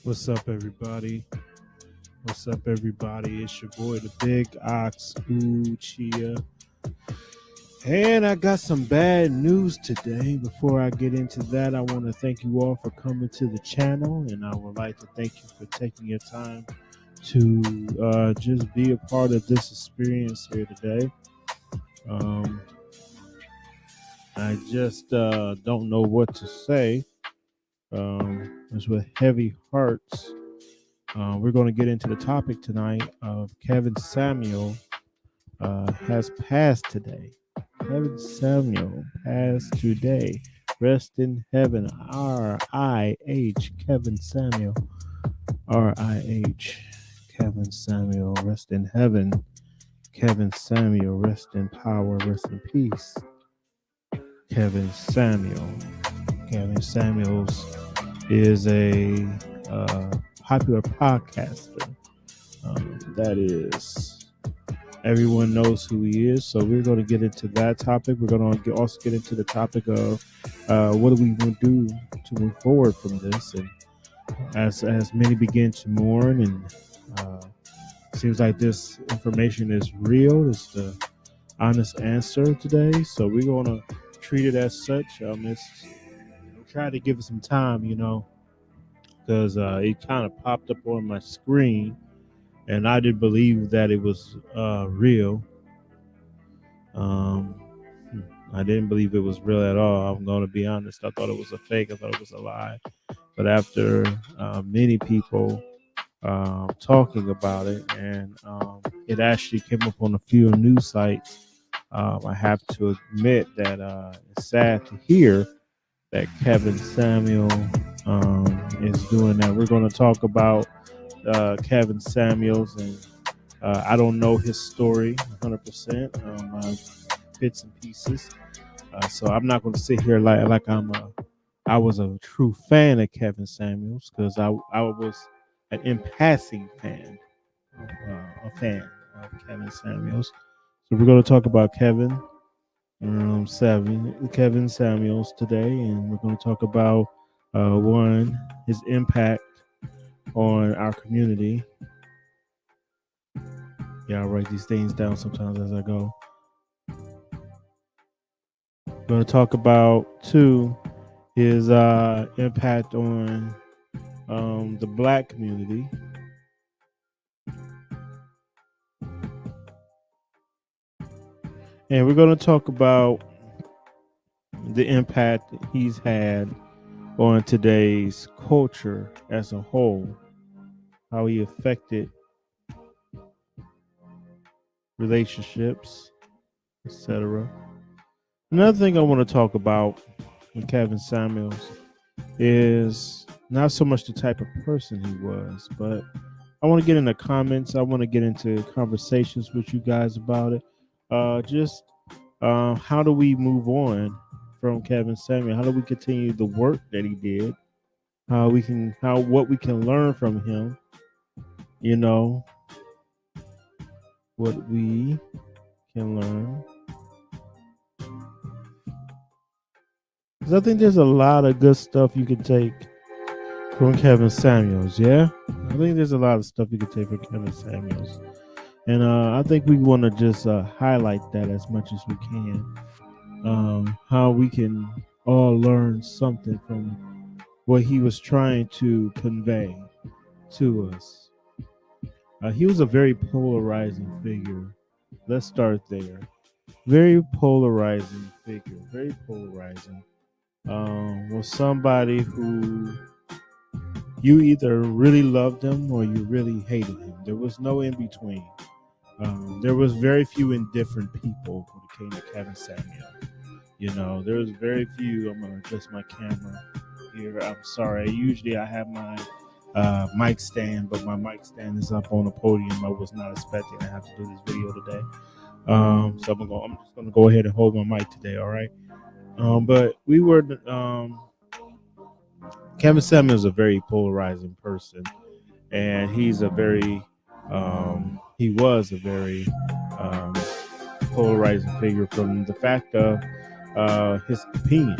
What's up, everybody? What's up, everybody? It's your boy, the Big Ox Uchia. And I got some bad news today. Before I get into that, I want to thank you all for coming to the channel. And I would like to thank you for taking your time to just be a part of this experience here today. Um, I just don't know what to say. It's with heavy hearts. We're going to get into the topic tonight of Kevin Samuel has passed today. Kevin Samuel passed today. Rest in heaven. RIH. Kevin Samuel. RIH. Kevin Samuel. Rest in heaven. Kevin Samuel. Rest in power. Rest in peace. Kevin Samuel. Kevin Samuels is a popular podcaster. That is, everyone knows who he is. So we're going to get into that topic. We're going to also get into the topic of what do we want to do to move forward from this. And as many begin to mourn, and seems like this information is real. It's the honest answer today. So we're going to treat it as such. I'm trying to give it some time, because it kind of popped up on my screen, and I didn't believe that it was real. Um, I didn't believe it was real at all. I'm going to be honest. I thought it was a fake. I thought it was a lie. But after many people talking about it, and it actually came up on a few news sites, I have to admit that it's sad to hear that Kevin Samuel is doing that. We're going to talk about Kevin Samuels, and I don't know his story 100%. Bits and pieces. So I'm not going to sit here like I was a true fan of Kevin Samuels, because I was an impassing fan, a fan of Kevin Samuels. So we're going to talk about Kevin Samuels today, and we're going to talk about his impact on our community. Yeah, I write these things down sometimes as I go. We're going to talk about two, his impact on the Black community. And we're going to talk about the impact he's had on today's culture as a whole, how he affected relationships, etc. Another thing I want to talk about with Kevin Samuels is not so much the type of person he was, but I want to get into comments. I want to get into conversations with you guys about it. How do we move on from Kevin Samuel? How do we continue the work that he did? What we can learn from him? What we can learn. Because I think there's a lot of good stuff you can take from Kevin Samuels. Yeah, I think there's a lot of stuff you can take from Kevin Samuels. And I think we want to just highlight that as much as we can. How we can all learn something from what he was trying to convey to us. He was a very polarizing figure. Let's start there. Very polarizing figure. Very polarizing. Was somebody who you either really loved him or you really hated him. There was no in between. There was very few indifferent people when it came to Kevin Samuel. There was very few. I'm going to adjust my camera here. I'm sorry. Usually I have my mic stand, but my mic stand is up on the podium. I was not expecting to have to do this video today. So I'm just going to go ahead and hold my mic today, all right? But Kevin Samuel is a very polarizing person, and he was a very polarizing figure from the fact of his opinion.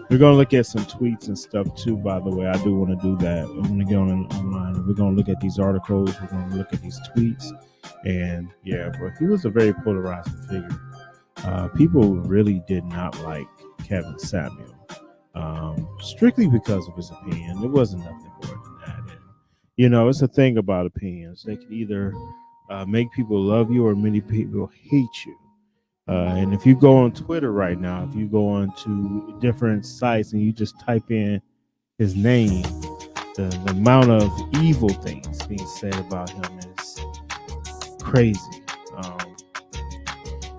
We're going to look at some tweets and stuff too, by the way. I do want to do that. I'm going to go online and we're going to look at these articles. We're going to look at these tweets. And yeah, but he was a very polarizing figure. People really did not like Kevin Samuel, strictly because of his opinion. It wasn't nothing more than that. And, it's a thing about opinions. They can either make people love you or many people hate you. And if you go on Twitter right now, if you go on to different sites and you just type in his name, the amount of evil things being said about him is crazy.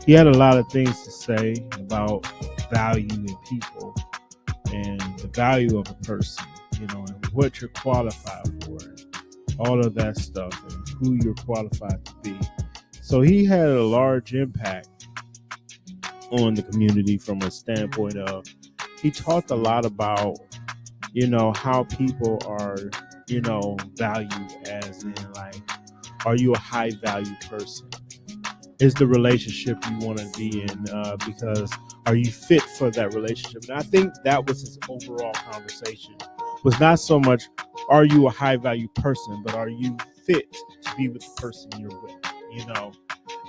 He had a lot of things to say about value in people and the value of a person, and what you're qualified for, and all of that stuff, and who you're qualified to be. So he had a large impact on the community from a standpoint of he talked a lot about how people are valued, as in, like, are you a high value person? Is the relationship you want to be in, because are you fit for that relationship? And I think that was his overall conversation, was not so much are you a high value person, but are you fit to be with the person you're with,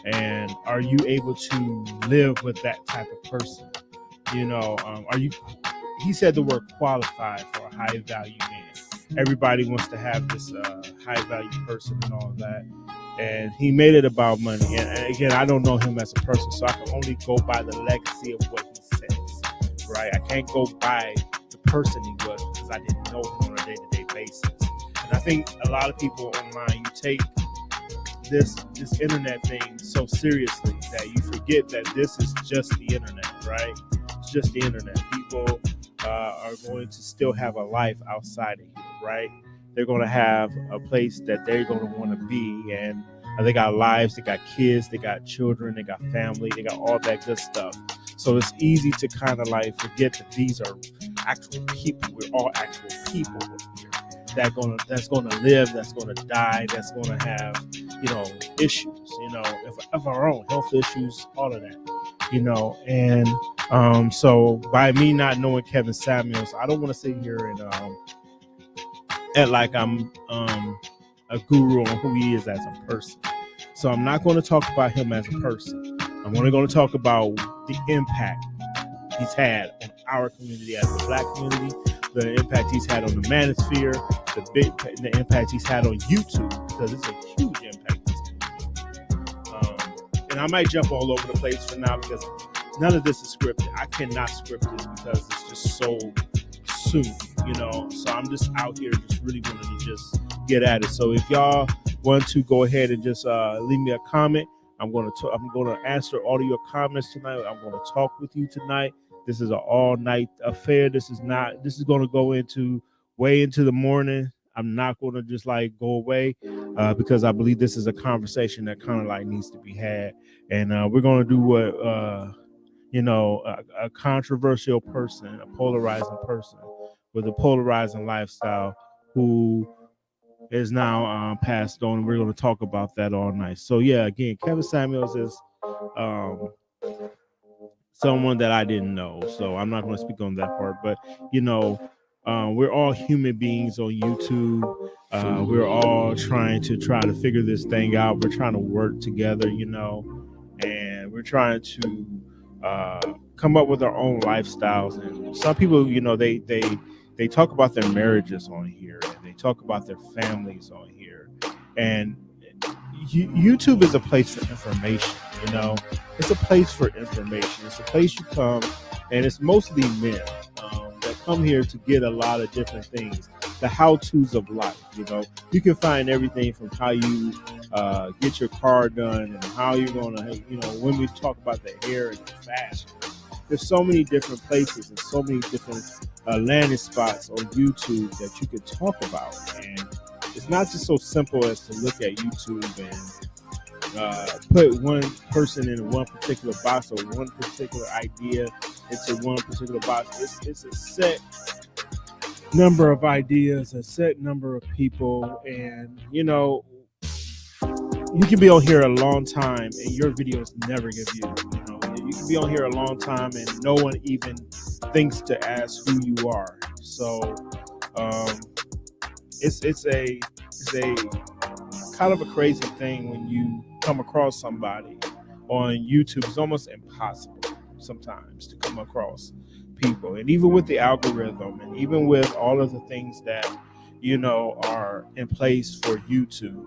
and are you able to live with that type of person? Are you, he said the word qualified for a high value man. Everybody wants to have this high value person and all of that. And he made it about money. And again, I don't know him as a person, so I can only go by the legacy of what he says, right? I can't go by the person he was because I didn't know him on a day-to-day basis. And I think a lot of people online, you take this internet thing so seriously that you forget that this is just the internet, right? It's just the internet. People are going to still have a life outside of here, right? They're going to have a place that they're going to want to be, and they got lives, they got kids, they got children, they got family, they got all that good stuff. So it's easy to kind of like forget that these are actual people. We're all actual people here that's going to live, that's going to die, that's going to have issues, of our own health issues, all of that, and so by me not knowing Kevin Samuels, I don't want to sit here and act like I'm a guru on who he is as a person. So I'm not going to talk about him as a person. I'm only going to talk about the impact he's had on our community as a Black community, the impact he's had on the manosphere, the impact he's had on YouTube, because it's a huge impact. And I might jump all over the place for now because none of this is scripted. I cannot script this because it's just so soon, so I'm just out here just really wanting to just get at it. So if y'all want to go ahead and just leave me a comment, I'm going to answer all of your comments tonight. I'm going to talk with you tonight. This is an all night affair. This is going to go into way into the morning. I'm not going to just like go away because I believe this is a conversation that kind of like needs to be had. And we're going to do what, a controversial person, a polarizing person with a polarizing lifestyle who is now passed on. We're going to talk about that all night. So yeah, again, Kevin Samuels is someone that I didn't know, so I'm not going to speak on that part. But we're all human beings on YouTube. We're all trying to figure this thing out. We're trying to work together, and we're trying to come up with our own lifestyles. And some people, they talk about their marriages on here, and they talk about their families on here. And YouTube is a place for information, It's a place for information. It's a place you come, and it's mostly men that come here to get a lot of different things, the how-tos of life, You can find everything from how you get your car done and how you're going to, when we talk about the hair and the fashion. There's so many different places and so many different landing spots on YouTube that you can talk about. And it's not just so simple as to look at YouTube and put one person in one particular box or one particular idea into one particular box. It's a set number of ideas, a set number of people, and you can be on here a long time and your videos never get viewed. you can be on here a long time and no one even thinks to ask who you are. So um, it's a kind of a crazy thing when you come across somebody on YouTube. It's almost impossible sometimes to come across people, and even with the algorithm, and even with all of the things that are in place for YouTube.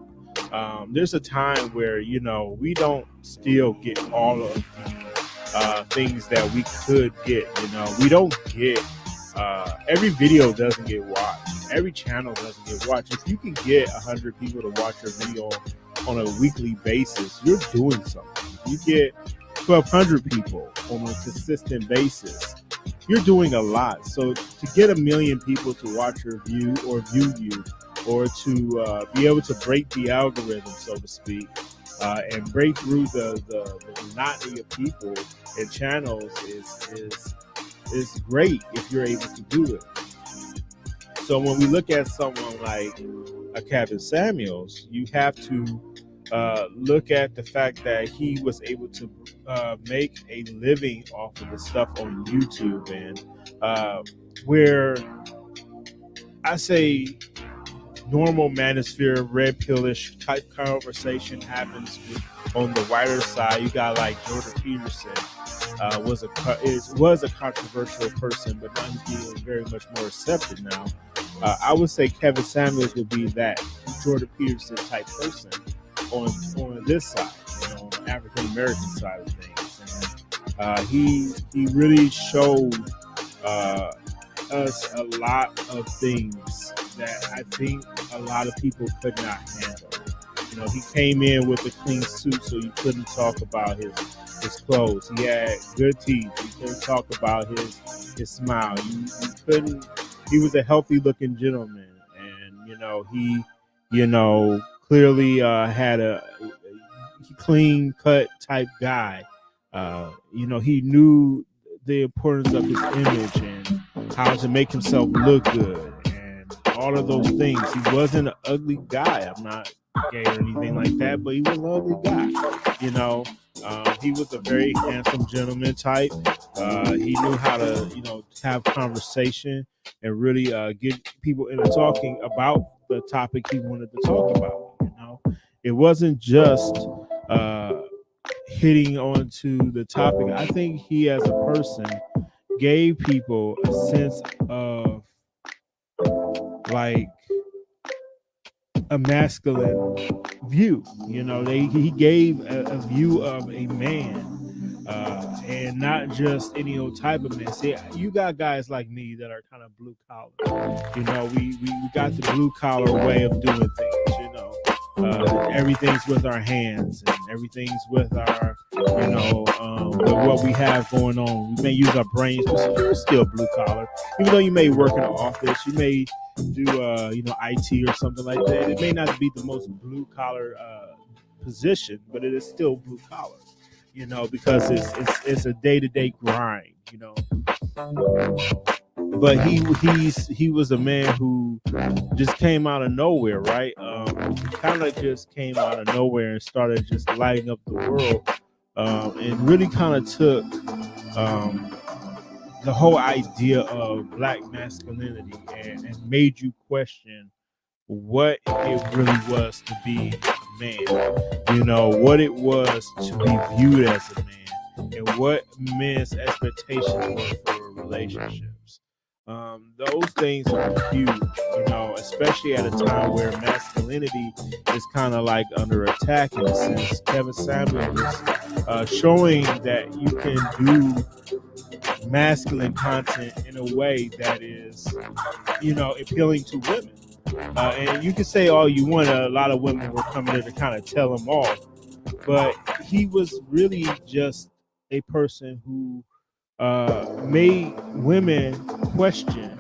There's a time where we don't still get all of the things that we could get. We don't get every video doesn't get watched. Every channel doesn't get watched. If you can get 100 people to watch your video on a weekly basis, you're doing something. If you get 1,200 people on a consistent basis, you're doing a lot. So to get 1 million people to watch your view or view you, or to be able to break the algorithm, so to speak, and break through the monotony of people and channels is great if you're able to do it. So when we look at someone like a Kevin Samuels, you have to look at the fact that he was able to make a living off of the stuff on YouTube, and where I say normal manosphere, red pillish type conversation happens on the whiter side. You got like Jordan Peterson, was a controversial person, but now he's being very much more accepted now. I would say Kevin Samuels would be that Jordan Peterson type person on this side, on the African American side of things. And he really showed us a lot of things that I think a lot of people could not handle. He came in with a clean suit, so you couldn't talk about his clothes. He had good teeth. You couldn't talk about his smile. You couldn't. He was a healthy looking gentleman, and he clearly had a clean cut type guy. He knew the importance of his image and how to make himself look good and all of those things. He wasn't an ugly guy. I'm not gay or anything like that, but he was an ugly guy. He was a very handsome gentleman type. He knew how to, have conversation and really get people into talking about the topic he wanted to talk about. It wasn't just hitting onto the topic. I think he, as a person, gave people a sense of like a masculine view. He gave a view of a man, and not just any old type of man. See, you got guys like me that are kind of blue collar. We got the blue collar way of doing things. Everything's with our hands, and everything's with our, with what we have going on. We may use our brains, but you're still blue collar. Even though you may work in an office, you may do, IT or something like that. It may not be the most blue collar position, but it is still blue collar. Because it's a day-to-day grind. But he was a man who just came out of nowhere, right? Kind of just came out of nowhere and started just lighting up the world, and really kind of took the whole idea of black masculinity and made you question what it really was to be a man, what it was to be viewed as a man, and what men's expectations were for relationships. Those things are huge, especially at a time where masculinity is kind of like under attack in a sense. Kevin Samuels is showing that you can do masculine content in a way that is, appealing to women. And you can say all you want, a lot of women were coming in to kind of tell him off, but he was really just a person who made women question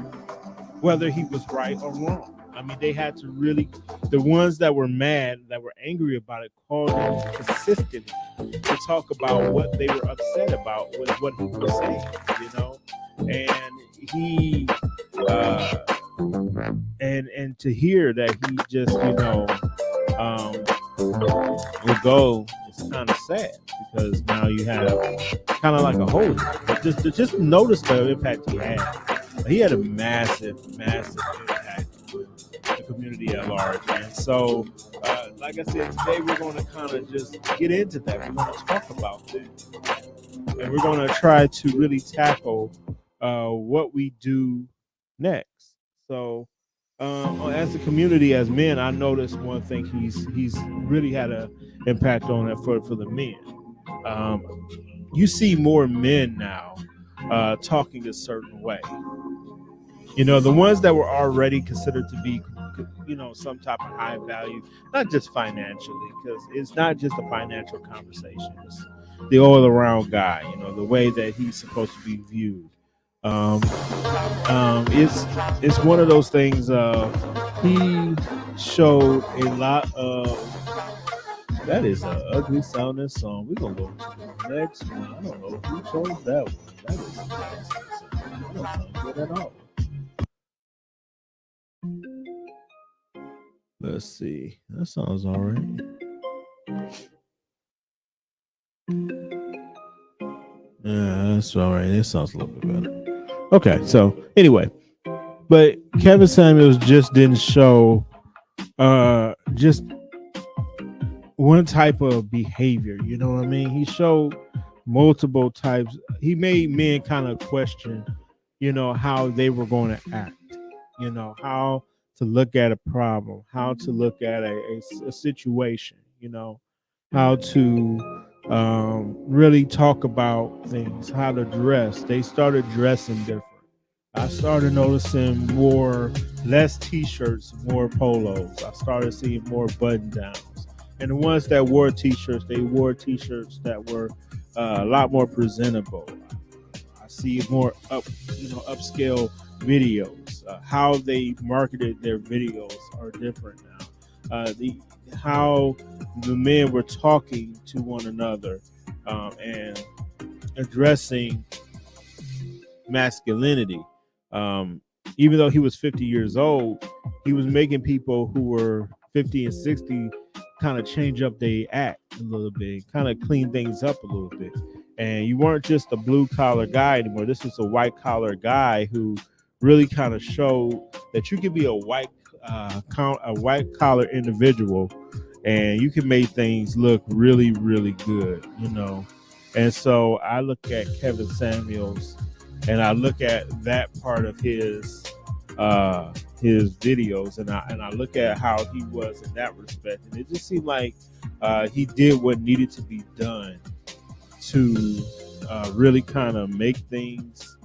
whether he was right or wrong. I mean, they had to really, the ones that were mad, that were angry about it, called him consistently to talk about what they were upset about with what he was saying, and he and to hear that he just would go it's kind of sad because now you have kind of like a hole. But just notice the impact he had. He had a massive impact on the community at large. And so, like I said, today we're going to kind of just get into that. We're going to talk about that. And we're going to try to really tackle what we do next. So, as a community, as men, I noticed one thing he's really had an impact on it for the men. You see more men now talking a certain way. You know, the ones that were already considered to be, you know, some type of high value, not just financially, because it's not just a financial conversation. It's the all around guy, you know, the way that he's supposed to be viewed. Um, it's one of those things. He showed a lot of. That is an ugly sounding song. We're gonna go to the next one. I don't know who chose that one. That is a nasty song. That don't sound good at all. Let's see. That sounds all right. Yeah, that's all right. That sounds a little bit better. Okay, so anyway, but Kevin Samuels just didn't show just one type of behavior. You know what I mean? He showed multiple types. He made men kind of question, you know, how they were going to act. You know, how to look at a problem, how to look at a situation. You know, how to really talk about things, how to dress. They started dressing different. I started noticing less t-shirts, more polos. I started seeing more button downs. And the ones that wore t-shirts, they wore t-shirts that were a lot more presentable. I see more upscale videos. How they marketed their videos are different now. How the men were talking to one another and addressing masculinity. Um, Even though he was 50 years old, he was making people who were 50 and 60 kind of change up their act a little bit, kind of clean things up a little bit. And you weren't just a blue collar guy anymore. This was a white collar guy who really kind of showed that you could be a white collar individual and you can make things look really, really good, you know. And so I look at Kevin Samuels and I look at that part of his videos and I look at how he was in that respect, and it just seemed like he did what needed to be done to really kind of make things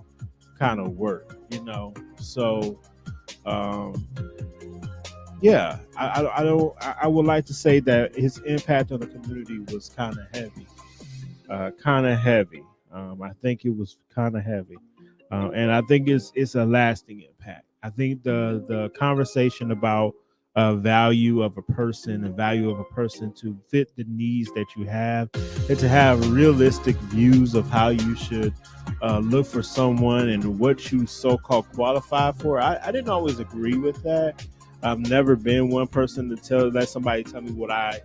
kind of work, you know. So um, yeah, I would like to say that his impact on the community was kind of heavy, I think it was kind of heavy, and I think it's a lasting impact. I think the conversation about value of a person, the value of a person to fit the needs that you have, and to have realistic views of how you should look for someone and what you so-called qualify for. I didn't always agree with that. I've never been one person to let somebody tell me what I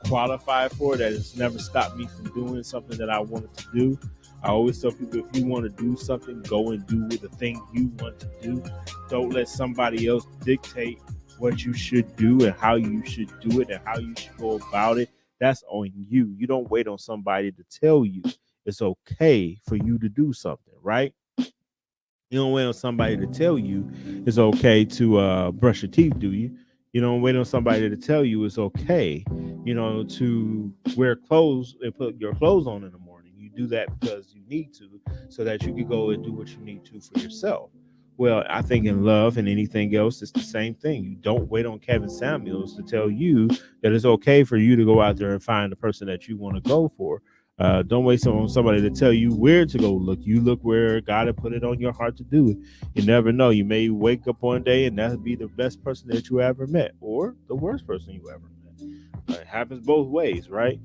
qualify for. That has never stopped me from doing something that I wanted to do. I always tell people, if you want to do something, go and do the thing you want to do. Don't let somebody else dictate what you should do and how you should do it and how you should go about it. That's on you. You don't wait on somebody to tell you it's okay for you to do something, right? You don't wait on somebody to tell you it's okay to brush your teeth, do you? You don't wait on somebody to tell you it's okay, you know, to wear clothes and put your clothes on in the morning. You do that because you need to, so that you can go and do what you need to for yourself. Well, I think in love and anything else, it's the same thing. You don't wait on Kevin Samuels to tell you that it's okay for you to go out there and find the person that you want to go for. Don't wait on somebody to tell you where to go look. You look where God had put it on your heart to do it. You never know. You may wake up one day and that'll be the best person that you ever met, or the worst person you ever met. It happens both ways, right?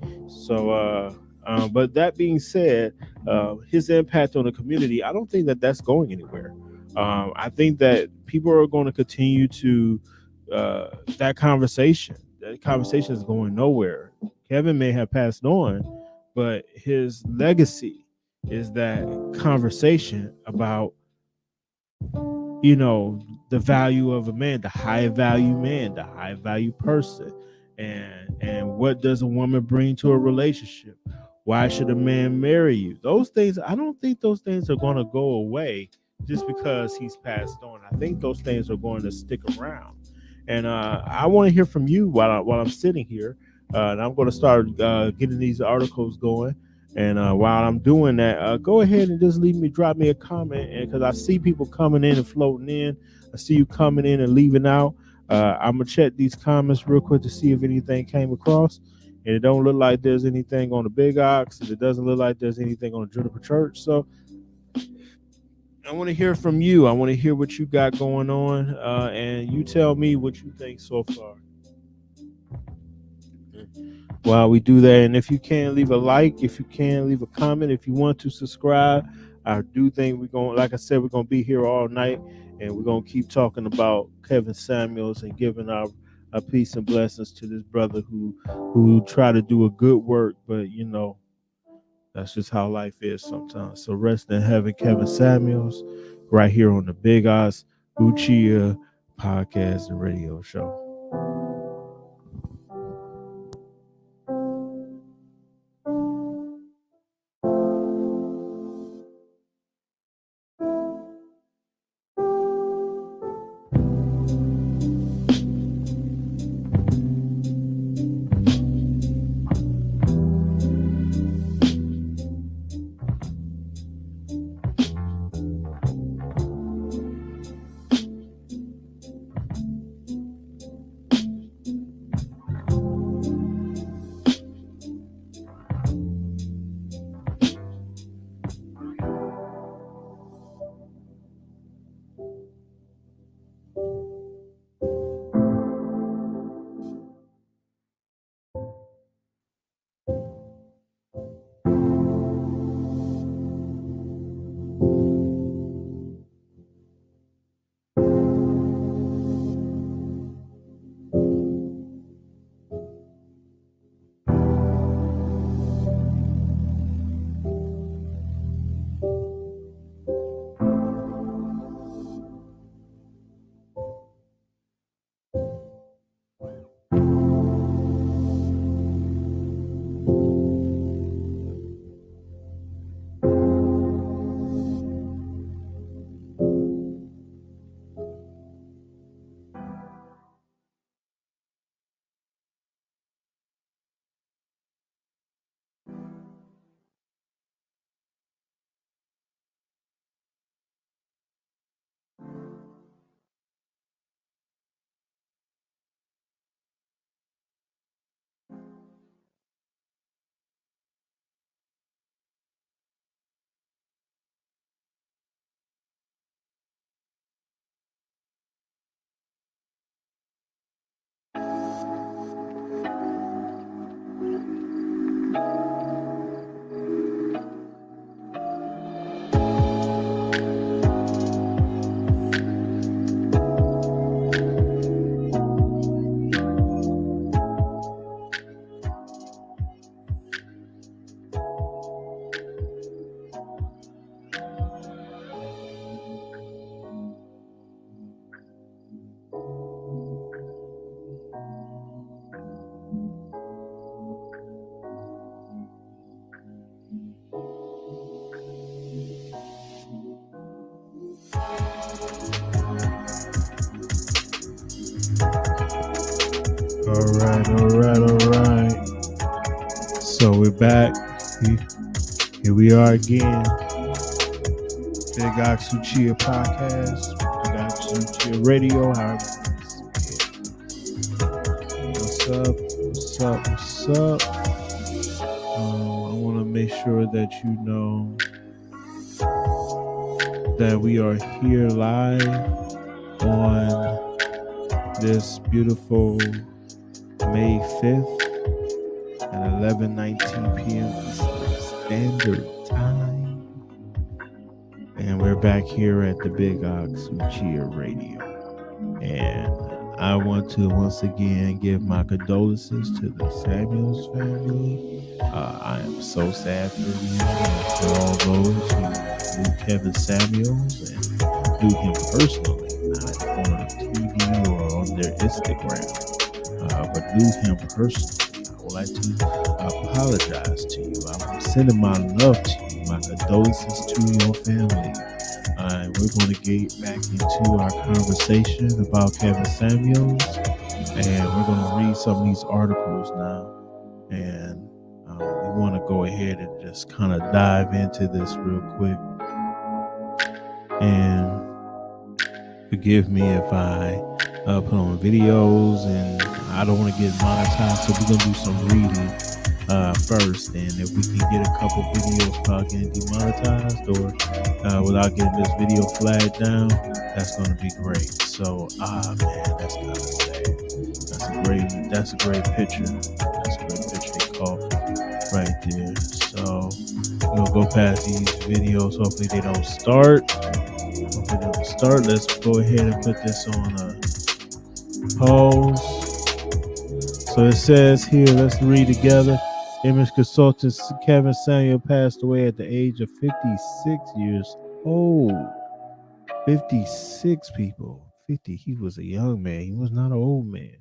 So, but that being said, his impact on the community, I don't think that that's going anywhere. I think that people are going to continue to that conversation. that conversation is going nowhere. Kevin may have passed on, but his legacy is that conversation about, you know, the value of a man, the high value man, the high value person, and what does a woman bring to a relationship? Why should a man marry you? Those things, I don't think those things are going to go away just because he's passed on. I think those things are going to stick around. And I want to hear from you while I'm sitting here. And I'm going to start getting these articles going. And while I'm doing that, go ahead and just drop me a comment. And because I see people coming in and floating in, I see you coming in and leaving out. I'm gonna check these comments real quick to see if anything came across. And it don't look like there's anything on the Big Ox, and it doesn't look like there's anything on the Juniper Church. So I want to hear from you. I want to hear what you got going on, and you tell me what you think so far. While we do that, and if you can, leave a like. If you can, leave a comment. If you want to subscribe, I do think we're going, like I said, we're going to be here all night, and we're going to keep talking about Kevin Samuels and giving our peace and blessings to this brother who try to do a good work, but you know, that's just how life is sometimes. So rest in heaven, Kevin Samuels, right here on the Big Oz Uchia podcast and radio show. All right. So we're back. Here we are again. Big Ox Uchia podcast. Big Ox Uchia radio. However, what's up? I want to make sure that you know that we are here live on this beautiful May 5th at 11:19 p.m. Eastern Standard Time. And we're back here at the Big Ox Uchia Radio. And I want to once again give my condolences to the Samuels family. I am so sad for you and for all those who knew Kevin Samuels and knew him personally, not on TV or on their Instagram, but knew him personally. I would like to apologize to you. I'm sending my love to you, my condolences to your family. We're going to get back into our conversation about Kevin Samuels, and we're going to read some of these articles now. And we want to go ahead and just kind of dive into this real quick. And forgive me if I put on videos and I don't want to get monetized, so we're going to do some reading first. And if we can get a couple videos without getting demonetized or without getting this video flagged down, that's going to be great. So, man, that's kind of sad. That's a great picture. That's a great picture they call right there. So we'll go past these videos. Hopefully they don't start. Let's go ahead and put this on a pause. So it says here, let's read together. Image consultant Kevin Samuel passed away at the age of 56 years old. 56 people. 50. He was a young man. He was not an old man.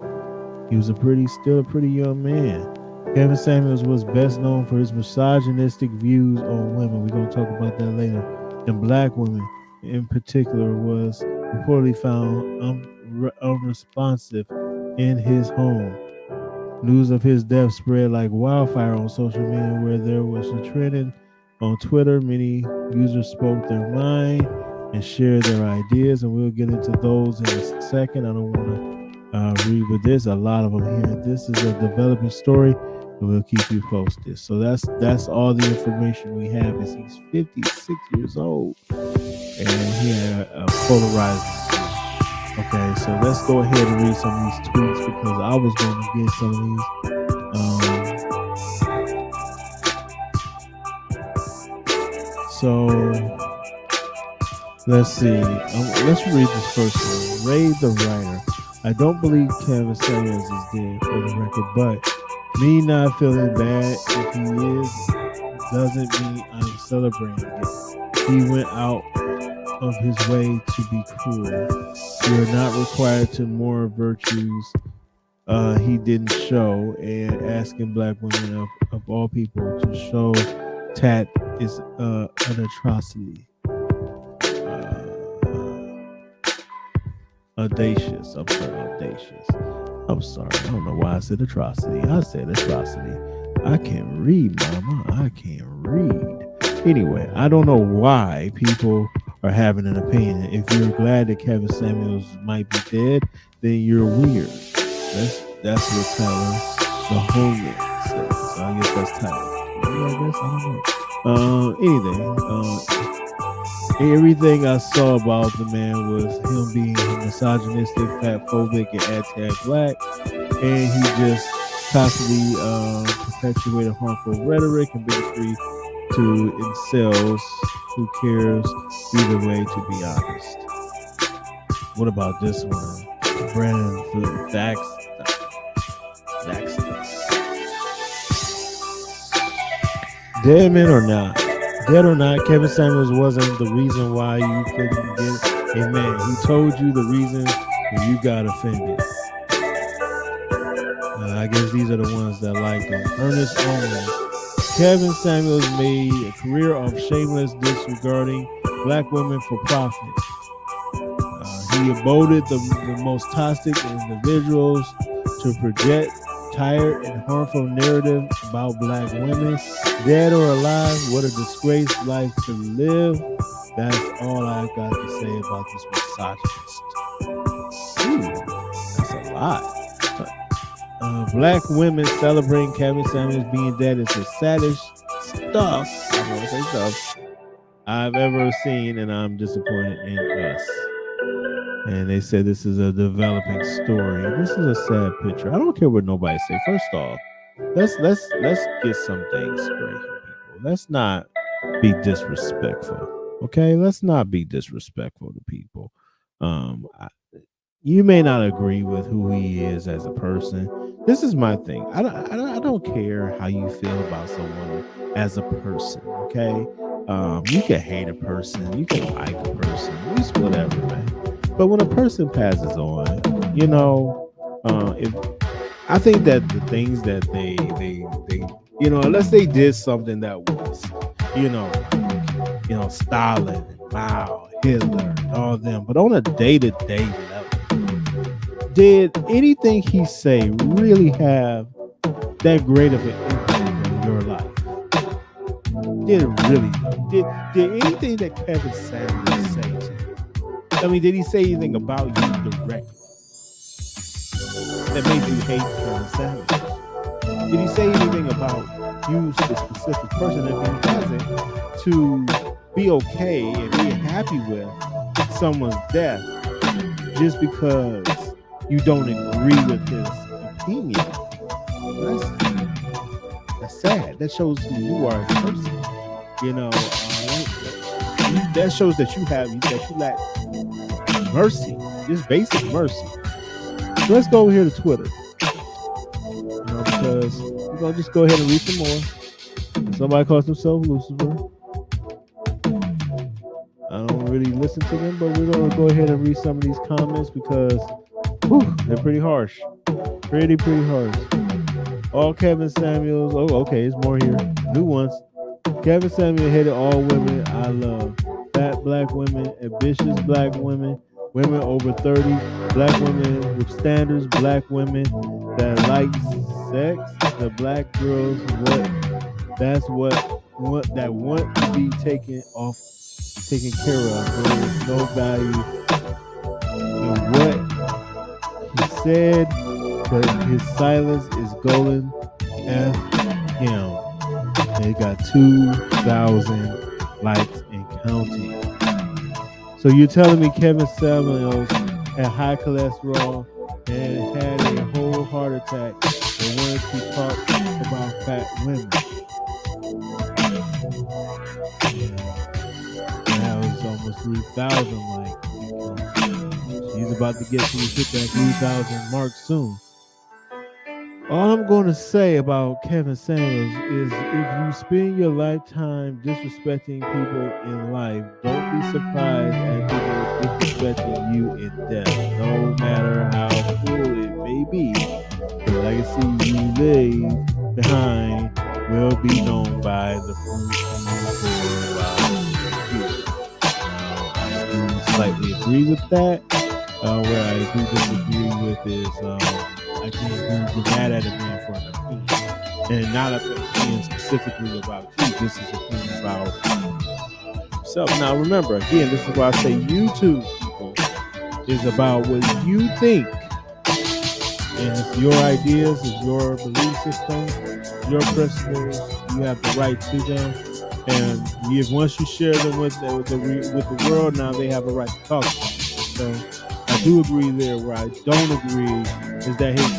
He was still a pretty young man. Kevin Samuels was best known for his misogynistic views on women. We're going to talk about that later. And black women in particular was reportedly found unresponsive in his home. News of his death spread like wildfire on social media, where there was a trending on Twitter. Many users spoke their mind and shared their ideas, and we'll get into those in a second. I don't want to read with this. A lot of them here. This is a developing story, and we'll keep you posted. So that's all the information we have. Is he's 56 years old, and he had a polarizing. Okay, so let's go ahead and read some of these tweets because I was going to get some of these. So let's see. Let's read this first one. Ray the writer. I don't believe Kevin Samuels is dead, for the record, but me not feeling bad if he is doesn't mean I'm celebrating it. He went out of his way to be cruel. You are not required to more virtues he didn't show, and asking black women of all people to show tat is an atrocity. Audacious. I'm sorry. I don't know why I said atrocity. I said atrocity. I can't read, mama. I can't read. Anyway, I don't know why people are having an opinion. If you're glad that Kevin Samuels might be dead, then you're weird. That's what Tyler the Homeland says. So I guess that's Tyler. I don't know. Everything I saw about the man was him being misogynistic, fatphobic, and anti-black, and he just constantly perpetuated harmful rhetoric and bigotry to incels. Who cares? Either way, to be honest. What about this one? Brandon Thaxton. Dead men or not? Dead or not, Kevin Samuels wasn't the reason why you couldn't get a man. He told you the reason and you got offended. I guess these are the ones that like him. Ernest Owen. Kevin Samuels made a career of shameless disregarding black women for profit. He aboded the most toxic individuals to project tired and harmful narrative about black women. Dead or alive, what a disgraced life to live. That's all I got to say about this misogynist. That's a lot. Black women celebrating Kevin Samuels being dead is the saddest stuff, I want to say stuff, I've ever seen, and I'm disappointed in us. And they said this is a developing story. This is a sad picture. I don't care what nobody say. First off, let's get some things straight here, people. Let's not be disrespectful. Okay, let's not be disrespectful to people. You may not agree with who he is as a person. This is my thing. I don't care how you feel about someone as a person. Okay, you can hate a person, you can like a person, it's whatever, man. But when a person passes on, if I think that the things that they unless they did something that was, you know, Stalin, Mao, Hitler, all them, but on a day to day level, did anything he say really have that great of an impact on your life? Did it really? Did anything that Kevin Samuels say to you? I mean, did he say anything about you directly that made you hate Kevin Samuels? Did he say anything about you, the specific person? If he hasn't, to be okay and be happy with someone's death just because you don't agree with his opinion, that's sad. That shows who you are as a person. That shows that you lack mercy, just basic mercy. So let's go over here to Twitter, because we're gonna just go ahead and read some more. Somebody calls himself Lucifer. I don't really listen to them, but we're gonna go ahead and read some of these comments because they're pretty harsh. Pretty harsh. All Kevin Samuels. Oh, okay, it's more here. New ones. Kevin Samuel hated all women I love. Fat black women, ambitious black women, women over 30, black women with standards, black women that like sex, the black girls that want to be taken care of. There is no value in what he said, but his silence is golden. F him. They got 2,000 likes and counting. So you're telling me Kevin Samuels had high cholesterol and had a whole heart attack and wanted to talk about fat women? That was almost 3,000 likes. He's about to hit that 3,000 mark soon. All I'm going to say about Kevin Samuels is if you spend your lifetime disrespecting people in life, don't be surprised at people disrespecting you in death, no matter how cool it may be. The legacy you leave behind will be known by the fruit you pour out. I do slightly agree with that. Where I do disagree with is I can't be mad at a man for an opinion, and not an opinion specifically about you. This is an opinion about himself. Now, remember, again, this is why I say YouTube, people, is about what you think, and it's your ideas, it's your belief system, your principles. You have the right to them, and once you share them with the world, now they have a right to talk about it. So I do agree there. Where I don't agree is that his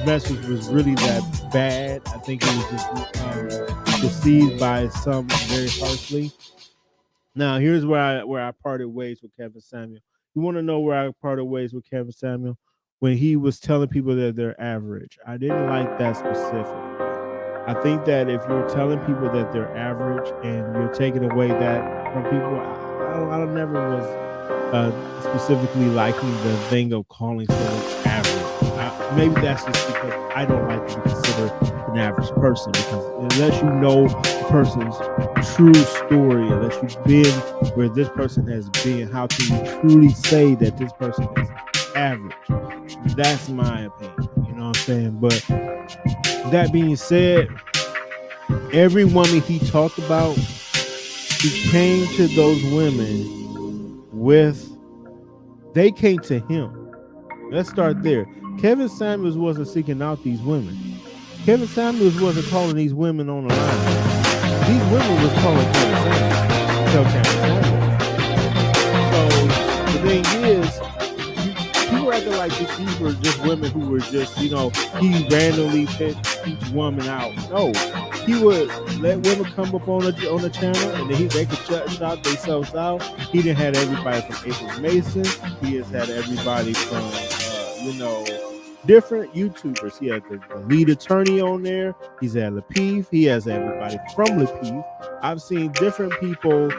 message was really that bad. I think it was just received by some very harshly. Now, here's where I parted ways with Kevin Samuel. You want to know where I parted ways with Kevin Samuel? When he was telling people that they're average. I didn't like that specifically. I think that if you're telling people that they're average and you're taking away that from people, I never was specifically liking the thing of calling someone average. Maybe that's just because I don't like to be considered an average person, because unless you know the person's true story, unless you've been where this person has been, how can you truly say that this person is average? That's my opinion. You know what I'm saying? But that being said, every woman he talked about, he came to those women they came to him. Let's start there. Kevin Samuels wasn't seeking out these women. Kevin Samuels wasn't calling these women on the line. These women was calling Kevin Samuels. So the thing is, people acting like these were just women who were just, he randomly picked each woman out. No, he would let women come up on the channel, and then they could shout themselves out. He didn't have everybody from April Mason. He has had everybody from different YouTubers. He had the lead attorney on there. He's had Lapeef. He has everybody from Lapeef. I've seen different people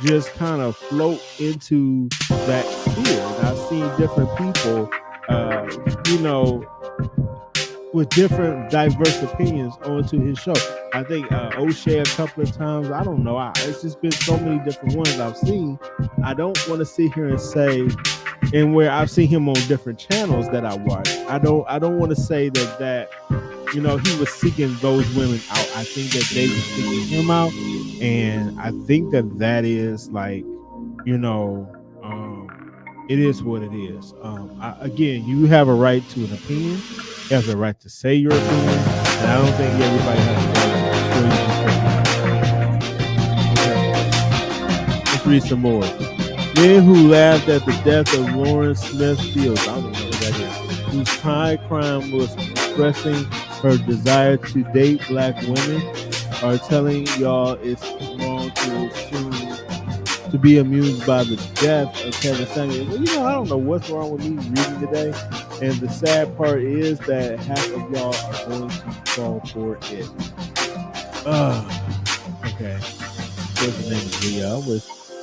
just kind of float into that sphere. And I've seen different people, with different diverse opinions onto his show. I think O'Shea a couple of times. I don't know. It's just been so many different ones I've seen. I don't want to sit here and say, and where I've seen him on different channels that I watch, I don't want to say that he was seeking those women out. I think that they were seeking him out, and I think that is like, it is what it is. Again, you have a right to an opinion. You have the right to say your opinion, and I don't think everybody has to. Let's read some more. Men who laughed at the death of Lauren Smith Fields, I don't know who that is, whose high crime was expressing her desire to date black women, are telling y'all it's wrong to assume to be amused by the death of Kevin Samuels. Well, I don't know what's wrong with me reading today. And the sad part is that half of y'all are going to fall for it. Okay. What's the name is Leah? I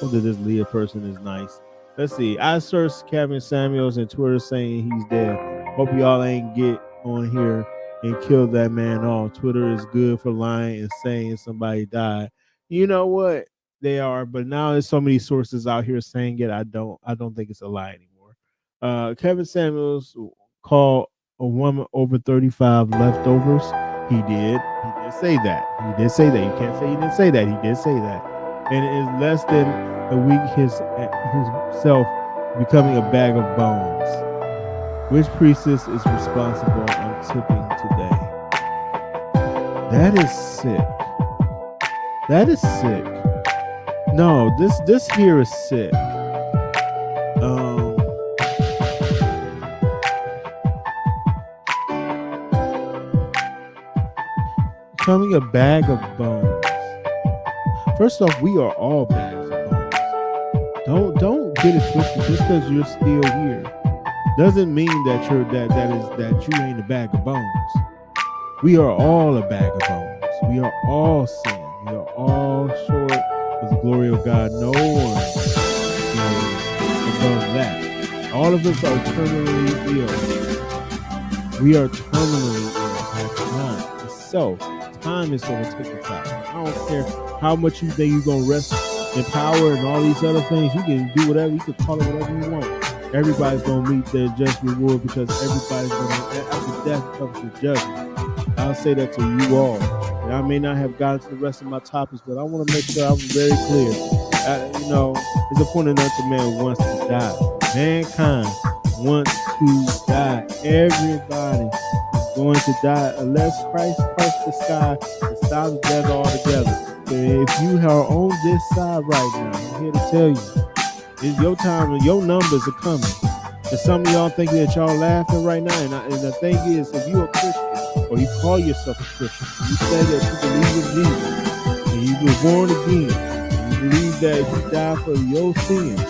hope that this Leah person is nice. Let's see. I searched Kevin Samuels and Twitter saying he's dead. Hope y'all ain't get on here and kill that man off. Twitter is good for lying and saying somebody died. You know what? They are, but now there's so many sources out here saying it. I don't think it's a lie anymore. Kevin Samuels called a woman over 35 leftovers. He did say that. You can't say he didn't say that. He did say that. And it is less than a week himself becoming a bag of bones. Which priestess is responsible on tipping today? That is sick. No, this here is sick. Becoming a bag of bones. First off, we are all bags of bones. Don't get it twisted. Just because you're still here doesn't mean that you ain't a bag of bones. We are all a bag of bones. We are all sin. We are all short of the glory of God. No one is above that. All of us are terminally ill. We are terminally ill at time. So time is going to take its time. I don't care how much you think you're going to rest in power and all these other things. You can do whatever. You can call it whatever you want. Everybody's going to meet their just reward, because everybody's going to, after death comes the judgment. I'll say that to you all. And I may not have gotten to the rest of my topics, but I want to make sure I'm very clear. It's appointed unto man who wants to die. Mankind wants to die. Everybody is going to die unless Christ parts the sky and stops death altogether. And if you are on this side right now, I'm here to tell you, it's your time and your numbers are coming. And some of y'all think that y'all laughing right now. And the thing is, if you're a Christian, or you call yourself a Christian, you say that you believe in Jesus, and you were born again, and you believe that he died for your sins,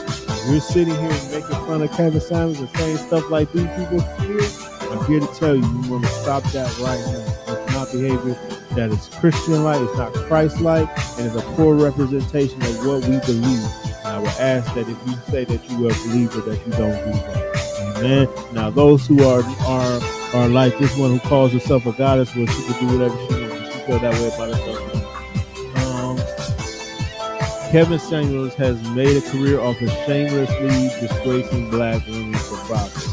we're sitting here making fun of Kevin Samuels and saying stuff like these people here. I'm here to tell you, you want to stop that right now. It's not behavior that is Christian-like, it's not Christ-like, and it's a poor representation of what we believe. And I would ask that if you say that you are a believer, that you don't do that. Amen. Now, those who are like this one who calls herself a goddess, well, she can do whatever she wants. She feel that way about herself. Kevin Samuels has made a career off of shamelessly disgracing black women for profit.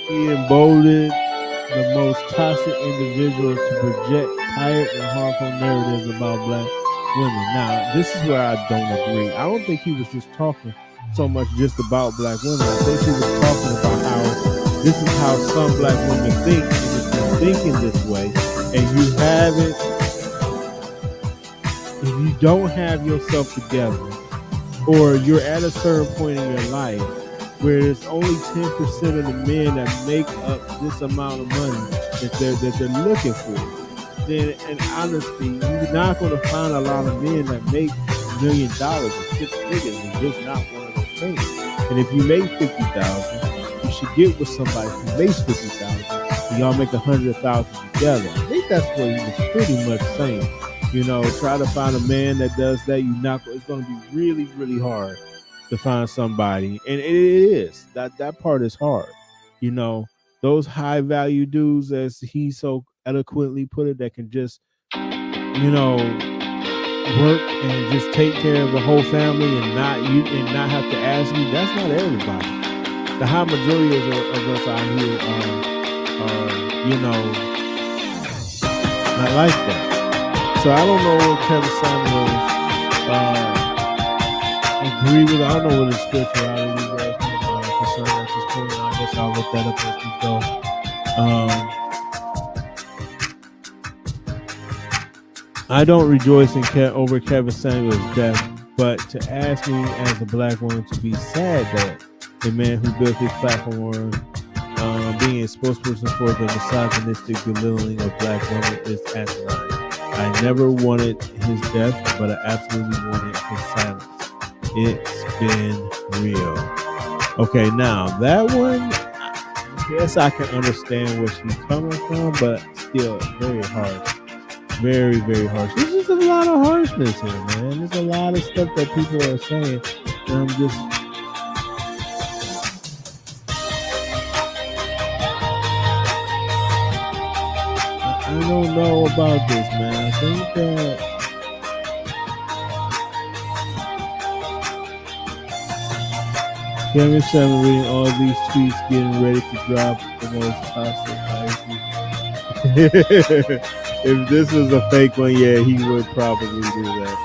He emboldened the most toxic individuals to project tired and harmful narratives about black women. Now, this is where I don't agree. I don't think he was just talking so much just about black women. I think he was talking about how this is how some black women think, and if you're thinking this way, and you haven't, if you don't have yourself together, or you're at a certain point in your life where it's only 10% of the men that make up this amount of money that they're looking for, then in honesty, you're not going to find a lot of men that make $1 million or six figures. It's just not one of those things. And if you make 50,000, you should get with somebody who makes 50,000, and y'all make 100,000 together. I think that's what he was pretty much saying. Try to find a man that does that. It's going to be really, really hard to find somebody, and it is that part is hard. Those high value dudes, as he so eloquently put it, that can just work and just take care of the whole family and not have to ask you. That's not everybody. The high majority of us out here are not like that. So I don't know what Kevin Samuels agree with. I don't know what his spirituality was concerned at this point. I guess I'll look that up as we go. I don't rejoice over Kevin Samuels' death, but to ask me as a black woman to be sad that a man who built his platform being a spokesperson for the misogynistic belittling of black women is asinine. I never wanted his death, but I absolutely wanted his silence. It's been real. Okay, now that one, I guess I can understand where she's coming from, but still very harsh. Very, very harsh. There's just a lot of harshness here, man. There's a lot of stuff that people are saying. And I don't know about this, man. I think that Kevin Samuel reading all these tweets, getting ready to drop the most toxic. If this was a fake one, yeah, he would probably do that.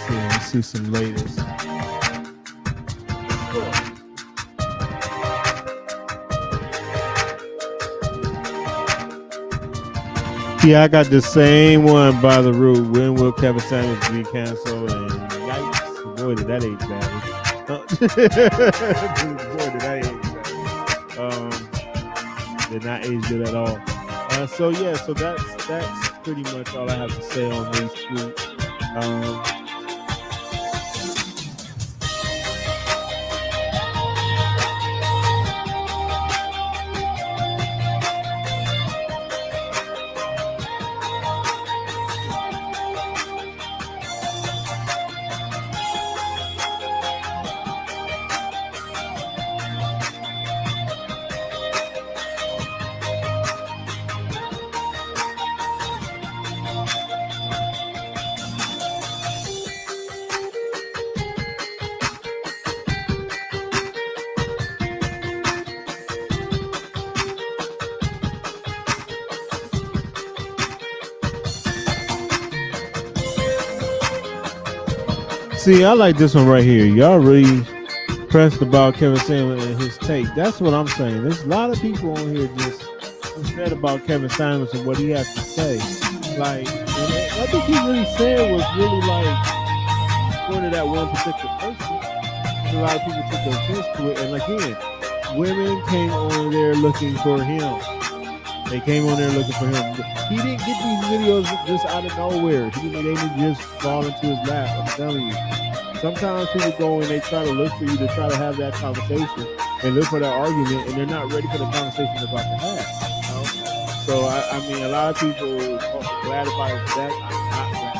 Let's see some latest. Yeah, I got the same one by the root. When will Kevin Samuels be canceled? And yikes, boy, did that age bad. Boy, did that age bad. Did not age good at all. So that's pretty much all I have to say on these tweets. See, I like this one right here. Y'all really pressed about Kevin Samuels and his take. That's what I'm saying. There's a lot of people on here just upset about Kevin Samuels and what he has to say. Like, I think he really said was really like pointed at one particular person. And a lot of people took offense to it. And again, women came on there looking for him. They came on there looking for him. He didn't get these videos just out of nowhere. They didn't just fall into his lap. I'm telling you. Sometimes people go and they try to look for you to try to have that conversation and look for that argument, and they're not ready for the conversation they're about to have. You know? So I mean, a lot of people are glad about that. I'm not glad.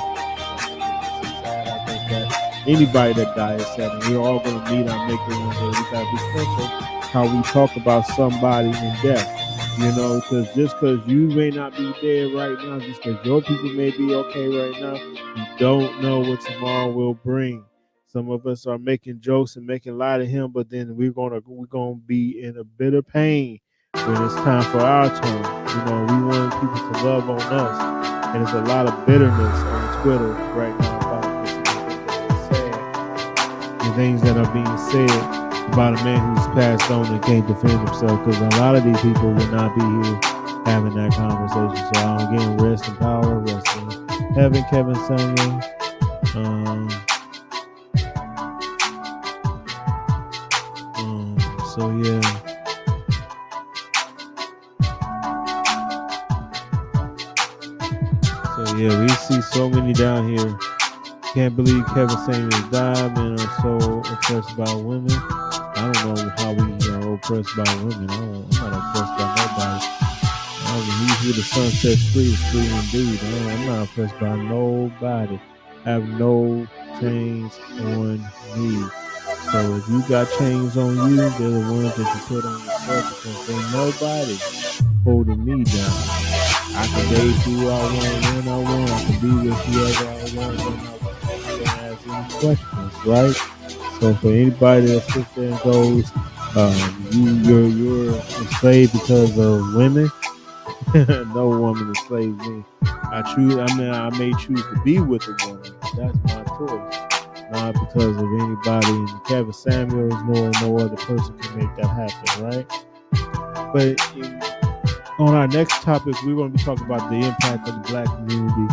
It's sad. I think that anybody that dies is sad, and we're all going to meet our maker one day. We got to be careful how we talk about somebody in death. You know, because just because you may not be dead right now, just because your people may be okay right now, you don't know what tomorrow will bring. Some of us are making jokes and making light of him, but then we're gonna be in a bit of pain when it's time for our turn. You know, we want people to love on us, and there's a lot of bitterness on Twitter right now about this. It's sad, the things that are being said. about a man who's passed on and can't defend himself, because a lot of these people would not be here having that conversation. So again, rest in power, rest in heaven, Kevin Samuels. So yeah. So yeah, we see so many down here. Can't believe Kevin Samuels died. Men are so oppressed by women. I don't know how we are oppressed by women. I'm not oppressed by nobody. Usually the sun sets free is free indeed. I'm not oppressed by nobody. I have no chains on me. So if you got chains on you, they're the ones that you put on yourself, because ain't nobody holding me down. I can date who I want, when I want. I can be with whoever I want, when I want. I don't ask any questions, right? So for anybody that sits there and goes, you're enslaved because of women, no woman enslaves me. I may choose to be with a woman. That's my choice. Not because of anybody. And Kevin Samuels, nor no other person can make that happen, right? But on our next topic, we're going to be talking about the impact of the black community.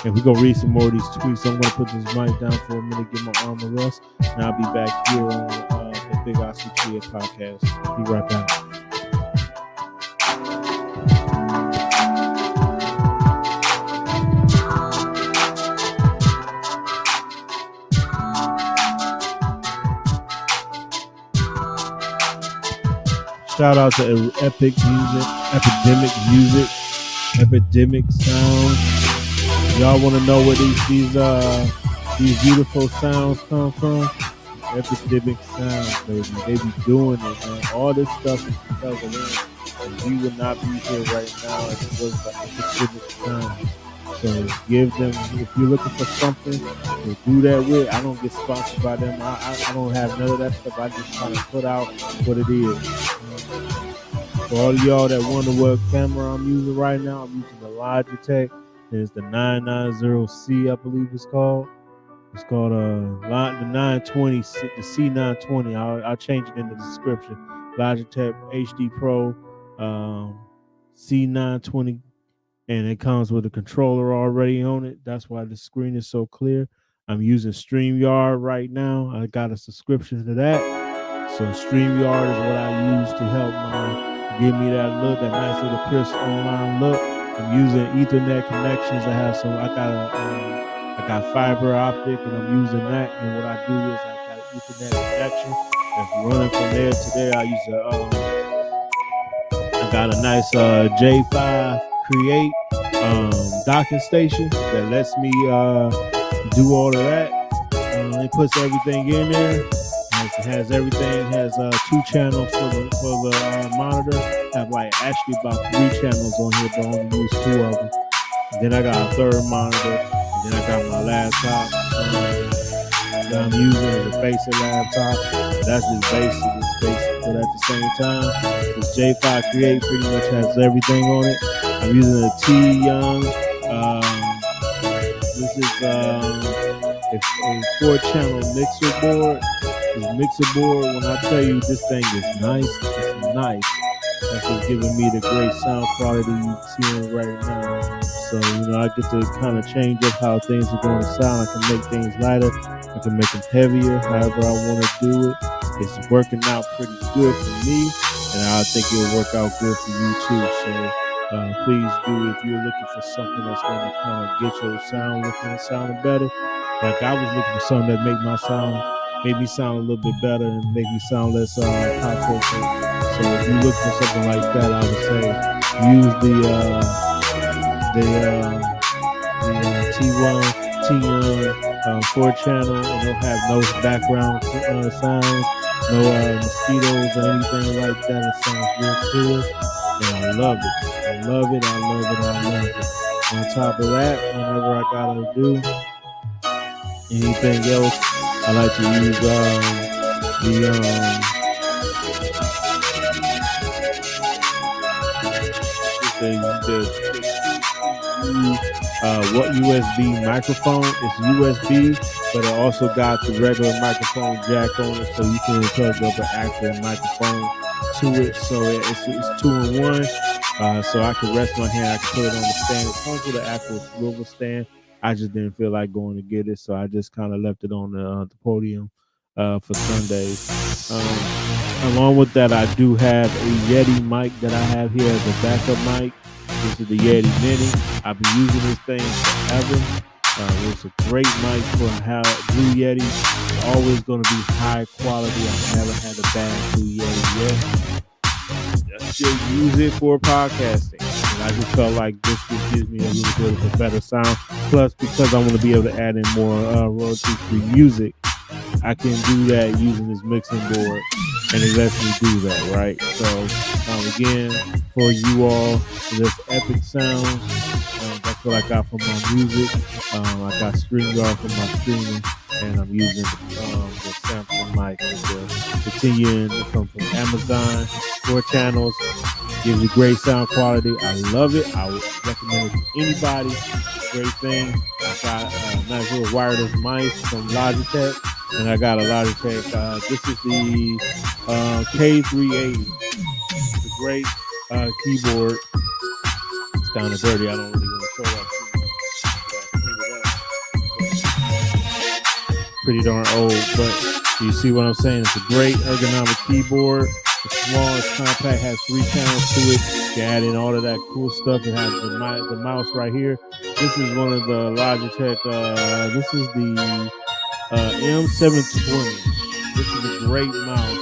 And we're going to read some more of these tweets. So I'm going to put this mic down for a minute, give my arm a rest. And I'll be back here on the Big ICT podcast. Be right back. Shout out to Epidemic Sound. Y'all want to know where these beautiful sounds come from? Epidemic Sound, baby. They be doing it, man. All this stuff is because of them. And we would not be here right now if it wasn't for Epidemic Sound. So give them, if you're looking for something to do that with, I don't get sponsored by them. I don't have none of that stuff. I just try to put out what it is. For all of y'all that wonder what camera I'm using right now, I'm using the Logitech. It's the 990C, I believe it's called. It's called the 920, the C920. I'll change it in the description. Logitech HD Pro C920. And it comes with a controller already on it. That's why the screen is so clear. I'm using StreamYard right now. I got a subscription to that. So StreamYard is what I use to help give me that look, that nice little crisp online look. I'm using Ethernet connections. I got fiber optic, and I'm using that. And what I do is I got an Ethernet connection that's running from there to there. I got a nice J5 Create docking station that lets me do all of that. It puts everything in there. It has everything. It has 2 channels for the monitor. I have actually about 3 channels on here, but I only use 2 of them. And then I got a 3rd monitor. And then I got my laptop that I'm using as a basic laptop. That's just basic. It's basic. But at the same time, this J5 Create pretty much has everything on it. I'm using a T Young. This is a 4-channel mixer board. This mixer board, when I tell you this thing is nice, it's nice. That's what's giving me the great sound quality you're seeing right now. So, I get to kind of change up how things are going to sound. I can make things lighter. I can make them heavier, however I want to do it. It's working out pretty good for me, and I think it'll work out good for you too. So please do, if you're looking for something that's going to kind of get your sound looking and sounding better. Like I was looking for something that made me sound a little bit better and make me sound less high pitched. So if you look for something like that, I would say use the T1 4-channel. It'll have no background sounds, no mosquitoes or anything like that. It sounds real clear, and I love it. I love it. On top of that, whenever I gotta do anything else, I like to use what USB microphone. It's USB, but it also got the regular microphone jack on it, so you can plug up an actual microphone to it. So it's 2-in-1. So I can rest my hand, I can put it on the stand. It comes with an actual swivel stand. I just didn't feel like going to get it, so I just kind of left it on the podium for Sundays. Along with that, I do have a Yeti mic that I have here as a backup mic. This is the Yeti Mini. I've been using this thing forever. It's a great mic for how Blue Yeti. It's always going to be high quality. I've never had a bad Blue Yeti yet. I still use it for podcasting. And I just felt like this just gives me a little bit of a better sound. Plus, because I want to be able to add in more royalty-free music, I can do that using this mixing board, and it lets me do that, right? So, again, for you all, this epic sounds. That's what I got for my music. I got StreamYard for my streaming, and I'm using the Samson mic continuing from Amazon. 4 channels, gives you great sound quality. I love it. I would recommend it to anybody. Great thing. I got a nice little wireless mice from Logitech, and I got a Logitech. This is the K380. It's a great keyboard. It's kind of dirty. I don't really want to show that too much. Pretty darn old, but you see what I'm saying? It's a great ergonomic keyboard. It's small, it's compact, has 3 channels to it. You add in all of that cool stuff. It has the mouse right here. This is one of the Logitech. This is the M720. This is a great mouse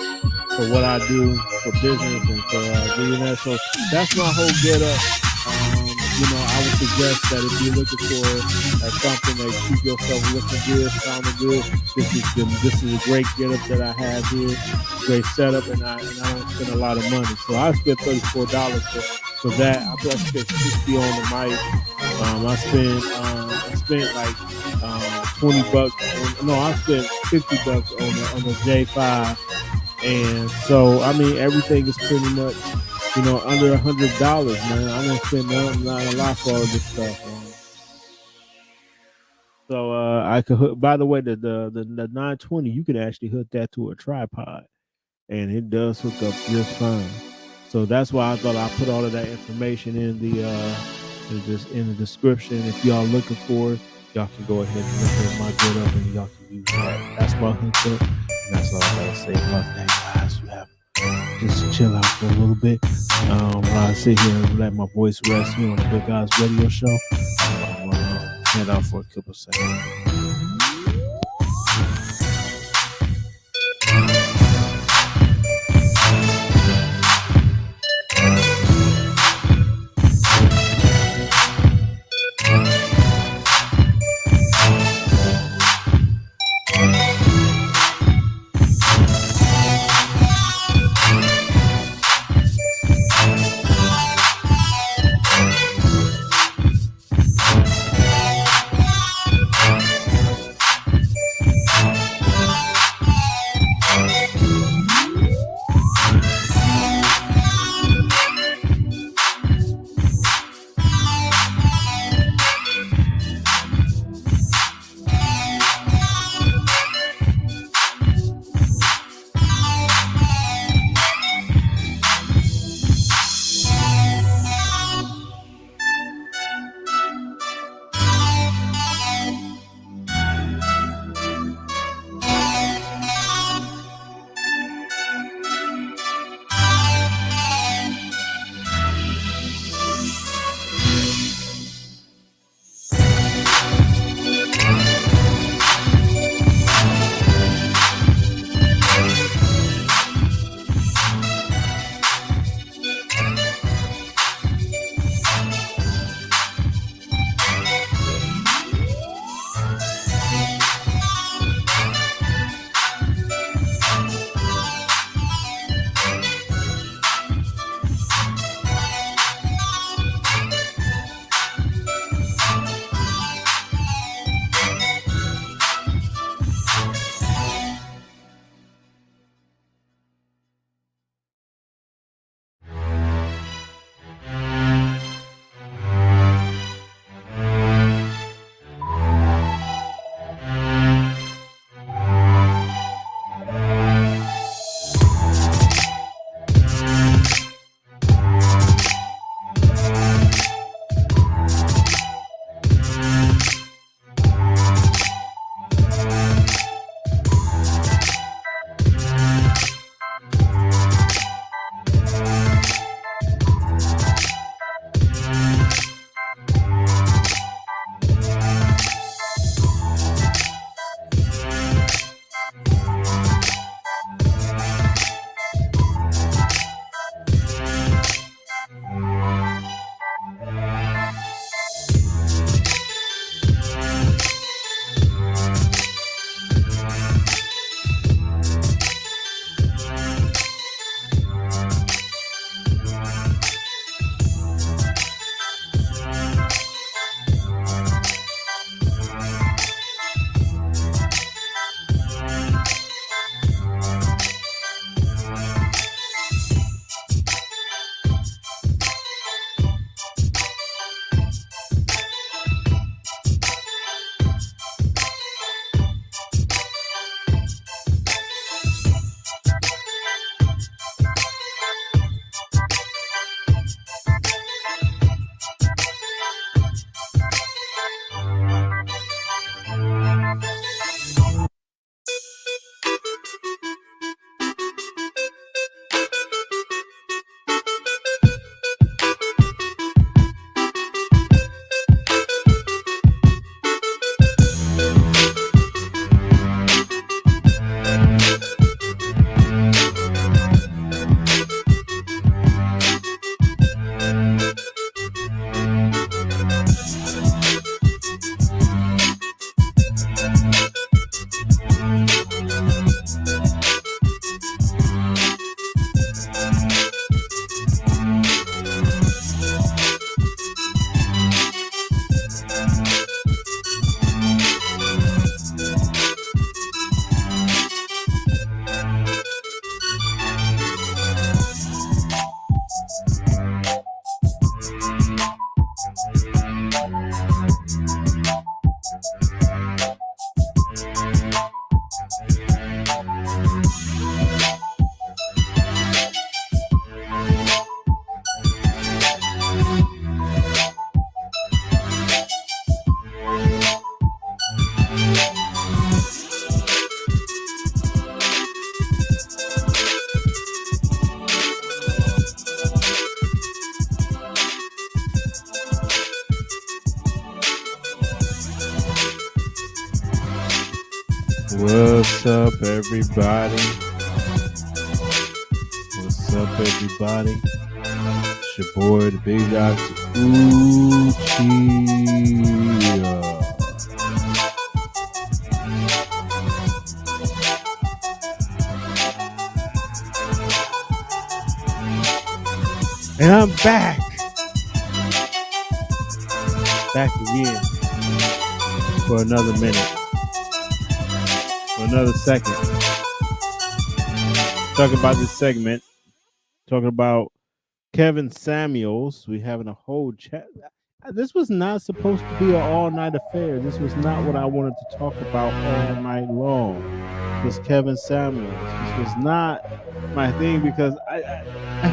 for what I do for business and for doing that. So that's my whole get up. I would suggest that if you're looking for something that keep yourself looking good, sounding good, this is a great get up that I have here. Great setup, and I don't spend a lot of money. So I spent $34 for that. I spent $60 on the mic. I spent like $20. I spent $50 on the J5. And so, I mean, everything is pretty much, under $100, man. I don't spend not a lot for all of this stuff, man. So I could hook. By the way, the 920, you can actually hook that to a tripod, and it does hook up just fine. So that's why I thought I put all of that information in the description. If y'all looking for it, y'all can go ahead and look at my get up, and y'all can use that. That's my hookup. And that's all I gotta say about that, guys. You have just chill out for a little bit. While I sit here and let my voice rest here on the Big Guys Radio Show. I'm gonna head out for a couple seconds. What's up, everybody? What's up, everybody? It's your boy, the Big Doc Uchiha. And I'm back. Back again for another minute. For another second. Talking about this segment. Talking about Kevin Samuels. We having a whole chat. This was not supposed to be an all-night affair. This was not what I wanted to talk about all night long. This Kevin Samuels. This was not my thing because I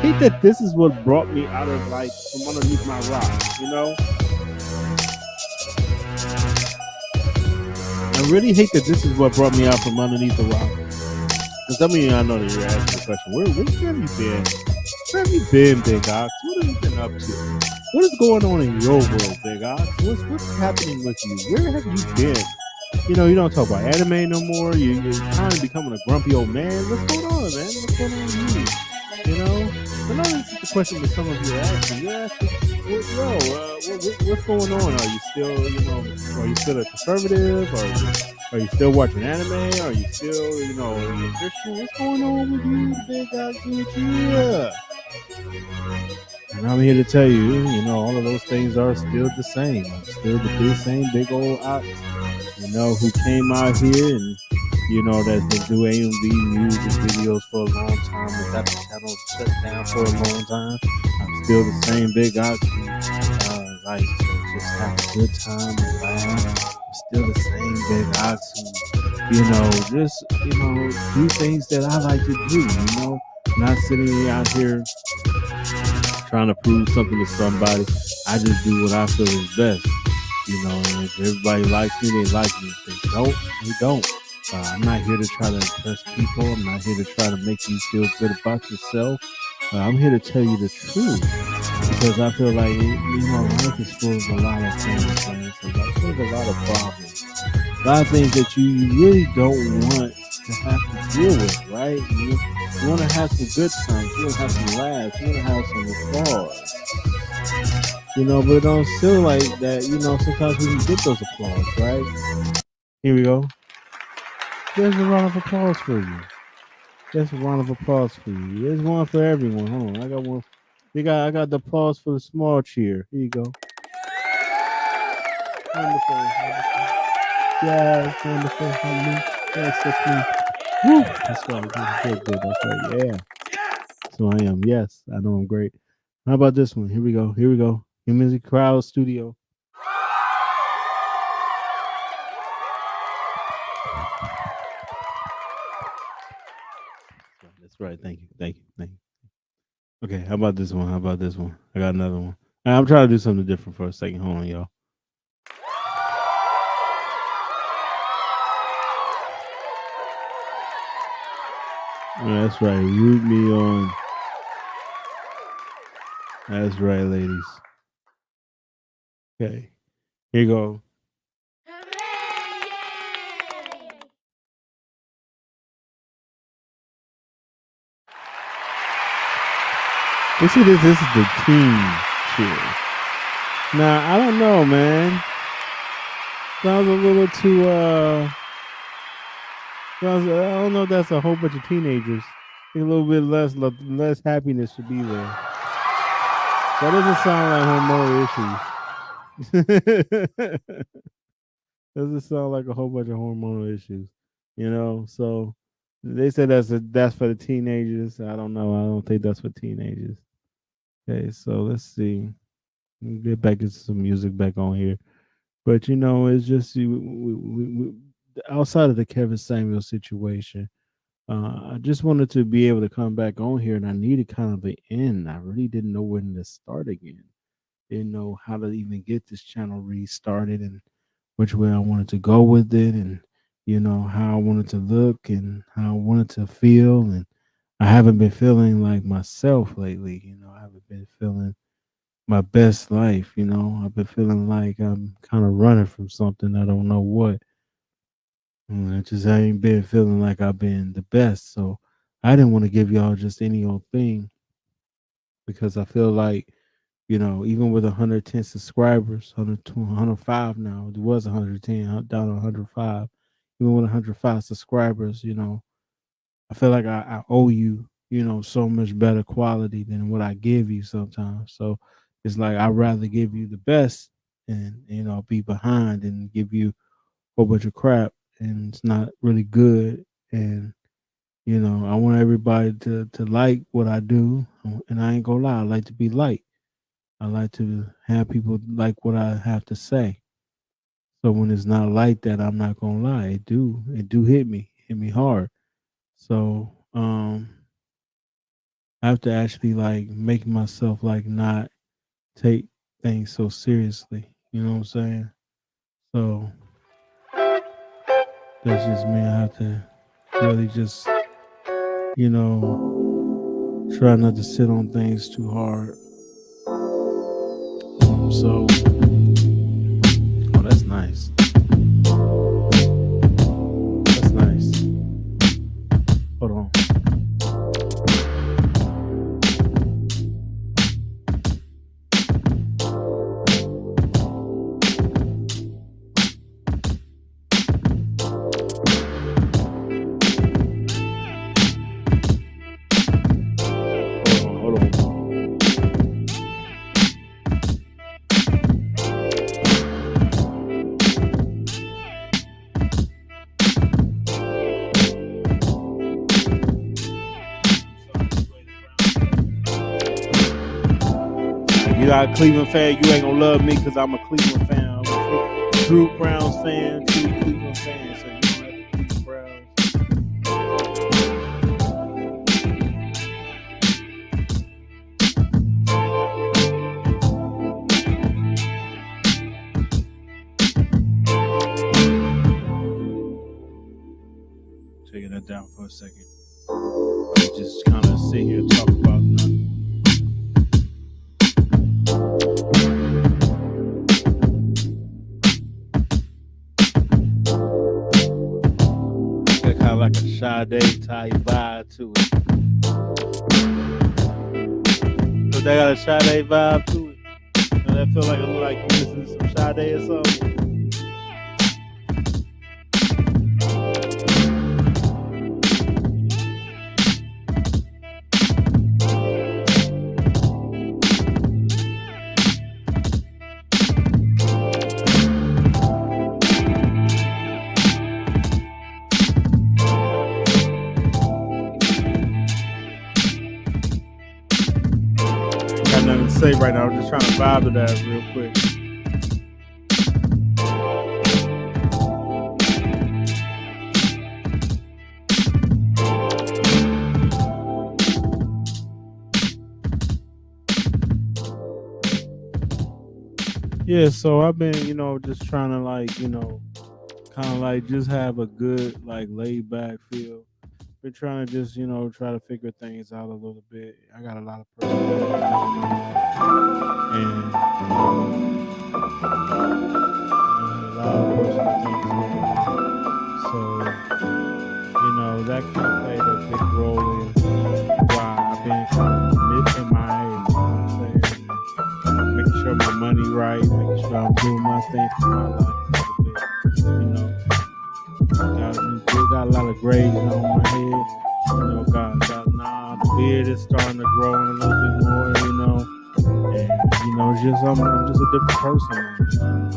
hate that this is what brought me out of like from underneath my rock. You know, I really hate that this is what brought me out from underneath the rock. Because some of you I know that you're asking the question, where have you been? Where have you been, Big Ox? What have you been up to? What is going on in your world, Big Ox? What's happening with you? Where have you been? You know, you don't talk about anime no more. You're kind of becoming a grumpy old man. What's going on, man? What's going on with you? You know? I know this is the question that some of you are asking. You're asking, what's going on? Are you still, are you still a conservative? Are you still watching anime? Are you still, are you a Christian? What's going on with you, Big Ox? Yeah. And I'm here to tell you, all of those things are still the same. I'm still the same big old ox, who came out here and, that's been doing these music videos for a long time and got the channel shut down for a long time. I'm still the same big ox who like to just have a good time and laugh. I'm still the same big ox who, just, do things that I like to do, not sitting out here trying to prove something to somebody. I just do what I feel is best. And if everybody likes me, they like me. If they don't, they don't. I'm not here to try to impress people. I'm not here to try to make you feel good about yourself. I'm here to tell you the truth. Because I feel like, life is full of a lot of things, man. It's full of a lot of problems. A lot of things that you really don't want to have to deal with, right? You want to have some good times. You want to have some laughs. You want to have some applause. But it don't feel like that. Sometimes we can get those applause, right? Here we go. There's a round of applause for you. There's a round of applause for you. There's one for everyone. Hold on, I got one. I got the applause for the small cheer. Here you go. Wonderful, wonderful. Yes, wonderful. Hallelujah. Yes, that's me. Woo! That's right. Good. That's right. Yeah. So I am. Yes, I know I'm great. How about this one? Here we go. Music Crowd Studio. That's right. Thank you. Okay, how about this one? I got another one. I'm trying to do something different for a second. Hold on, y'all. That's right. Root me on. That's right, ladies. Okay. Here you go. You see this is the team cheer. Now, I don't know, man. Sounds a little too I don't know if that's a whole bunch of teenagers. I think a little bit less happiness should be there. That doesn't sound like hormonal issues. Doesn't sound like a whole bunch of hormonal issues. So they said that's for the teenagers. I don't know. I don't think that's for teenagers. Okay, so let's see. Get back into some music back on here. But it's just outside of the Kevin Samuel situation. I just wanted to be able to come back on here, and I needed kind of an end. I really didn't know when to start again. Didn't know how to even get this channel restarted and which way I wanted to go with it, and how I wanted to look and how I wanted to feel. And I haven't been feeling like myself lately. I haven't been feeling my best life. I've been feeling like I'm kind of running from something. I don't know what. I just ain't been feeling like I've been the best. So I didn't want to give y'all just any old thing because I feel like, even with 110 subscribers, 102, 105 now, it was 110, down to 105. Even with 105 subscribers, I feel like I owe you, so much better quality than what I give you sometimes. So it's like I'd rather give you the best and, be behind and give you a whole bunch of crap and it's not really good. And, I want everybody to like what I do. And I ain't gonna lie, I like to be liked. I like to have people like what I have to say. So when it's not like that, I'm not gonna lie. It do hit me hard. So I have to actually like make myself like not take things so seriously. You know what I'm saying? So that's just me. I have to really just, try not to sit on things too hard. So, oh, that's nice. That's nice. Hold on. Hold on. You're not a Cleveland fan, you ain't gonna love me because I'm a Cleveland fan. I'm a Drew Browns fan, true Cleveland fan. So you don't have to Cleveland Browns. Taking that down for a second. Just kind of sit here and talk about nothing. Got kind of like a Sade type vibe to it. So they got a Sade vibe to it. That feel like I'm like you listen to some Sade or something. Got nothing to say right now. I'm just trying to vibe to that real quick. Yeah, so I've been, just trying to like, kind of like just have a good, like laid back feel. Been trying to just, try to figure things out a little bit. I got a lot of personal things going on. And, a lot of personal things going on. So, that kind of played a big role in why I've been kind of in my age, you know what I'm saying? Making sure my money right, making sure I'm doing my thing for my life a little bit, got a lot of grays on my head, now the beard is starting to grow in a little bit more, and I'm just a different person now,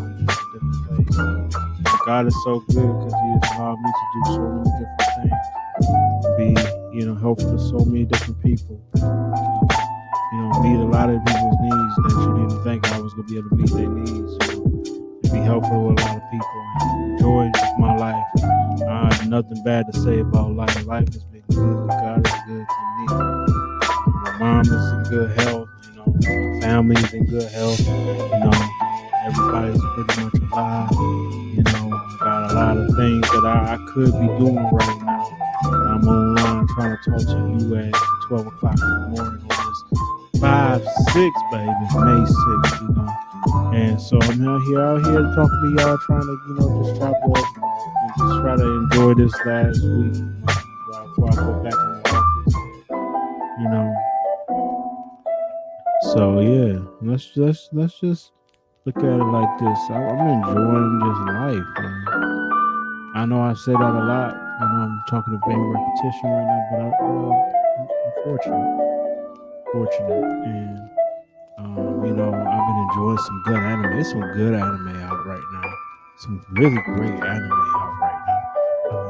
I'm just a different place. God is so good because He has allowed me to do so many different things, be helpful to so many different people. Meet a lot of people's needs that you didn't think I was going to be able to meet their needs. Be helpful to a lot of people and enjoy my life. I have nothing bad to say about life. Life has been good. God is good to me. My mom is in good health. My family is in good health. Everybody's pretty much alive. I got a lot of things that I could be doing right now. But I'm online trying to talk to you at 12 o'clock in the morning on this 5-6, baby, May 6th, And so I'm out here talking to y'all, trying to, just chop it up and just try to enjoy this last week, before I go back in the office, you know. So yeah, let's just look at it like this. I'm enjoying this life, man. I know I say that a lot. I know I'm talking a vain repetition right now, but I'm fortunate, and I've been enjoying some good anime. There's some good anime out right now. Some really great anime out right now.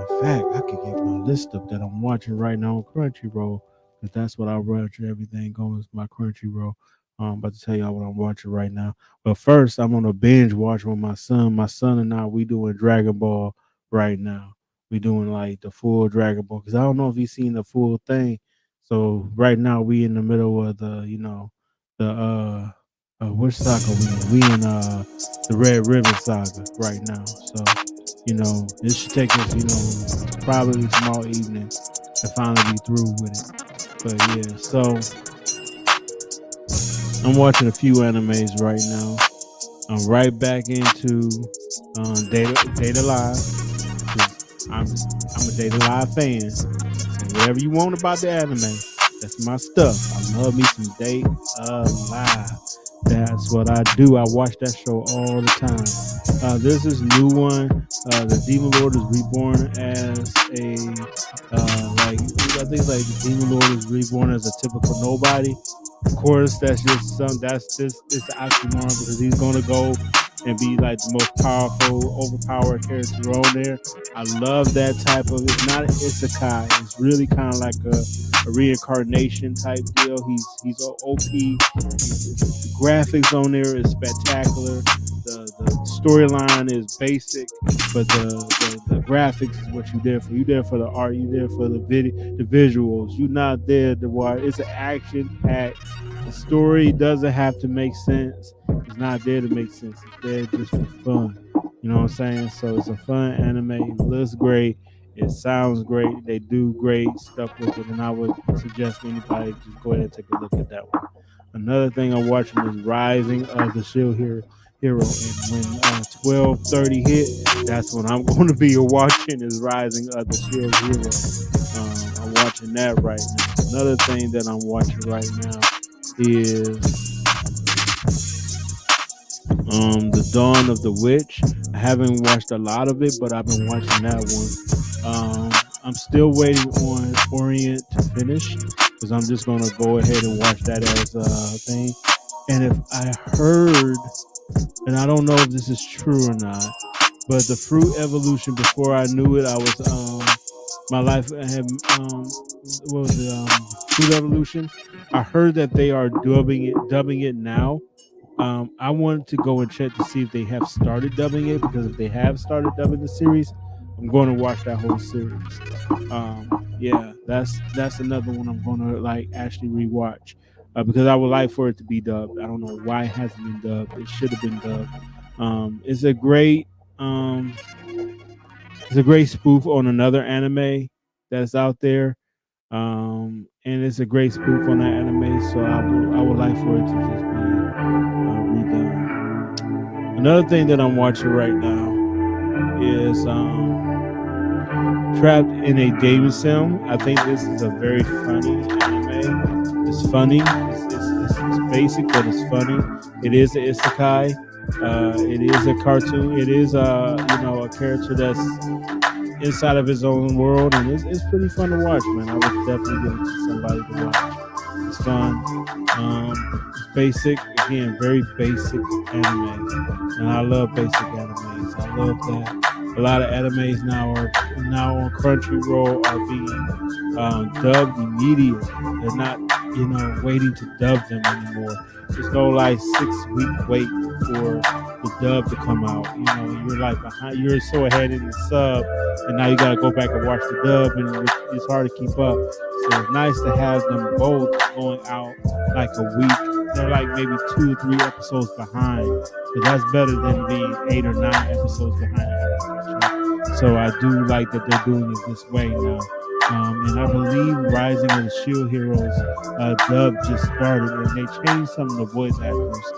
In fact, I could get my list up that I'm watching right now on Crunchyroll, because that's what I watch. Everything going is my Crunchyroll. I'm about to tell y'all what I'm watching right now. But first, I'm on a binge watch with my son. My son and I, we doing Dragon Ball right now. We doing like the full Dragon Ball, because I don't know if he's seen the full thing. So right now we in the middle of the which saga we in? We in the Red Ribbon saga right now. So this should take us probably tomorrow evening to finally be through with it. But yeah, so I'm watching a few animes right now. I'm right back into Data Live. I'm a Data Live fan. So whatever you want about the anime, that's my stuff. I love me some Data Live. That's what I do. I watch that show all the time. There's this new one. The Demon Lord is reborn as I think like the Demon Lord is reborn as a typical nobody. Of course, that's just it's the oxymoron, because he's gonna go and be like the most powerful, overpowered character on there. I love that type of. It's not an isekai. It's really kind of like a reincarnation type deal. He's OP. The graphics on there is spectacular. The storyline is basic, but the graphics is what you're there for. You're there for the art. You're there for the visuals. You're not there to watch. It's an action packed. The story doesn't have to make sense. It's not there to make sense. It's there just for fun. You know what I'm saying? So it's a fun anime. It looks great. It sounds great. They do great stuff with it, and I would suggest anybody just go ahead and take a look at that one. Another thing I'm watching is Rising of the Shield Hero. And when 12:30 hit, that's when I'm going to be watching is Rising of the Shield Hero. I'm watching that right now. Another thing that I'm watching right now is The Dawn of the Witch. I haven't watched a lot of it, but I've been watching that one. I'm still waiting on Orient to finish, because I'm just going to go ahead and watch that as a thing. And if I heard, and I don't know if this is true or not, but the Fruit Evolution, before I knew it, I was my life had what was it? Fruit Evolution. I heard that they are dubbing it now. I wanted to go and check to see if they have started dubbing it, because if they have started dubbing the series, I'm going to watch that whole series. Yeah, that's another one I'm going to like actually rewatch, because I would like for it to be dubbed. I don't know why it hasn't been dubbed. It should have been dubbed. It's a great spoof on another anime that's out there. And it's a great spoof on that anime, so I would like for it to just be redone. Another thing that I'm watching right now is Trapped in a Dating Sim. I think this is a very funny anime. It's funny. It's basic, but it's funny. It is an isekai. It is a cartoon. It is a character that's inside of his own world, and it's pretty fun to watch, man. I would definitely give it to somebody to watch. It's fun. It's basic, again, very basic anime, and I love basic animes. I love that. A lot of animes now on Crunchyroll are being dubbed immediately. They're not waiting to dub them anymore. There's no like 6-week wait for the dub to come out. You're like behind. You're so ahead in the sub, and now you gotta go back and watch the dub, and it's hard to keep up. So it's nice to have them both going out like a week. They're like maybe 2 or 3 episodes behind, but that's better than being 8 or 9 episodes behind. So I do like that they're doing it this way now. And I believe Rising of the Shield Heroes dub just started, and they changed some of the voice actors.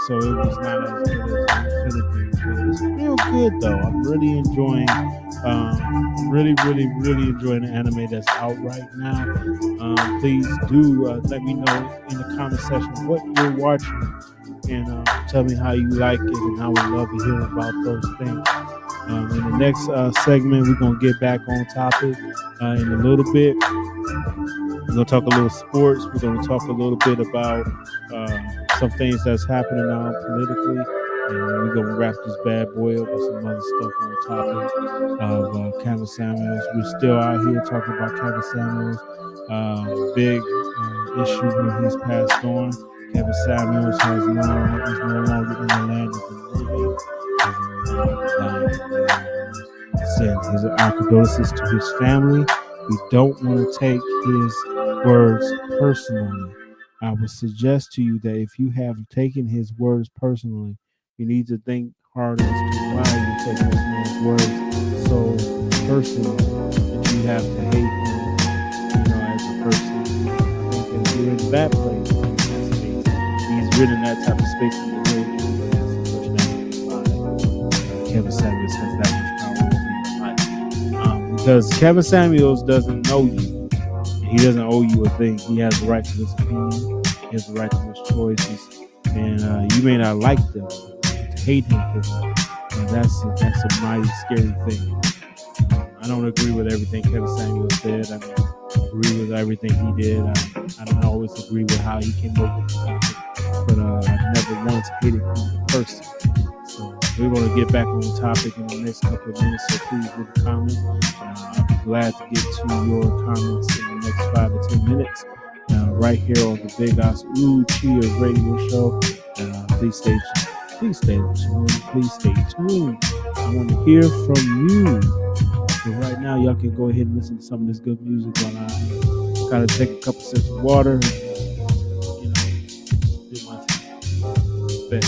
so it was not as good as it could have been. But it's real good though. I'm really enjoying. Really enjoying the anime that's out right now. Please do let me know in the comment section what you're watching, and tell me how you like it, and I would love to hear about those things. In the next segment, we're gonna get back on topic in a little bit. We're gonna talk a little sports. We're gonna talk a little bit about some things that's happening now politically, and we're gonna wrap this bad boy up with some other stuff on topic of Kevin Samuels. We're still out here talking about Kevin Samuels. Big issue when he's passed on. Kevin Samuels is no longer in the land of the living. He's in the land of the dying. Said his condolences to his family. We don't want to take his words personally. I would suggest to you that if you have taken his words personally, you need to think hard as to why you're taking this man's words so personally that you have to hate him, as a person. I think that you're in that place, in that space. He's written that type of space in the way that's Kevin Samuels has that much power over your life. Because Kevin Samuels doesn't know you. He doesn't owe you a thing. He has the right to his opinion. He has the right to his choices. And you may not like them, to hate him for them. And that's a mighty scary thing. I don't agree with everything Kevin Samuels said. I don't agree with everything he did. I don't always agree with how he came up with the topic. But I've never once hated him as a person. So we're going to get back on the topic in the next couple of minutes. So please leave a comment. I'll be glad to get to your comments in the next 5 to 10 minutes. Right here on the Big Osu Chia radio show. Please stay tuned. Please stay tuned. I want to hear from you. So right now, y'all can go ahead and listen to some of this good music while I kind of take a couple sips of water and, do my thing. Bet.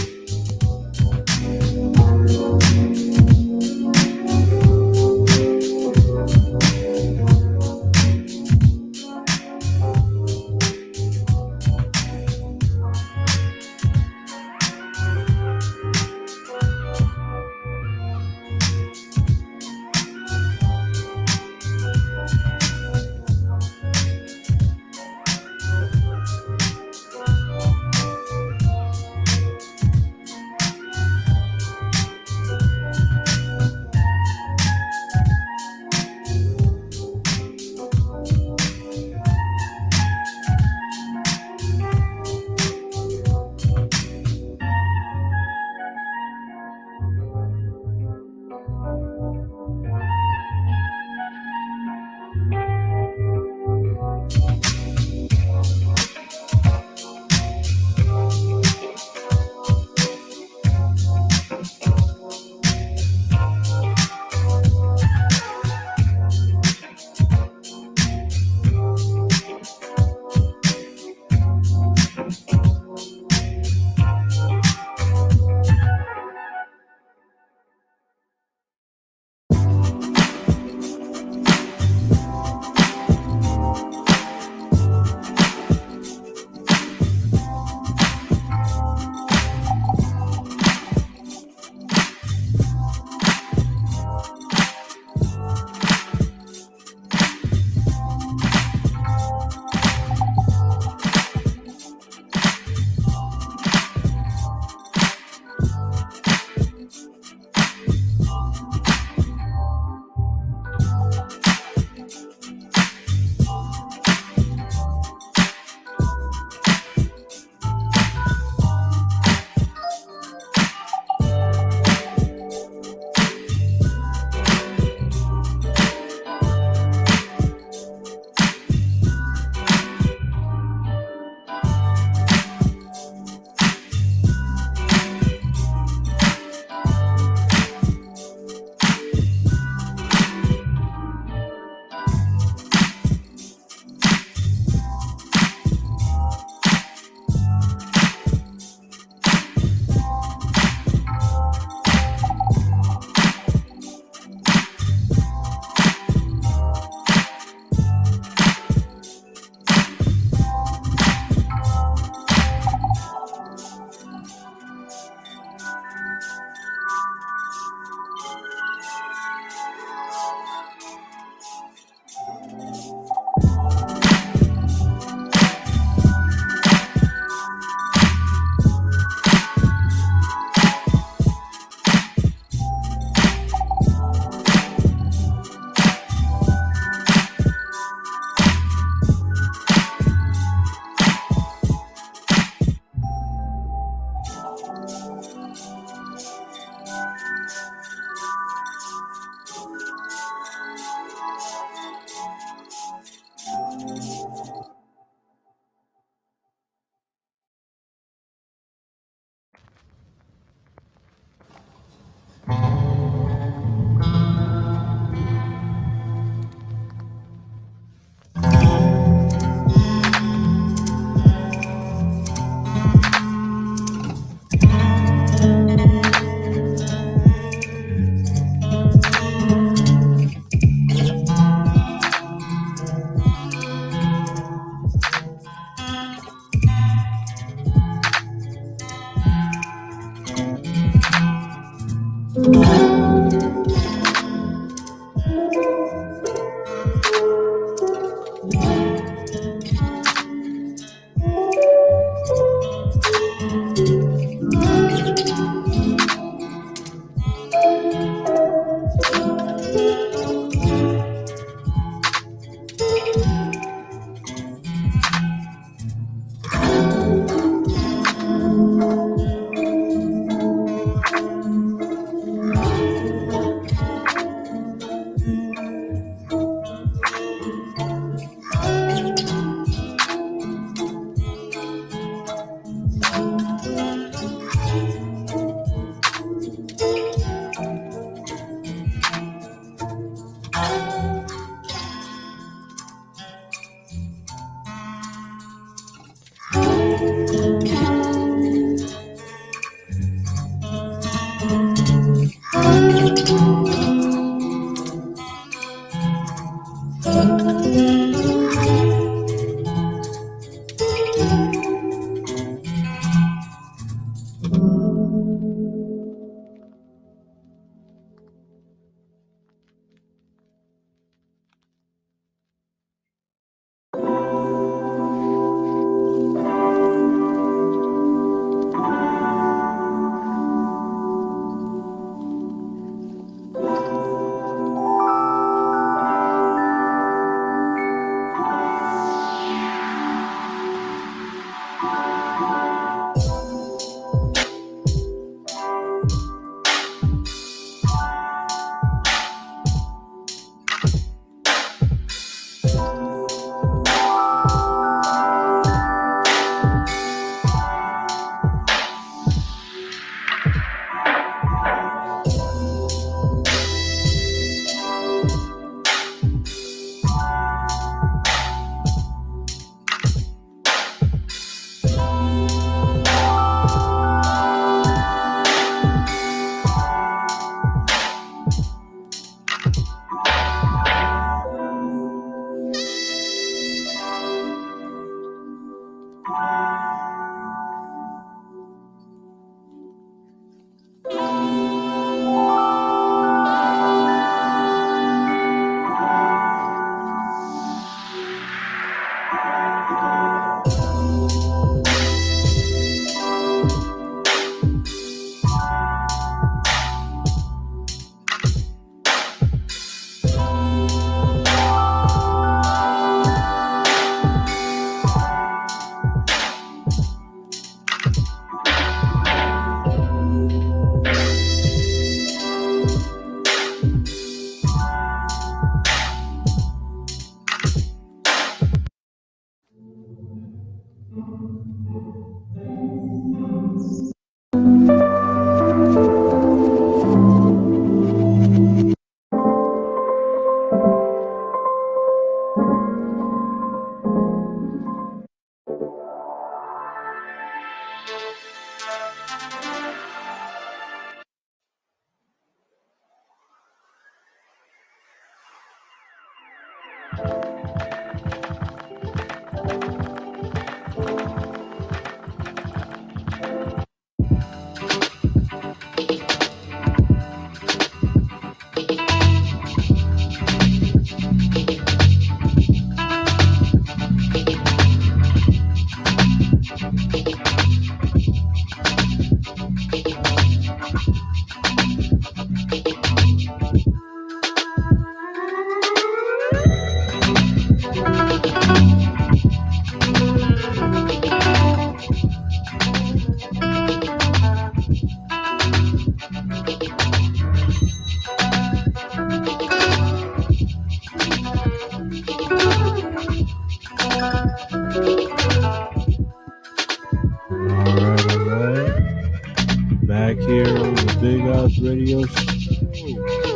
Back here on the Big Oz Radio Show.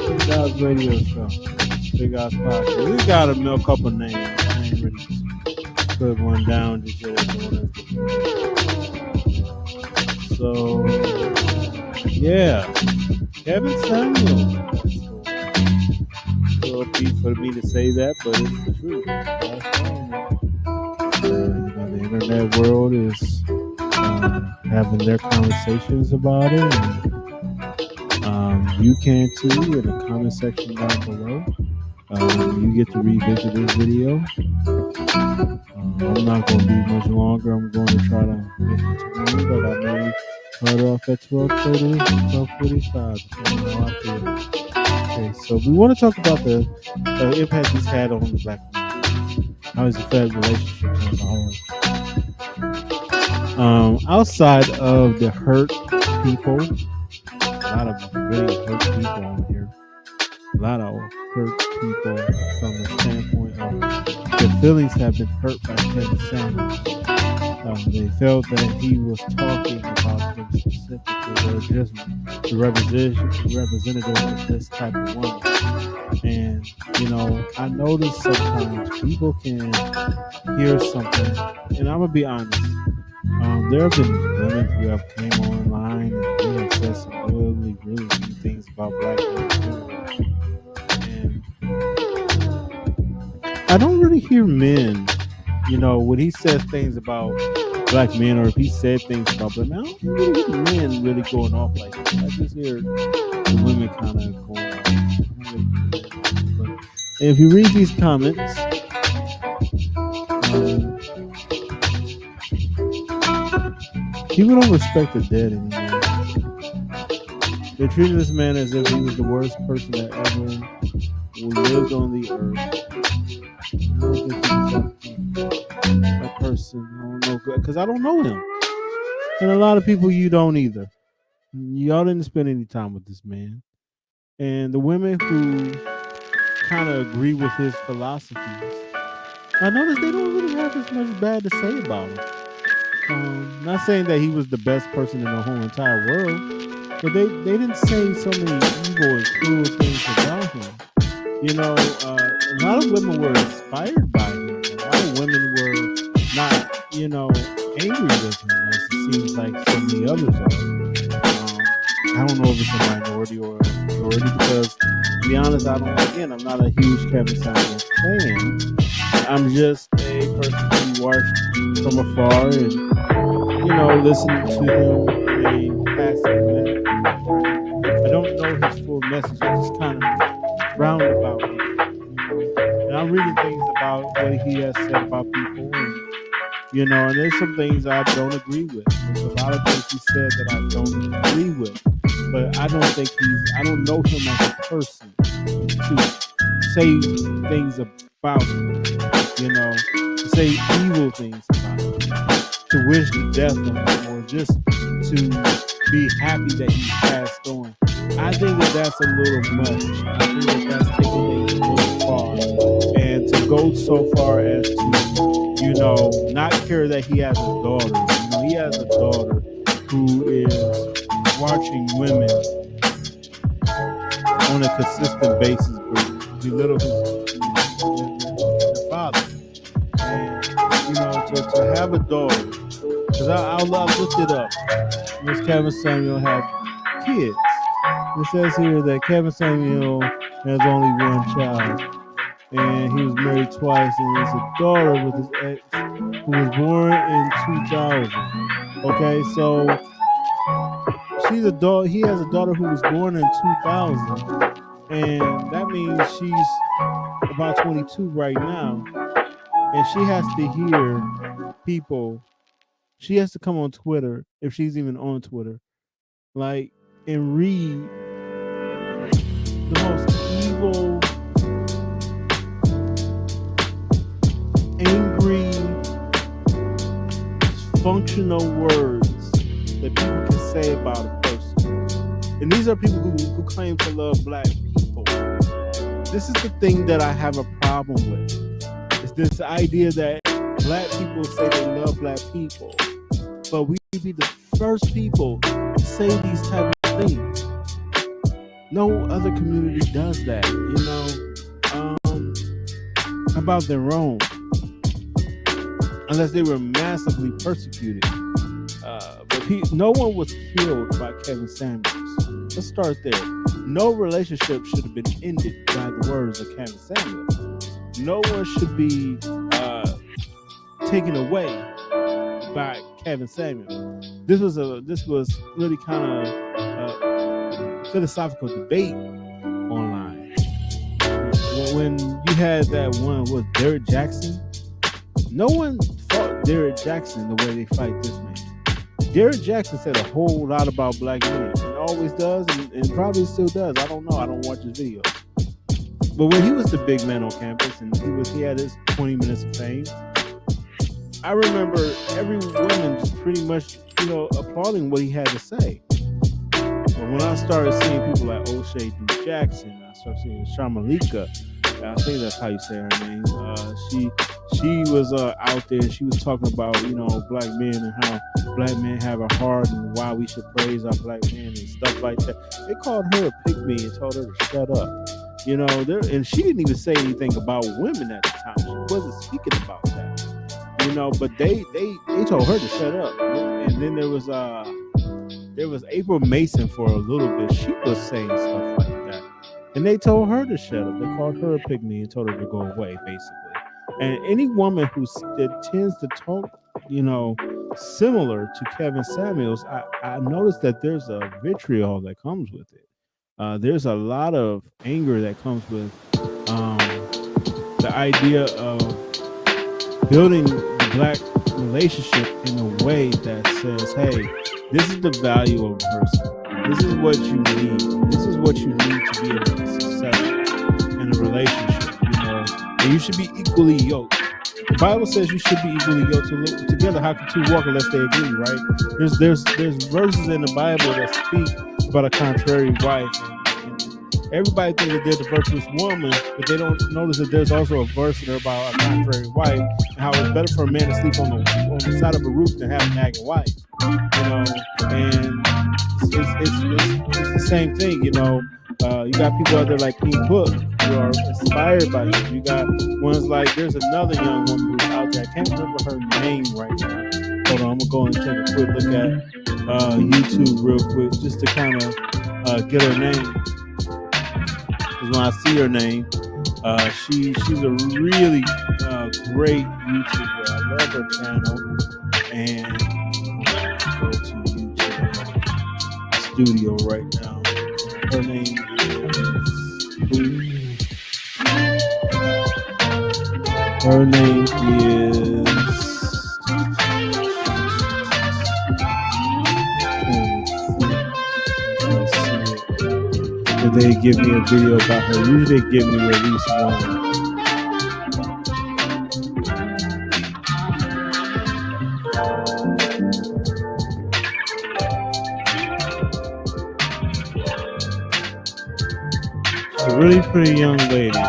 Big Oz Radio Show. Big Oz Podcast. We got a couple names. I ain't really put one down just yet. So, yeah. Kevin Samuels. A little piece for me to say that, but it's the truth. The internet world is having their conversations about it, and you can too in the comment section down below. You get to revisit this video. I'm not going to be much longer. I'm going to try to make it to one, but I may cut off at 12:30, 12:45, depending on how I feel. Okay, so we want to talk about the impact he's had on the black community. How he's affected relationships as a whole. Outside of the hurt people, a lot of really hurt people on here. A lot of hurt people from the standpoint of their feelings have been hurt by Kevin Samuels. They felt that he was talking about them specifically, or just the representative of this type of woman. And, I notice sometimes people can hear something, and I'm going to be honest. There have been women who have came online and they have said some really, really mean things about black men in general. And I don't really hear men, when he says things about black men or if he said things about black men, I don't really hear men really going off like this. I just hear the women kind of going off. I don't really hear men like this. But if you read these comments, people don't respect the dead anymore. They treated this man as if he was the worst person that ever lived on the earth. I don't think he's that person. I don't know, because I don't know him. And a lot of people you don't either. Y'all didn't spend any time with this man. And the women who kind of agree with his philosophies, I noticed they don't really have as much bad to say about him. Not saying that he was the best person in the whole entire world, but they didn't say so many evil and cruel things about him. A lot of women were inspired by him. A lot of women were not, angry with him, as it seems like so many others are. I don't know if it's a minority or a majority because, to be honest, I'm not a huge Kevin Samson fan. I'm just a person who watched from afar and, listened to him in a passive manner. I don't know his full message. I just kind of roundabout with it. And I'm reading things about what he has said about people and there's some things I don't agree with. There's a lot of things he said that I don't agree with. But I don't know him as a person to say things about him, to say evil things about him, to wish the death on him, or just to be happy that he passed on. I think that's a little much. I think that's taking things a little far. And to go so far as to, not care that he has a daughter. He has a daughter who is watching women on a consistent basis belittle his father. And, to have a daughter, because I looked it up. Miss Kevin Samuel had kids. It says here that Kevin Samuel has only one child. And he was married twice, and there's a daughter with his ex who was born in 2000. Okay, so he has a daughter who was born in 2000, and that means she's about 22 right now, and she has to hear people. She has to come on Twitter, if she's even on Twitter, and read the most evil, angry, functional words that people can say about a person. And these are people who claim to love black people. This is the thing that I have a problem with. It's this idea that black people say they love black people, but we be the first people to say these type of things. No other community does that, about their own, unless they were massively persecuted. But no one was killed by Kevin Samuels. Let's start there. No relationship should have been ended by the words of Kevin Samuels. No one should be taken away by Kevin Samuels. This was really kind of philosophical debate online. When you had that one with Derrick Jackson, no one fought Derrick Jackson the way they fight this man. Derrick Jackson said a whole lot about black men, and always does, and probably still does. I don't know. I don't watch his videos. But when he was the big man on campus, and he had his 20 minutes of fame, I remember every woman just pretty much, applauding what he had to say. But when I started seeing people like O'Shea Duke Jackson, I started seeing Shamalika, I think that's how you say her name. She was out there. She was talking about black men and how black men have a heart and why we should praise our black men and stuff like that. They called her a pygmy and told her to shut up. And she didn't even say anything about women at the time. She wasn't speaking about that. But they told her to shut up. And then there was April Mason for a little bit. She was saying stuff like that, and they told her to shut up. They called her a pygmy and told her to go away, basically. And any woman that tends to talk, similar to Kevin Samuels, I noticed that there's a vitriol that comes with it. There's a lot of anger that comes with the idea of building the black relationship in a way that says, hey, this is the value of a person. This is what you need. This is what you need to be able to be successful in a relationship, And you should be equally yoked. The Bible says you should be equally yoked together. How can two walk unless they agree, right? There's verses in the Bible that speak about a contrary wife. And everybody thinks that they're the virtuous woman, but they don't notice that there's also a verse there about a contrary wife and how it's better for a man to sleep on the side of a roof than have a nagging wife. And it's the same thing, You got people out there like King Book who are inspired by him. You got ones like, there's another young woman who's out there. I can't remember her name right now. Hold on, I'm gonna go and take a quick look at YouTube real quick just to kind of get her name. Because when I see her name, she's a really great YouTuber. I love her channel. And go to YouTube Studio right now. Her name is If they give me a video about her, usually they give me at least one. A really pretty young lady.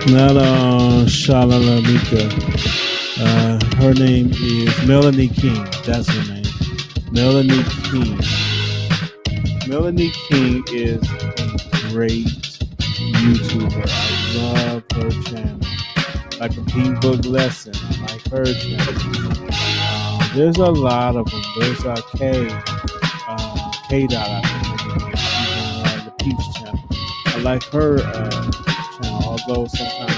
Not Shalalamika. Her name is Melanie King. That's her name. Melanie King. Melanie King is a great YouTuber. I love her channel. Like a Pink Book Lesson. I like her channel. There's a lot of them. There's K Dot, I think. She's on the Peach channel. I like her channel, although sometimes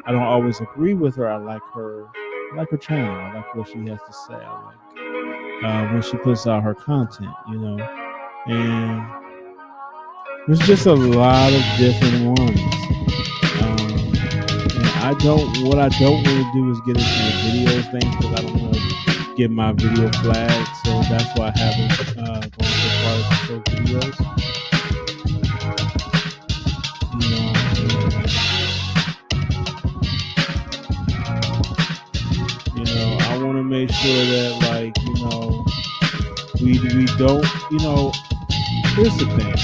I don't always agree with her. I like her channel. I like what she has to say. I like when she puts out her content, and there's just a lot of different ones. And what I don't want to do is get into the videos things because I don't want to get my video flagged. So that's why I haven't gone so far as to show videos. I want to make sure that, we don't, here's the thing.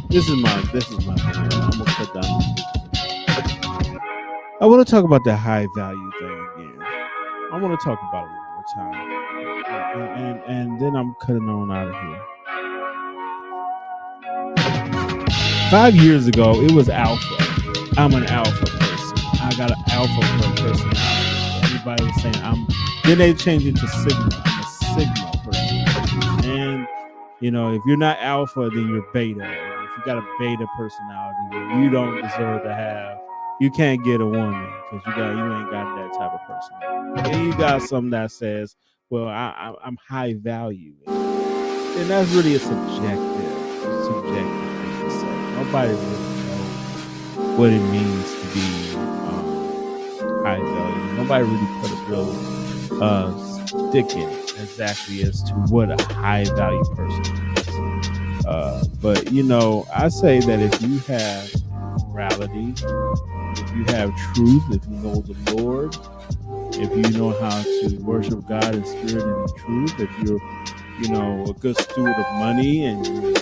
This is my thing. I'm gonna cut down. I want to talk about the high value thing again. I want to talk about it one more time, and then I'm cutting on out of here. 5 years ago, it was alpha. I'm an alpha person. I got an alpha personality. Everybody was saying then they changed it to sigma. I'm a sigma person. And if you're not alpha, then you're beta. And if you got a beta personality, then you don't deserve to have. You can't get a woman because you ain't got that type of personality. And you got something that says, well, I'm high value, and that's really a subjective thing to say. Nobody really knows what it means to be high value. Nobody really put a real stick in it exactly as to what a high value person is. But I say that if you have morality, if you have truth, if you know the Lord, If you know how to worship God in spirit and in truth, if you're, a good steward of money and you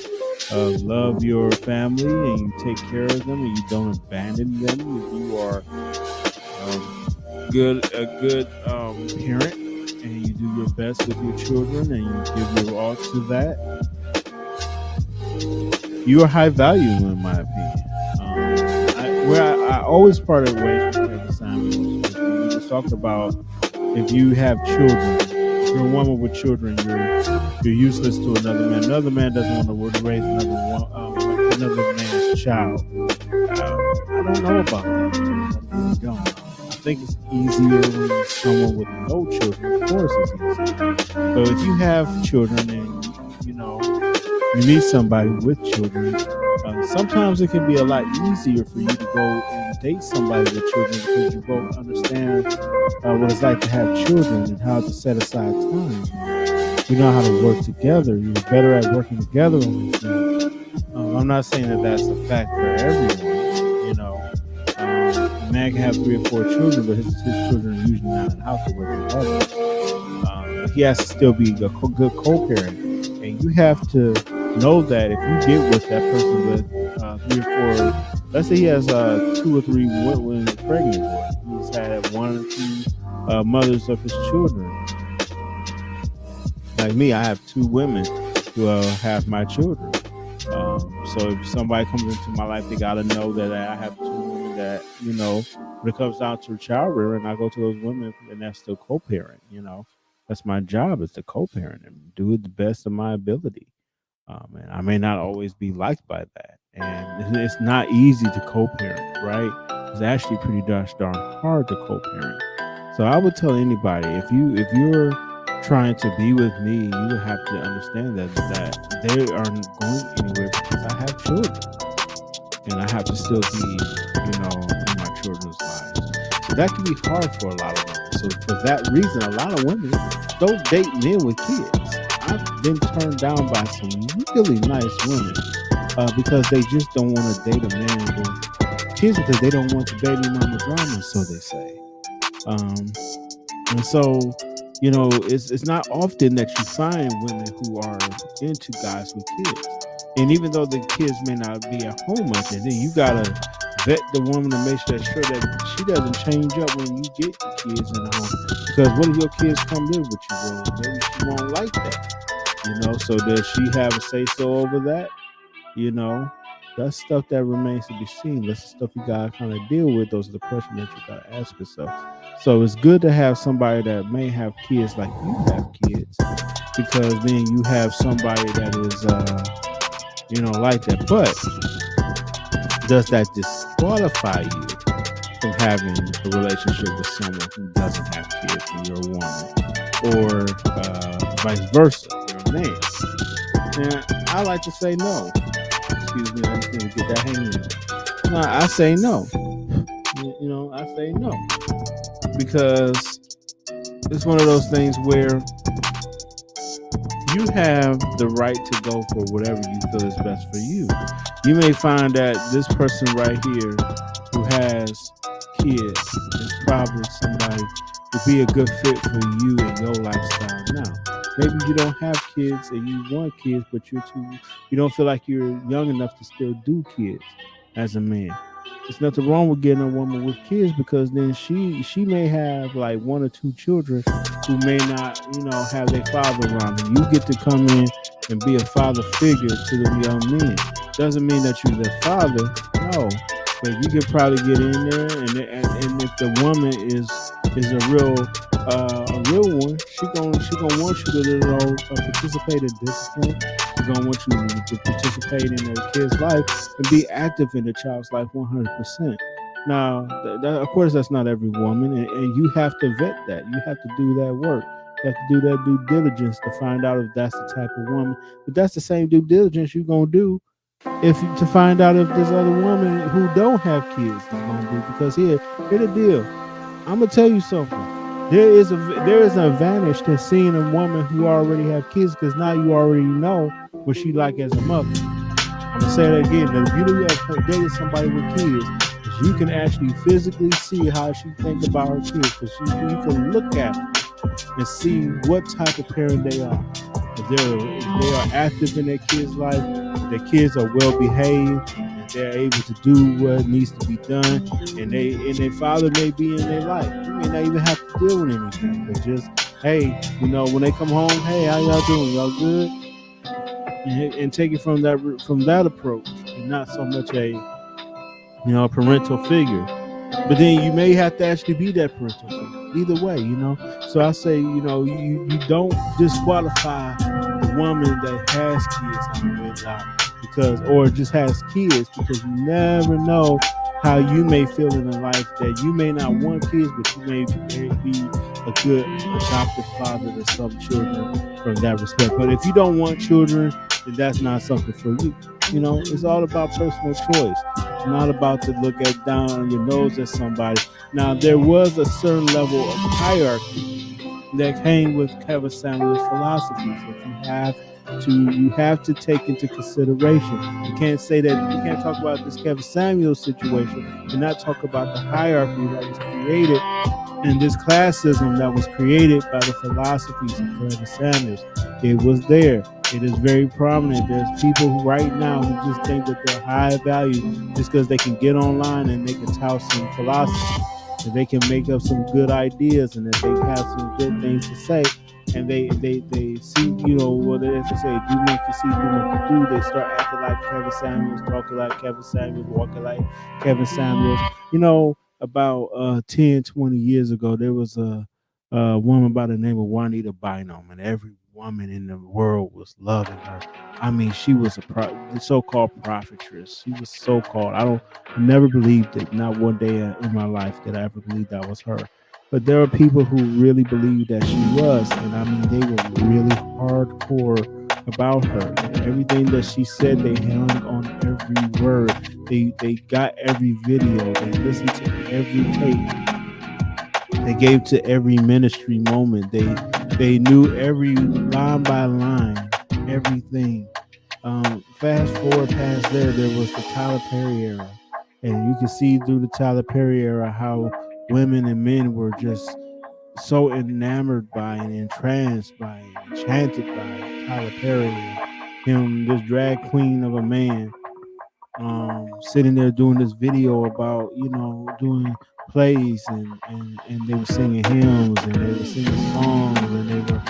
love your family and you take care of them and you don't abandon them, if you are a good parent and you do your best with your children and you give your all to that, you are high value, in my opinion. I always parted ways with Kevin Samuels was when we just talked about if you have children, if you're a woman with children, you're useless to another man. Another man doesn't want to raise another man's child. I don't know about that. I really don't. I think it's easier when you're someone with no children. Of course, it's easy. So if you have children and you meet somebody with children, sometimes it can be a lot easier for you to go and date somebody with children because you both understand what it's like to have children and how to set aside time. You know how to work together. You're better at working together on these things. I'm not saying that that's a fact for everyone. A man can have 3 or 4 children, but his children are usually not in the house or working with others. He has to still be a good co-parent, and you have to know that if you get with that person with 3 or 4, let's say he has 2 or 3 women pregnant, he's had 1 or 2 mothers of his children. Like me, I have 2 women who have my children. So if somebody comes into my life, they got to know that I have 2 women that, when it comes down to child rearing, I go to those women and that's still co-parent, That's my job, is to co-parent and do it the best of my ability. And I may not always be liked by that. And it's not easy to co-parent, right? It's actually pretty darn hard to co-parent. So I would tell anybody, if you're trying to be with me, you would have to understand that they aren't going anywhere because I have children. And I have to still be, in my children's lives. So that can be hard for a lot of women. So for that reason, a lot of women don't date men with kids. I've been turned down by some really nice women because they just don't want to date a man with kids because they don't want the baby mama drama, so they say. And so, it's not often that you find women who are into guys with kids. And even though the kids may not be at home much, and then you gotta vet the woman to make sure that she doesn't change up when you get the kids in the home. Because what if your kids come live with you? Well, maybe she won't like that. So does she have a say so over that? That's stuff that remains to be seen. That's the stuff you gotta kind of deal with. Those are the questions that you gotta ask yourself. So it's good to have somebody that may have kids like you have kids, because then you have somebody that is like that. But does that disqualify you from having a relationship with someone who doesn't have kids and you're a woman, or vice versa, you're a man? And I like to say no. Excuse me, I just need to get that hanging. No, I say no. I say no because it's one of those things where you have the right to go for whatever you feel is best for you. You may find that this person right here who has kids is probably somebody who be a good fit for you and your lifestyle now. Maybe you don't have kids and you want kids, but you don't feel like you're young enough to still do kids as a man. There's nothing wrong with getting a woman with kids, because then she may have like 1 or 2 children who may not, have their father around, and you get to come in and be a father figure to the young men. Doesn't mean that you're their father, no, but you can probably get in there, and if the woman is a real one, she gonna want you to participate in discipline. She's gonna want you to participate in the kid's life and be active in the child's life 100%. Now, of course, that's not every woman, and you have to vet that. You have to do that work. You have to do that due diligence to find out if that's the type of woman. But that's the same due diligence you're gonna do to find out if this other woman who don't have kids is gonna do. Because here the deal. I'm gonna tell you something. There is an advantage to seeing a woman who already have kids, because now you already know what she like as a mother. I'm gonna say that again. That if you have dated somebody with kids, you can actually physically see how she think about her kids, because you can look at them and see what type of parent they are. If they are active in their kids' life, if their kids are well behaved, and they're able to do what needs to be done, and their father may be in their life. You may not even have to deal with anything, but just, hey, when they come home, hey, how y'all doing? Y'all good? And take it from that approach, and not so much a parental figure. But then you may have to actually be that parental figure. Either way. So I say, you don't disqualify the woman that has kids on the wedlock, or just has kids, because you never know how you may feel in a life that you may not want kids, but you may be a good adoptive father to some children from that respect. But if you don't want children, then that's not something for you. It's all about personal choice. It's not about to look down on your nose at somebody. Now, there was a certain level of hierarchy that came with Kevin Samuel's philosophies that you have to take into consideration. You can't say that you can't talk about this Kevin Samuel situation and not talk about the hierarchy that was created, and this classism that was created by the philosophies of Kevin Samuels. It was there. It is very prominent. There's people who right now who just think that they're high value just because they can get online and they can tout some philosophy, and they can make up some good ideas, and that they have some good things to say, and they see, what they have to say, do what you see, do what you do. They start acting like Kevin Samuels, talking like Kevin Samuels, walking like Kevin Samuels. About 10, 20 years ago, there was a woman by the name of Juanita Bynum, and every woman in the world was loving her. I mean, she was the so-called prophetess. She was so-called. I never believed it. Not one day in my life did I ever believe that was her. But there are people who really believed that she was, and I mean, they were really hardcore about her. And everything that she said, they hung on every word. They got every video. They listened to every tape. They gave to every ministry moment. They knew every line by line, everything. Fast forward past there was the Tyler Perry era, and you can see through the Tyler Perry era how women and men were just so enamored by and entranced by and enchanted by Tyler Perry, him, this drag queen of a man, sitting there doing this video about doing plays, and they were singing hymns, and they were singing songs, and they were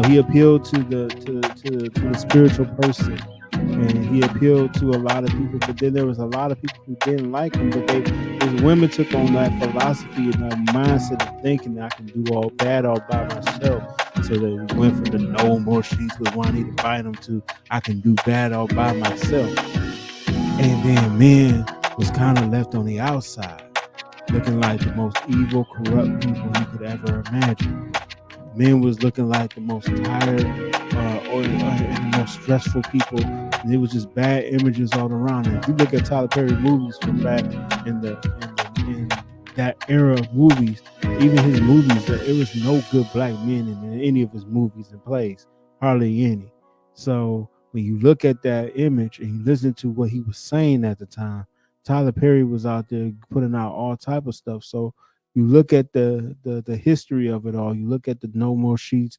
he appealed to the spiritual person, and he appealed to a lot of people. But then there was a lot of people who didn't like him, but these women took on that philosophy and that mindset of thinking that I can do all bad all by myself. So they went from the No More Sheets with Juanita Bynum to I can do bad all by myself. And then men was kind of left on the outside, looking like the most evil, corrupt people you could ever imagine. Men was looking like the most tired or the most stressful people. And it was just bad images all around. And if you look at Tyler Perry movies from back in that era of movies, even his movies, there was no good black men in any of his movies and plays, hardly any. So when you look at that image and you listen to what he was saying at the time, Tyler Perry was out there putting out all type of stuff. So you look at the history of it all. You look at the No More Sheets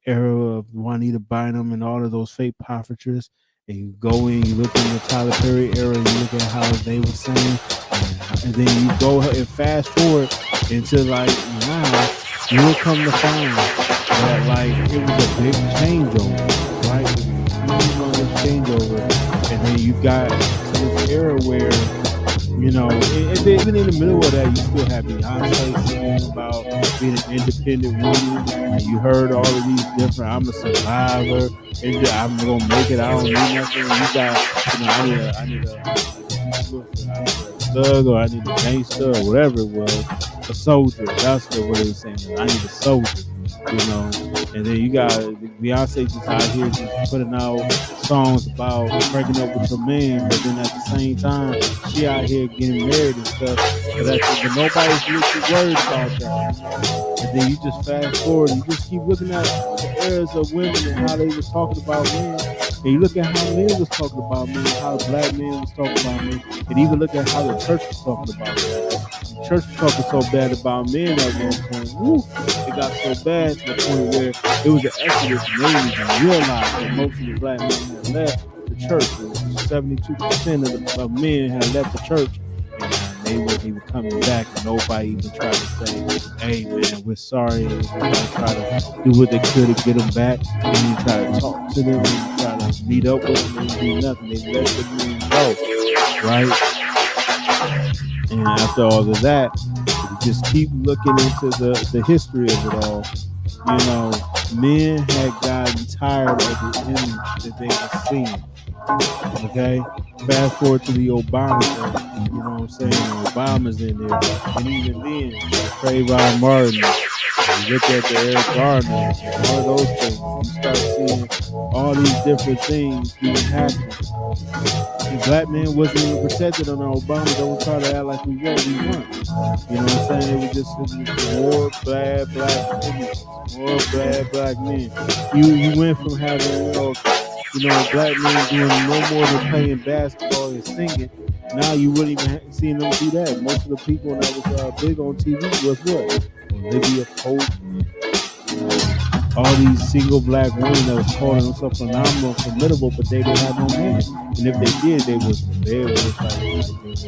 era of Juanita Bynum and all of those fake prophetess, and you go in, you look in the Tyler Perry era, you look at how they were saying, and then you go and fast forward into like now, you will come to find that like it was a big changeover, right? This changeover, and then you got to this era where and even in the middle of that, you still have Beyonce singing about being an independent woman, and you heard all of these different. I'm a survivor. I'm gonna make it. I don't need nothing. You got, I need a thug, or I need a gangster, or whatever it was, a soldier. That's what they were saying. I need a soldier. And then you got Beyonce just out here just putting out songs about breaking up with your man, but then at the same time she out here getting married and stuff. But nobody's really worried about that. And then you just fast forward, and you just keep looking at the eras of women and how they was talking about men. And you look at how men was talking about men, how black men was talking about men. And even look at how the church was talking about men. The church was talking so bad about men at one point. Woo, it got so bad to the point where it was an exodus and they didn't even realize that most of the black men had left the church. 72% of men had left the church, and they wasn't even coming back. And nobody even tried to say, "Hey, man, we're sorry." Everybody tried to do what they could to get them back, and then try to talk to them, and try to meet up with them, and do nothing. They let the men go, right? And after all of that, you just keep looking into the history of it all. You know, men had gotten tired of the image that they were seeing. Okay, fast forward to the Obama thing. You know what I'm saying? Obama's in there, and even then, Trayvon Martin. You look at the Eric Garner, and all of those things. You start seeing all these different things being happening. And black men wasn't even protected under Obama. They would try to act like we weren't. You know what I'm saying? It was just more bad black images, more bad black men. You went from having black men doing no more than playing basketball and singing. Now you wouldn't even seeing them do that. Most of the people that was big on TV was what? Olivia Pope, all these single black women that was calling themselves phenomenal, formidable, but they didn't have no man. And if they did, they was like they was not supposed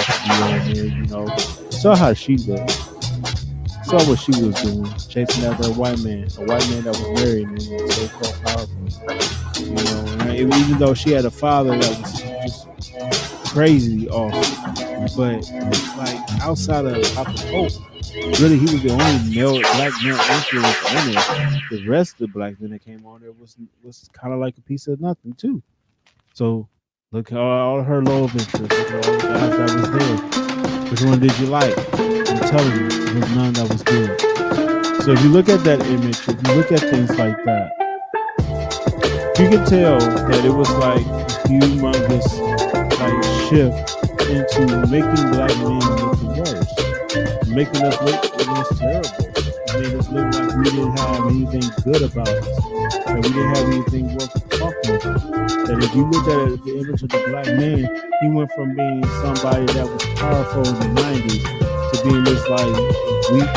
to be on there, you know. Saw how she looked. Saw what she was doing, chasing after a white man that was married and so called powerful. You know, and even though she had a father that was just crazy awesome, but like outside of Papa Pope, really he was the only black male influence on it. The rest of the black men that came on there was kind of like a piece of nothing too. So look at all her love interests, look at all the guys that was there. Which one did you like? I'm telling you, there was none that was good. So if you look at that image, if you look at things like that, you can tell that it was like a humongous like shift into making black men look the worst, making us look terrible. It made us look like we didn't have anything good about us, that we didn't have anything worth talking about. That if you look at the image of the black man, he went from being somebody that was powerful in the 90s to being this like weak,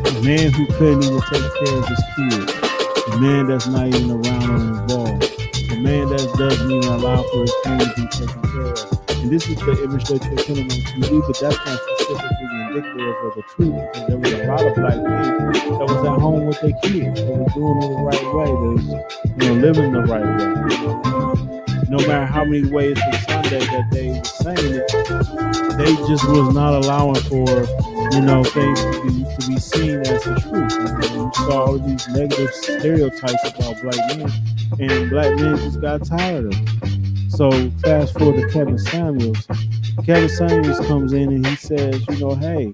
a man who couldn't even take care of his kids, a man that's not even around or involved, a man that doesn't even allow for his family to be taken care of. And this is the image that they're putting on TV, but that's not specifically indicative of the truth, because there was a lot of black men that was at home with their kids, that was doing it the right way, that was living the right way. No matter how many ways from Sunday that they were saying it, they just was not allowing for things to be seen as the truth. You saw all of these negative stereotypes about black men, and black men just got tired of it. So fast forward to Kevin Samuels. Kevin Samuels comes in and he says, hey,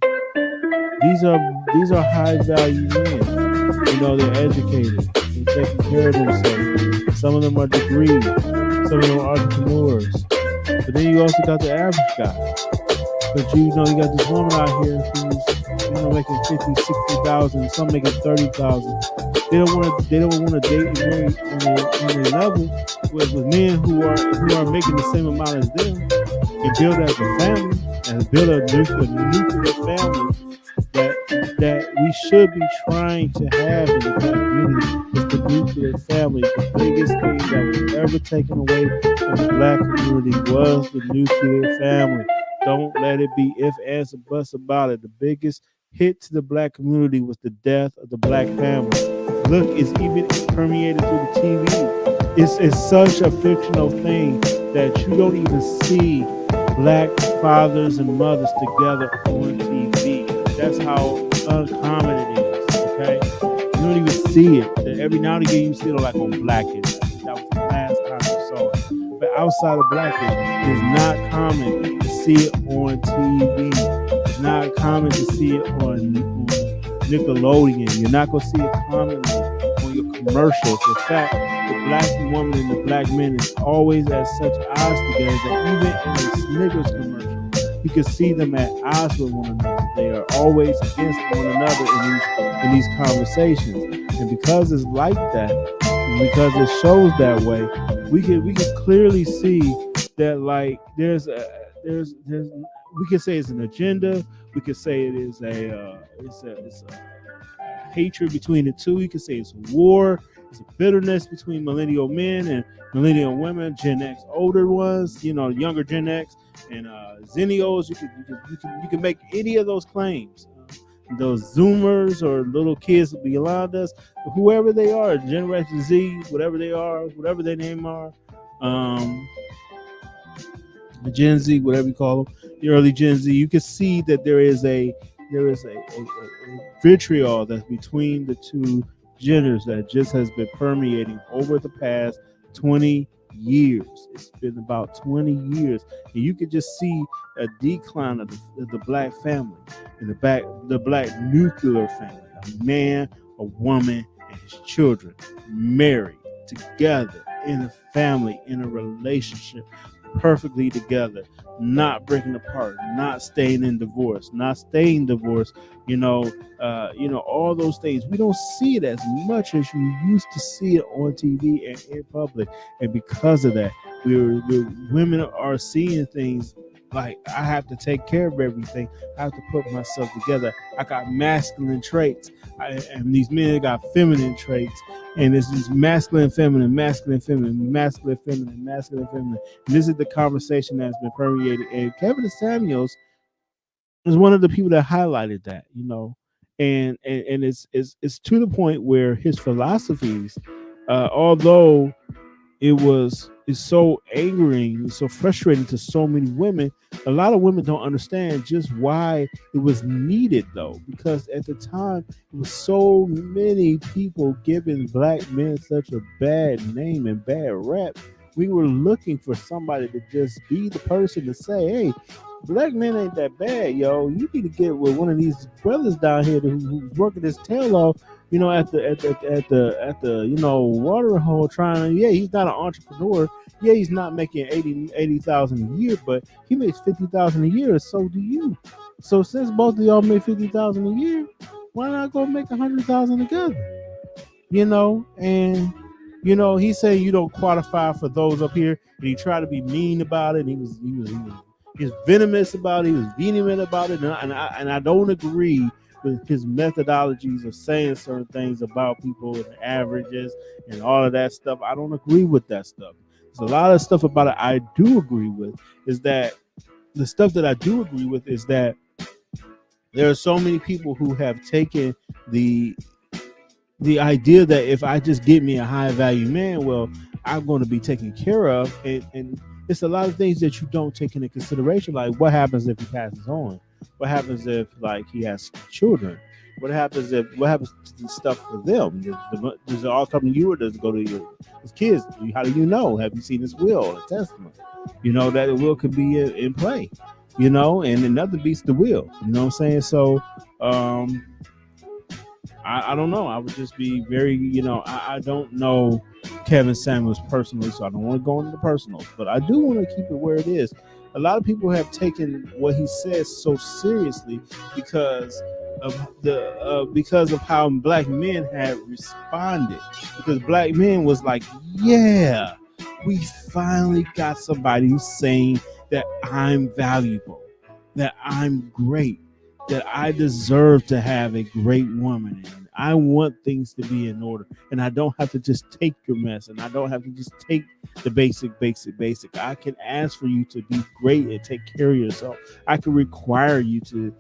these are high value men. They're educated, they're taking care of themselves. Some of them are degreed, some of them are entrepreneurs. But then you also got the average guy. But you got this woman out here who's making 50, 60,000, some making 30,000. They don't want to date and marry on their level with men who are making the same amount as them and build as a family and build a nuclear family that we should be trying to have in the black community. Is the nuclear family. The biggest thing that was ever taken away from the black community was the nuclear family. Don't let it be if, ands, or buts about it. The biggest hit to the black community was the death of the black family. Look, it's even permeated through the TV. It's such a fictional thing that you don't even see black fathers and mothers together on TV. That's how uncommon it is, okay? You don't even see it. Every now and again you see it like on Blackish. That was the last time you saw it. But outside of Blackish, it's not common to see it on TV. It's not common to see it on Nickelodeon. You're not going to see it commonly on your commercials. In fact, the black woman and the black man is always at such odds together that even in a Snickers commercial, you can see them at odds with one another. They are always against one another in these conversations. And because it's like that, because it shows that way. We can clearly see that like there's we can say it's an agenda. We could say it is a hatred between the two. You could say it's a war. It's a bitterness between millennial men and millennial women, Gen X older ones, younger Gen X and Zennials. You can make any of those claims. Those Zoomers or little kids beyond us, whoever they are, Generation Z, whatever they are, whatever their name are, um, the Gen Z, whatever you call them, the early Gen Z, you can see that there is a vitriol that's between the two genders that just has been permeating over the past 20 years. It's been about 20 years, and you can just see a decline of the black family and the black nuclear family, a man, a woman, and his children married together in a family, in a relationship, perfectly together, not breaking apart, not staying in divorce, not staying divorced. All those things. We don't see it as much as you used to see it on TV and in public, and because of that, women are seeing things like I have to take care of everything. I have to put myself together. I got masculine traits, and these men got feminine traits. And it's just masculine, feminine, masculine, feminine, masculine, feminine, masculine, feminine. And this is the conversation that's been permeated. And Kevin Samuels is one of the people that highlighted that, and it's to the point where his philosophies, although it's so angering, it's so frustrating to so many women. A lot of women don't understand just why it was needed, though, because at the time it was so many people giving black men such a bad name and bad rap. We were looking for somebody to just be the person to say, "Hey, black men ain't that bad, yo. You need to get with one of these brothers down here who's working his tail off, at the watering hole trying. Yeah, he's not an entrepreneur. Yeah, he's not making 80,000 a year, but he makes 50,000 a year. So do you. So since both of y'all make 50,000 a year, why not go make 100,000 together? And he said you don't qualify for those up here, and he tried to be mean about it. And he was venomous about it. He was vehement about it, and I don't agree with his methodologies of saying certain things about people and averages and all of that stuff. I don't agree with that stuff. There's a lot of stuff about it I do agree with. Is that the stuff that I do agree with is that there are so many people who have taken the idea that if I just get me a high value man, well, I'm going to be taken care of, and it's a lot of things that you don't take into consideration. Like, what happens if he passes on? What happens if like he has children? What happens to the stuff for them? Does it all come to you, or does it go to his kids? How do you know? Have you seen his will or testament? That the will could be in play. And another beats the will. You know what I'm saying? So, I don't know. I would just be very, I don't know Kevin Samuels personally, so I don't want to go into the personals, but I do want to keep it where it is. A lot of people have taken what he says so seriously because of how black men have responded. Because black men was like, yeah, we finally got somebody who's saying that I'm valuable, that I'm great, that I deserve to have a great woman, and I want things to be in order, and I don't have to just take your mess, and I don't have to just take the basic. I can ask for you to be great and take care of yourself. I can require you to,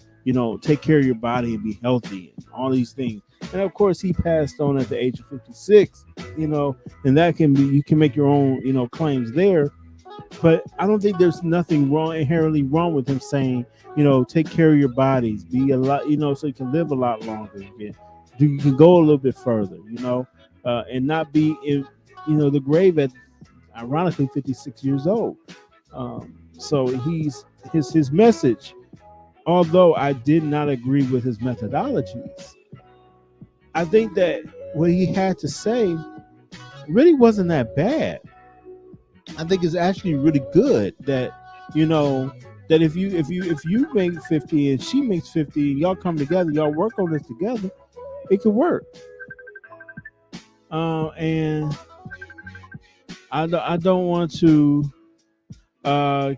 take care of your body and be healthy and all these things. And of course, he passed on at the age of 56, and that can be, you can make your own, claims there. But I don't think there's nothing inherently wrong with him saying, take care of your bodies, be a lot, so you can live a lot longer. You can go a little bit further, and not be in, the grave at, ironically, 56 years old. So his message, although I did not agree with his methodologies, I think that what he had to say really wasn't that bad. I think it's actually really good that that if you make 50 and she makes 50, y'all come together, y'all work on this together, it could work. And I don't want to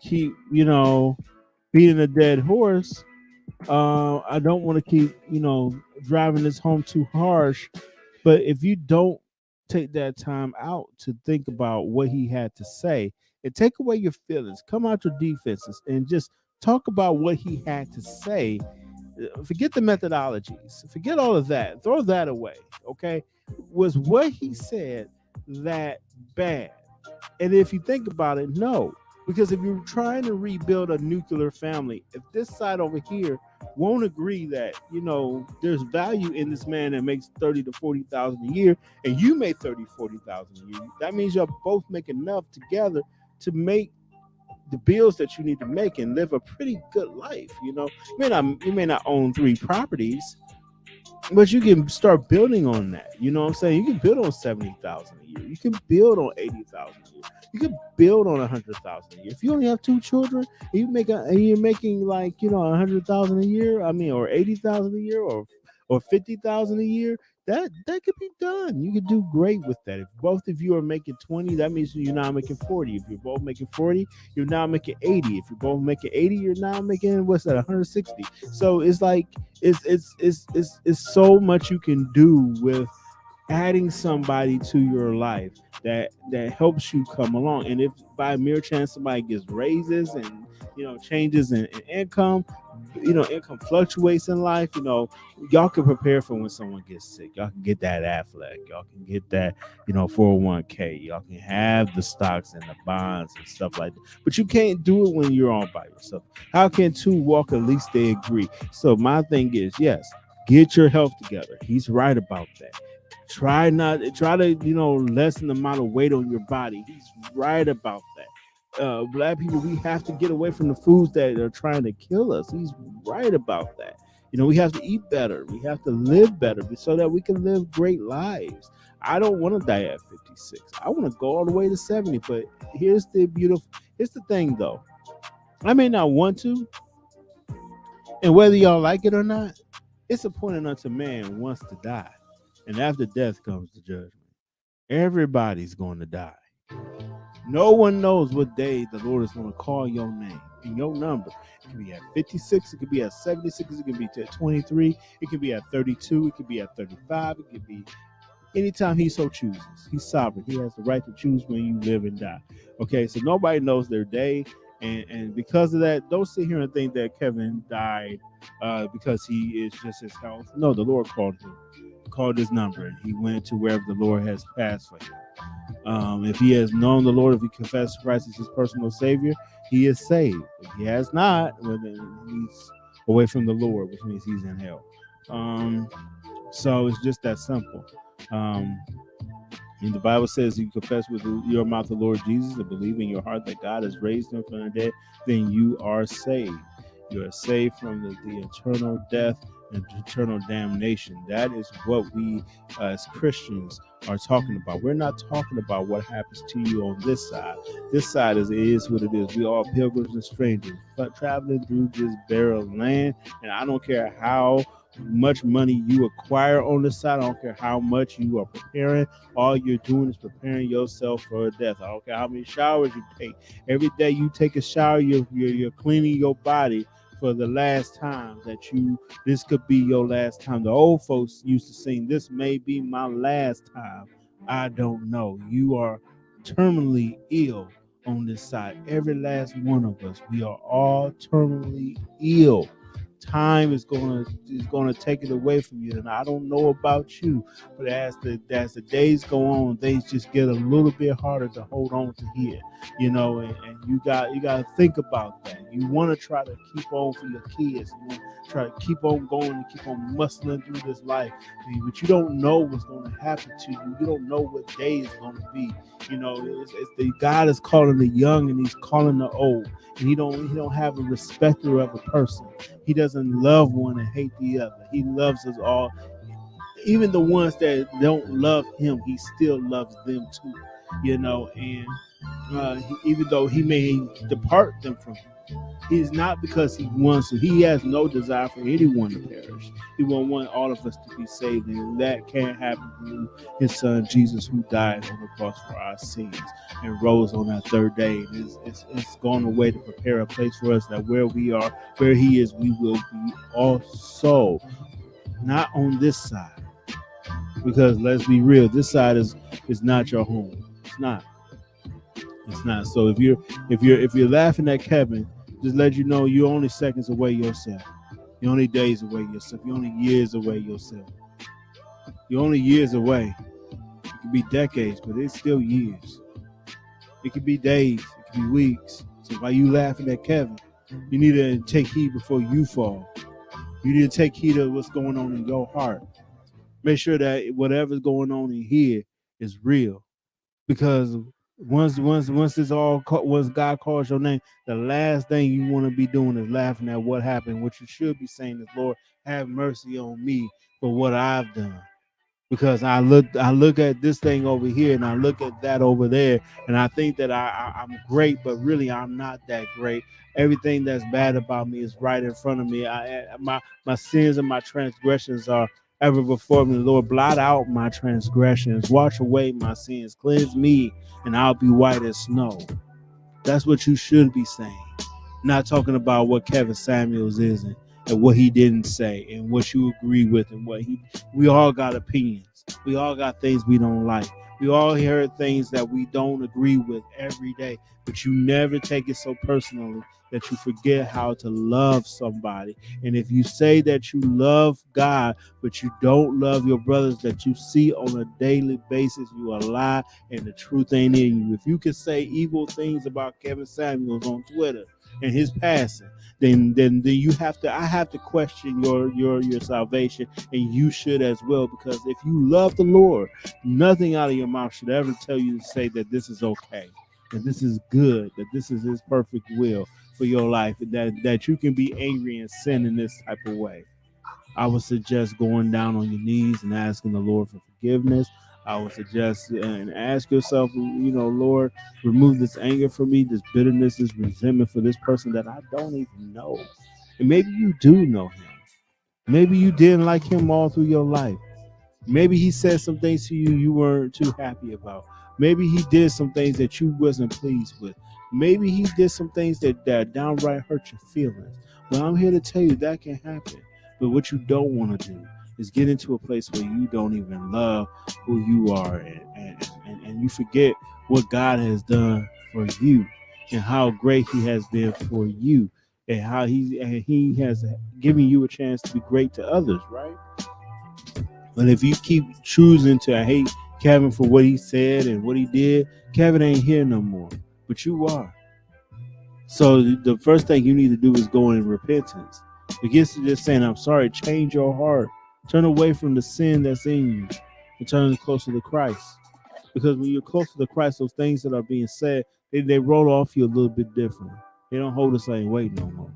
keep beating a dead horse. I don't want to keep driving this home too harsh. But if you don't take that time out to think about what he had to say and take away your feelings, come out your defenses, and just talk about what he had to say. Forget the methodologies, forget all of that, throw that away. Okay, was what he said that bad? And if you think about it, no. Because if you're trying to rebuild a nuclear family, if this side over here won't agree that, there's value in this man that makes 30 to 40,000 a year and you make 30, 40,000 a year, that means y'all both make enough together to make the bills that you need to make and live a pretty good life. You may not own three properties, but you can start building on that. You know what I'm saying? You can build on 70,000 a year. You can build on 80,000 a year. You can build on 100,000 a year. If you only have two children, and you're making like 100,000 a year. I mean, or 80,000 a year, or 50,000 a year. That could be done. You could do great with that. If both of you are making 20, that means you're now making 40. If you're both making 40, you're now making 80. If you're both making 80, you're now making what's that, 160. So it's like it's so much you can do with adding somebody to your life that helps you come along. And if by mere chance somebody gets raises and changes in income, income fluctuates in life, y'all can prepare for when someone gets sick. Y'all can get that Affleck, y'all can get that 401k, y'all can have the stocks and the bonds and stuff like that. But you can't do it when you're all by yourself. How can two walk? At least they agree. So my thing is, yes, get your health together. He's right about that. Try to lessen the amount of weight on your body. He's right about that. Black people, we have to get away from the foods that are trying to kill us. He's right about that. We have to eat better. We have to live better so that we can live great lives. I don't want to die at 56. I want to go all the way to 70. But here's the thing though. I may not want to, and whether y'all like it or not, it's appointed unto man once to die. And after death comes the judgment. Everybody's going to die. No one knows what day the Lord is going to call your name and your number. It could be at 56, it could be at 76, it could be at 23, it could be at 32, it could be at 35, it could be anytime he so chooses. He's sovereign. He has the right to choose when you live and die. Okay, so nobody knows their day. And because of that, don't sit here and think that Kevin died because he is just his health. No, the Lord called his number, and he went to wherever the Lord has passed for him. If he has known the Lord, if he confessed Christ as his personal Savior, he is saved. If he has not, well, then he's away from the Lord, which means he's in hell. So it's just that simple. And the Bible says you confess with your mouth the Lord Jesus and believe in your heart that God has raised him from the dead, then you are saved. You are saved from the eternal death and eternal damnation. That is what we as Christians are talking about. We're not talking about what happens to you on this side. This side is what it is. We are pilgrims and strangers, but traveling through this barren land. And I don't care how much money you acquire on the side. I don't care how much you are preparing. All you're doing is preparing yourself for death. I don't care how many showers you take. Every day you take a shower, you're cleaning your body for the last time this could be your last time. The old folks used to sing, "This may be my last time." I don't know. You are terminally ill on this side. Every last one of us. We are all terminally ill. Time is going to take it away from you, and I don't know about you, but as the days go on, things just get a little bit harder to hold on to here, and you got to think about that. You want to try to keep on for your kids. You want to try to keep on going and keep on muscling through this life, but you don't know what's going to happen to you. You don't know what day is going to be. God is calling the young and he's calling the old, and he don't have a respecter of a person. He doesn't love one and hate the other. He loves us all. Even the ones that don't love him, he still loves them too. And even though he may depart them from him, He's not because he wants to. He has no desire for anyone to perish. He won't want all of us to be saved, and that can't happen through his son Jesus, who died on the cross for our sins and rose on that third day. And it's gone away to prepare a place for us, that where we are, where he is, we will be also. Not on this side, because let's be real, this side is not your home. It's not. It's not. So if you're laughing at Kevin, just let you know you're only seconds away yourself. You're only days away yourself. You're only years away yourself. You're only years away. It could be decades, but it's still years. It could be days. It could be weeks. So while you laughing at Kevin, you need to take heed before you fall. You need to take heed of what's going on in your heart. Make sure that whatever's going on in here is real. Because once God calls your name, the last thing you want to be doing is laughing at what happened. What you should be saying is, Lord, have mercy on me for what I've done. Because I look at this thing over here and I look at that over there, and I think that I'm great, but really I'm not that great. Everything that's bad about me is right in front of me. My sins and my transgressions are ever before me. Lord, blot out my transgressions, wash away my sins, cleanse me, and I'll be white as snow. That's what you should be saying. Not talking about what Kevin Samuels is, and what he didn't say, and what you agree with, and what he. We all got opinions. We all got things we don't like. We all hear things that we don't agree with every day, but you never take it so personally that you forget how to love somebody. And if you say that you love God, but you don't love your brothers that you see on a daily basis, you are a lie, and the truth ain't in you. If you can say evil things about Kevin Samuels on Twitter and his passing, then you have to. I have to question your salvation, and you should as well. Because if you love the Lord, nothing out of your mouth should ever tell you to say that this is okay, that this is good, that this is His perfect will for your life, that you can be angry and sin in this type of way. I would suggest going down on your knees and asking the Lord for forgiveness. I would suggest and ask yourself, Lord, remove this anger from me, this bitterness, this resentment for this person that I don't even know. And maybe you do know him. Maybe you didn't like him all through your life. Maybe he said some things to you you weren't too happy about. Maybe he did some things that you wasn't pleased with. Maybe he did some things that downright hurt your feelings. But I'm here to tell you that can happen. But what you don't want to do is get into a place where you don't even love who you are, and you forget what God has done for you and how great He has been for you, and how He has given you a chance to be great to others, right? But if you keep choosing to hate Kevin for what he said and what he did, Kevin ain't here no more. But you are. So the first thing you need to do is go in repentance. Begins to just saying, I'm sorry, change your heart. Turn away from the sin that's in you and turn closer to Christ. Because when you're closer to Christ, those things that are being said, they roll off you a little bit different. They don't hold the same weight no more.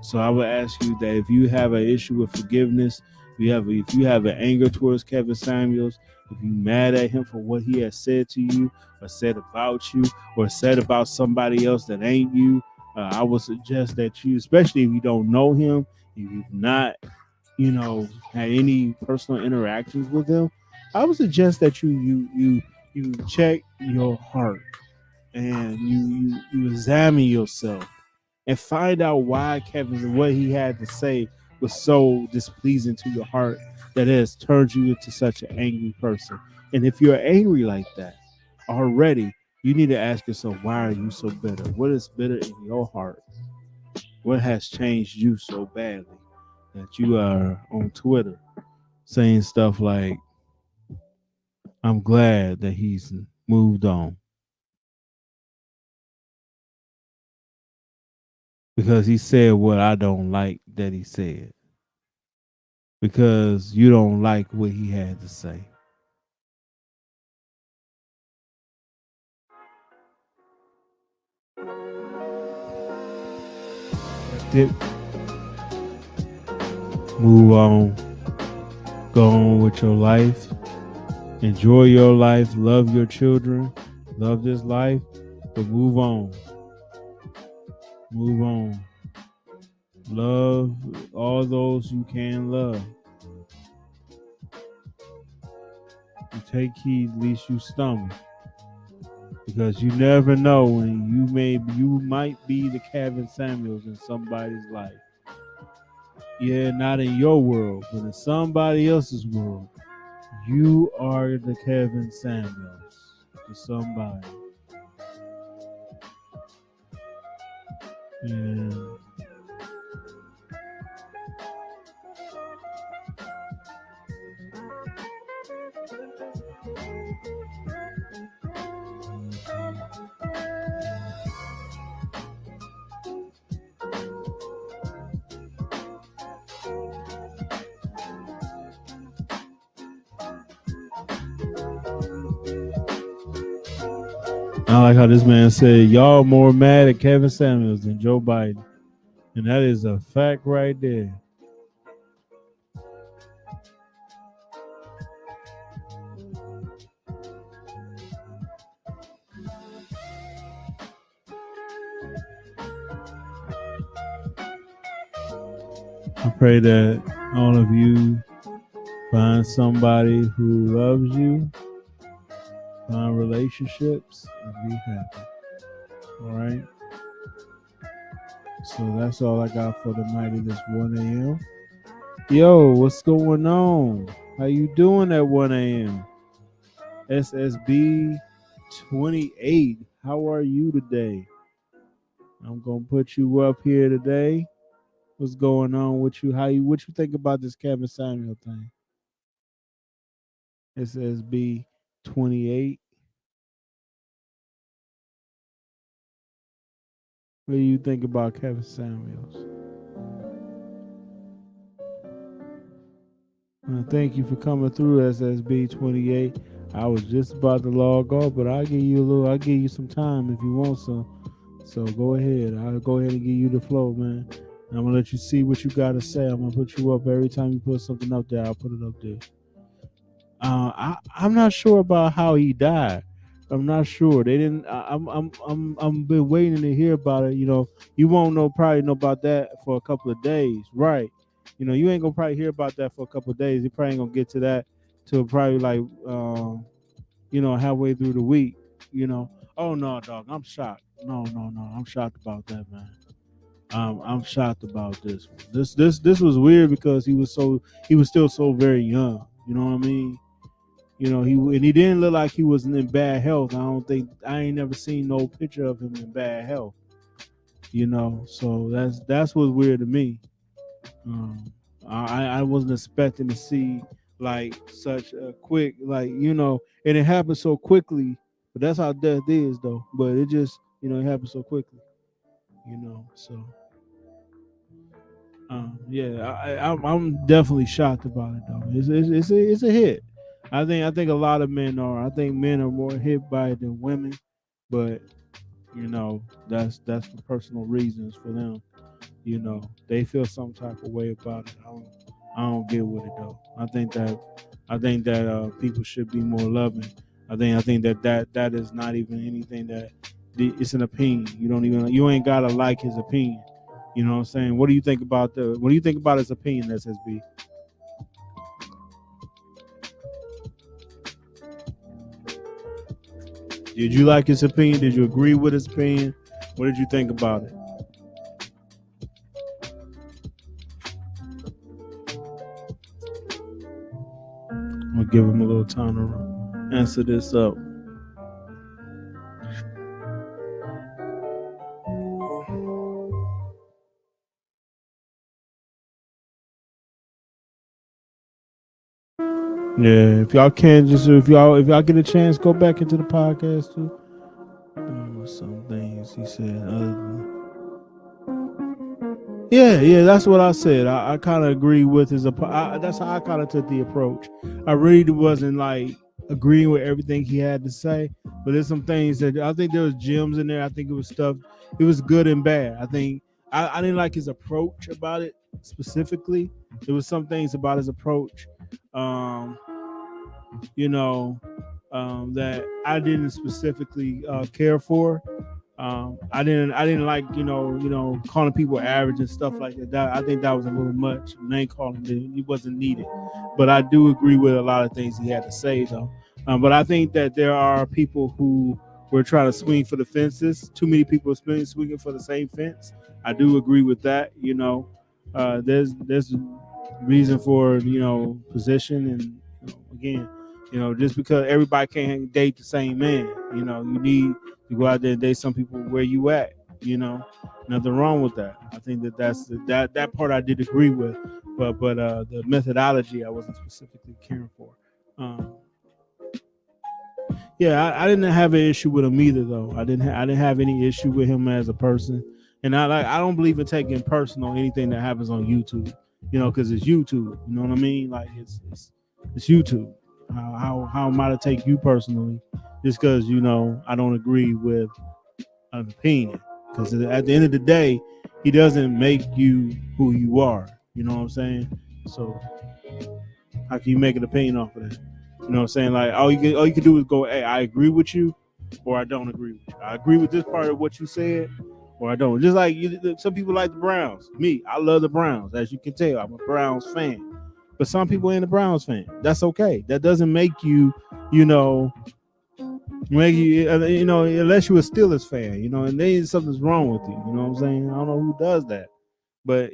So I would ask you that if you have an issue with forgiveness, if you have an anger towards Kevin Samuels, if you're mad at him for what he has said to you or said about you or said about somebody else that ain't you, I would suggest that you, especially if you don't know him, if you've not, had any personal interactions with him, I would suggest that you check your heart and you examine yourself and find out why Kevin, what he had to say was so displeasing to your heart that it has turned you into such an angry person. And if you're angry like that already, you need to ask yourself, why are you so bitter? What is bitter in your heart? What has changed you so badly that you are on Twitter saying stuff like, I'm glad that he's moved on because he said what I don't like that he said, because you don't like what he had to say. Dip, move on, go on with your life, enjoy your life, love your children, love this life, but move on. Move on. Love all those you can love. You take heed, least you stumble. Because you never know when you might be the Kevin Samuels in somebody's life. Yeah, not in your world, but in somebody else's world. You are the Kevin Samuels to somebody. And I like how this man said, y'all more mad at Kevin Samuels than Joe Biden. And that is a fact right there. I pray that all of you find somebody who loves you, find relationships, and be happy. All right? So that's all I got for tonight at this 1 a.m. Yo, what's going on? How you doing at 1 a.m.? SSB 28. How are you today? I'm gonna put you up here today. What's going on with you? What you think about this Kevin Samuel thing? SSB 28. What do you think about Kevin Samuels? Thank you for coming through, SSB 28. I was just about to log off, but I'll give you some time if you want some. So go ahead. I'll go ahead and give you the flow, man. And I'm gonna let you see what you gotta say. I'm gonna put you up every time you put something up there. I'll put it up there. I'm not sure about how he died. I'm not sure. They didn't. I'm been waiting to hear about it. You know, you won't probably know about that for a couple of days, right? You know, you ain't gonna probably hear about that for a couple of days. You probably ain't gonna get to that till probably like halfway through the week. You know. Oh no, dog. I'm shocked. No. I'm shocked about that, man. I'm shocked about this one. This was weird because he was still so very young. You know what I mean? You know, he didn't look like he was in bad health. I ain't never seen no picture of him in bad health. You know, so that's what's weird to me. Um, I wasn't expecting to see like such a quick and it happened so quickly. But that's how death is, though. But it just it happened so quickly. So yeah, I'm definitely shocked about it though. It's a hit. I think a lot of men are. I think men are more hit by it than women, but that's for personal reasons for them. They feel some type of way about it. I don't get with it though. I think that people should be more loving. I think that is not even anything that it's an opinion. You ain't gotta like his opinion. You know what I'm saying? What do you think about his opinion, SSB? Did you like his opinion? Did you agree with his opinion? What did you think about it? I'm gonna give him a little time to answer this up. Yeah, if y'all can, just if y'all get a chance, go back into the podcast too. Some things he said. Yeah, that's what I said. I kind of agree with his. That's how I kind of took the approach. I really wasn't like agreeing with everything he had to say, but there's some things that I think there was gems in there. I think it was stuff. It was good and bad. I think I didn't like his approach about it specifically. There was some things about his approach, um, you know, that I didn't specifically care for. I didn't like calling people average and stuff like that. I think that was a little much. Name calling he wasn't needed, but I do agree with a lot of things he had to say though. But I think that there are people who were trying to swing for the fences. Too many people are swinging for the same fence. I do agree with that. There's reason for position and again, just because everybody can't date the same man, you need to go out there and date some people where you at. You know, nothing wrong with that. I think that part I did agree with, but the methodology I wasn't specifically caring for. Um, yeah, I didn't have an issue with him either, though. I didn't have any issue with him as a person, and I don't believe in taking personal anything that happens on YouTube. Because it's YouTube. You know what I mean? Like it's YouTube. How am I to take you personally just because I don't agree with an opinion? Because at the end of the day, he doesn't make you who you are. You know what I'm saying? So how can you make an opinion off of that? You know what I'm saying? Like all you can do is go, hey, I agree with you, or I don't agree with you. I agree with this part of what you said, or I don't. Just like some people like the Browns. Me, I love the Browns. As you can tell, I'm a Browns fan. But some people ain't a Browns fan. That's okay. That doesn't make you, you know, make you, unless you're a Steelers fan, and then something's wrong with you. You know what I'm saying? I don't know who does that, but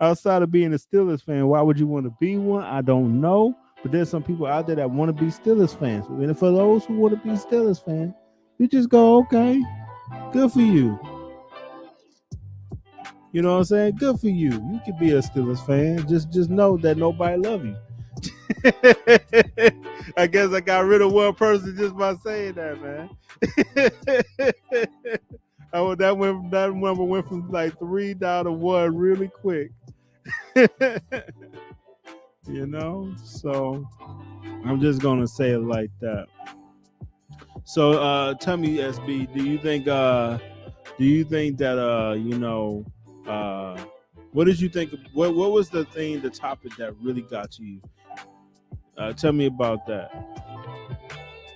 outside of being a Steelers fan, why would you want to be one? I don't know. But there's some people out there that want to be Steelers fans. And for those who want to be Steelers fans, you just go, okay, good for you. You know what I'm saying? Good for you. You can be a Steelers fan. Just know that nobody love you. I guess I got rid of one person just by saying that, man. That number went from like 3 down to 1 really quick. So I'm just gonna say it like that. So tell me, SB, do you think that what did you think what was the topic that really got to you? Tell me about that.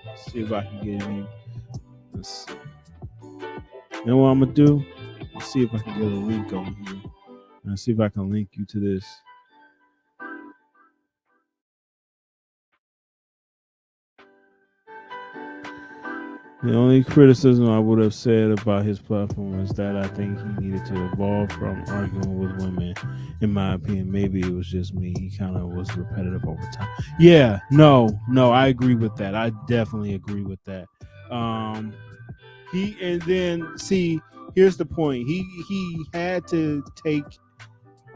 Let's see if I can get any. Let's see. You know what I'm gonna do? Let's see if I can get a link over here. Let's see if I can link you to this. The only criticism I would have said about his platform is that I think he needed to evolve from arguing with women. In my opinion, maybe it was just me. He kind of was repetitive over time. Yeah, no, I agree with that. I definitely agree with that. And then see, here's the point. He had to take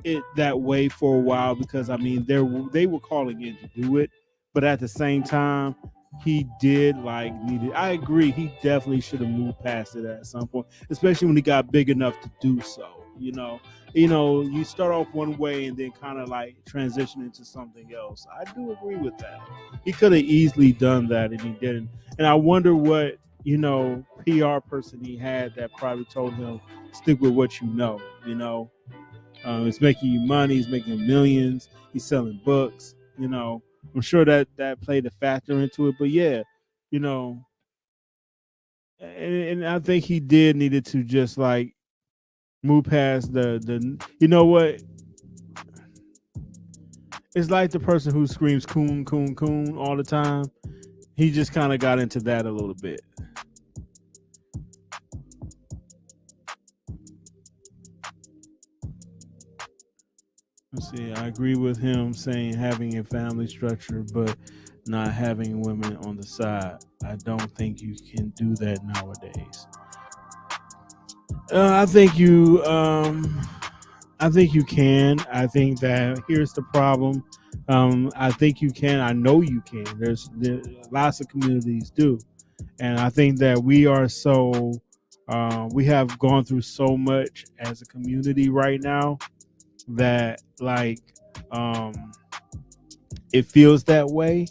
it that way for a while because I mean they were calling in to do it, but at the same time he did like needed. I agree. He definitely should have moved past it at some point, especially when he got big enough to do so. You start off one way and then kind of like transition into something else. I do agree with that. He could have easily done that and he didn't. And I wonder what PR person he had that probably told him stick with what you know. It's making you money. He's making millions. He's selling books. I'm sure that played a factor into it. But yeah, you know, and I think he did needed to just like move past the. You know what? It's like the person who screams "coon, coon, coon" all the time. He just kind of got into that a little bit. Let's see. I agree with him saying having a family structure, but not having women on the side. I don't think you can do that nowadays. I think you. I think you can. I think that here's the problem. I think you can. I know you can. There lots of communities do, and I think that we are so. We have gone through so much as a community right now that like um, it feels that way.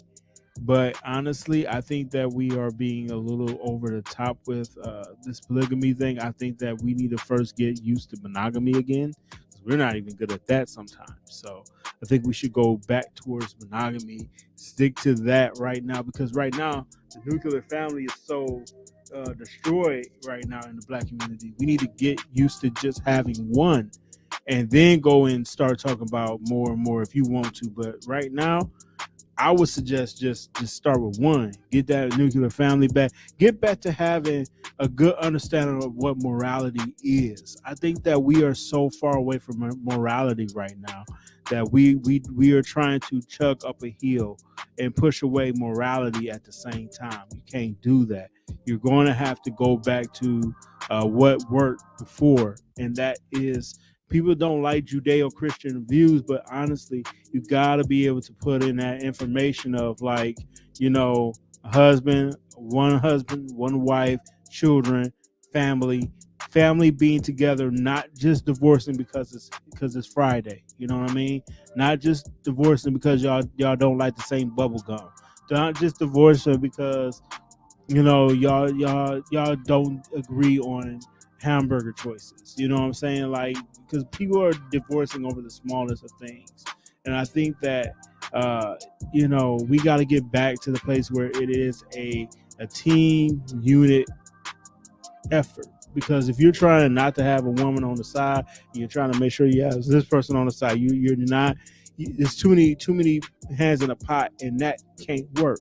But honestly, I think that we are being a little over the top with this polygamy thing. I think that we need to first get used to monogamy again. We're not even good at that sometimes. So I think we should go back towards monogamy, stick to that right now, because right now the nuclear family is so destroyed right now in the black community. We need to get used to just having one, and then go and start talking about more and more if you want to. But right now, I would suggest just start with one. Get that nuclear family back. Get back to having a good understanding of what morality is. I think that we are so far away from morality right now that we are trying to chug up a hill and push away morality at the same time. You can't do that. You're going to have to go back to what worked before, and that is, people don't like Judeo-Christian views, but honestly, you got to be able to put in that information of, like, a husband, one wife, children, family being together, not just divorcing because it's Friday. You know what I mean? Not just divorcing because y'all don't like the same bubble gum. Not just divorcing because y'all don't agree on hamburger choices. You know what I'm saying? Like, because people are divorcing over the smallest of things, and I think that we got to get back to the place where it is a team unit effort. Because if you're trying not to have a woman on the side, you're trying to make sure you have this person on the side. You're not. There's too many hands in a pot, and that can't work.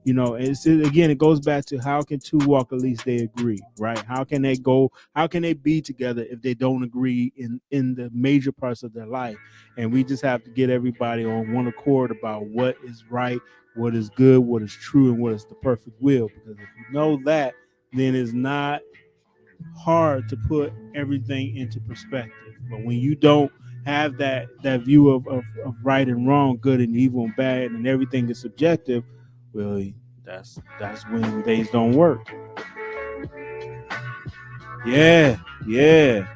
It goes back to, how can two walk at least they agree, right? How can they be together if they don't agree in the major parts of their life? And we just have to get everybody on one accord about what is right, what is good, what is true, and what is the perfect will. Because if you know that, then it's not hard to put everything into perspective. But when you don't have that view of right and wrong, good and evil and bad, and everything is subjective, well, that's when things don't work. Yeah, yeah,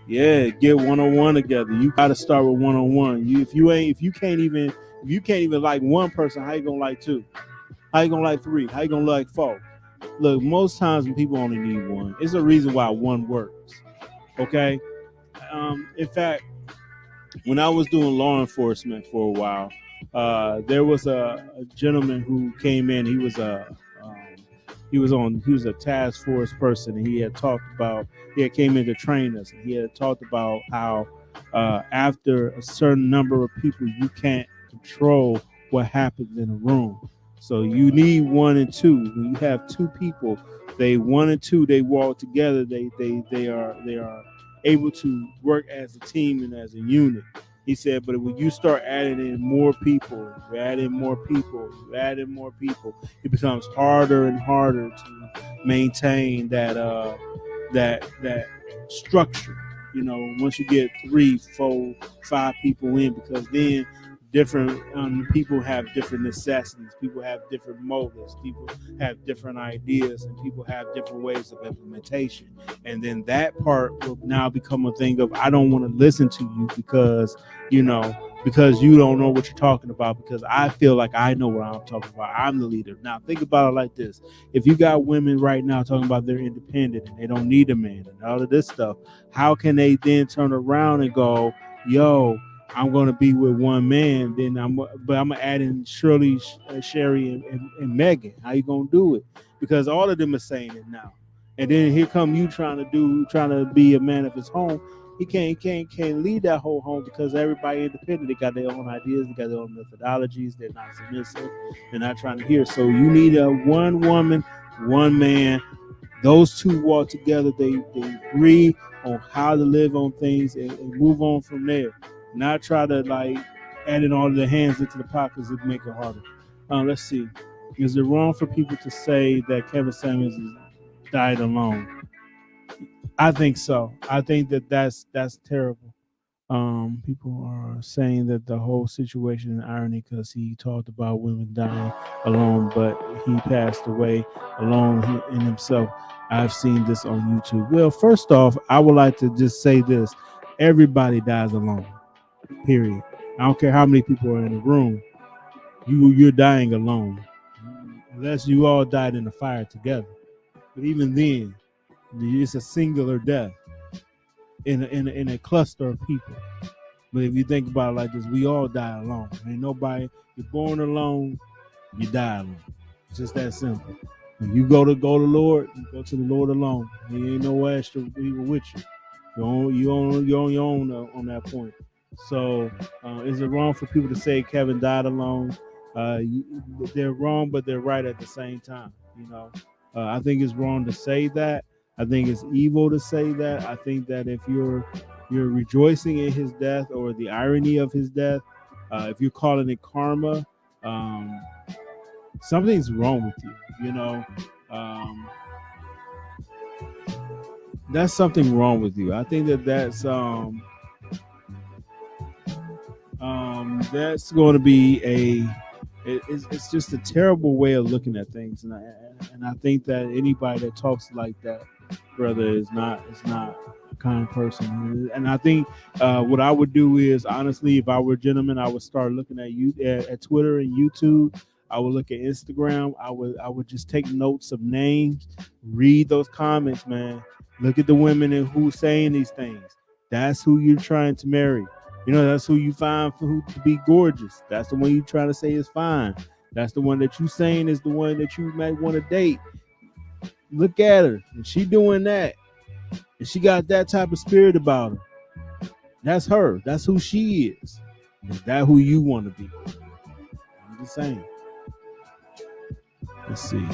yeah. Get one-on-one together. You got to start with one-on-one. If you can't even like one person, how you gonna like two? How you gonna like three? How you gonna like four? Look, most times when people only need one, it's a reason why one works. Okay. In fact, when I was doing law enforcement for a while, there was a gentleman who came in. He was a task force person, and he had came in to train us, and he had talked about how after a certain number of people, you can't control what happens in a room. So you need one and two. When you have two people, one and two, they walk together. They are able to work as a team and as a unit. He said, but when you start adding in more people, it becomes harder and harder to maintain that structure. Once you get 3, 4, 5 people in, because then different people have different necessities, people have different motives, people have different ideas, and people have different ways of implementation. And then that part will now become a thing of, I don't want to listen to you because you don't know what you're talking about, because I feel like I know what I'm talking about. I'm the leader. Now think about it like this: if you got women right now talking about they're independent and they don't need a man and all of this stuff, how can they then turn around and go, yo, I'm going to be with one man, but I'm going to add in Shirley, Sherry, and Megan. How you going to do it? Because all of them are saying it now. And then here come you trying to be a man of his home. He can't lead that whole home, because everybody independent. They got their own ideas, they got their own methodologies. They're not submissive. They're not trying to hear. So you need a one woman, one man. Those two walk together. They agree on how to live on things, and move on from there. Not try to like adding all of their hands into the pockets and make it harder. Let's see. Is it wrong for people to say that Kevin Samuels died alone? I think so. I think that's terrible. People are saying that the whole situation is irony, because he talked about women dying alone, but he passed away alone in himself. I've seen this on YouTube. Well, first off, I would like to just say this: everybody dies alone. Period. I don't care how many people are in the room. You're dying alone, unless you all died in a fire together. But even then, it's a singular death in a cluster of people. But if you think about it like this, we all die alone. Ain't nobody, you're born alone, you die alone. It's just that simple. When you go to Lord, you go to the Lord alone. He ain't no extra people with you. You're on your own on that point. So, is it wrong for people to say Kevin died alone? They're wrong, but they're right at the same time. I think it's wrong to say that. I think it's evil to say that. I think that if you're rejoicing in his death or the irony of his death, if you're calling it karma, um, something's wrong with you. Um, that's something wrong with you. I think that's going to be it's just a terrible way of looking at things, and I think that anybody that talks like that, brother, is not a kind person. And I think what I would do is, honestly, if I were a gentleman, I would start looking at at Twitter and YouTube. I would look at Instagram. I would just take notes of names, read those comments, man. Look at the women and who's saying these things. That's who you're trying to marry. That's who you find for who to be gorgeous. That's the one you trying to say is fine. That's the one that you saying is the one that you might want to date. Look at her. And she doing that. And she got that type of spirit about her. That's her. That's who she is. Is that who you want to be? I'm just saying. Let's see.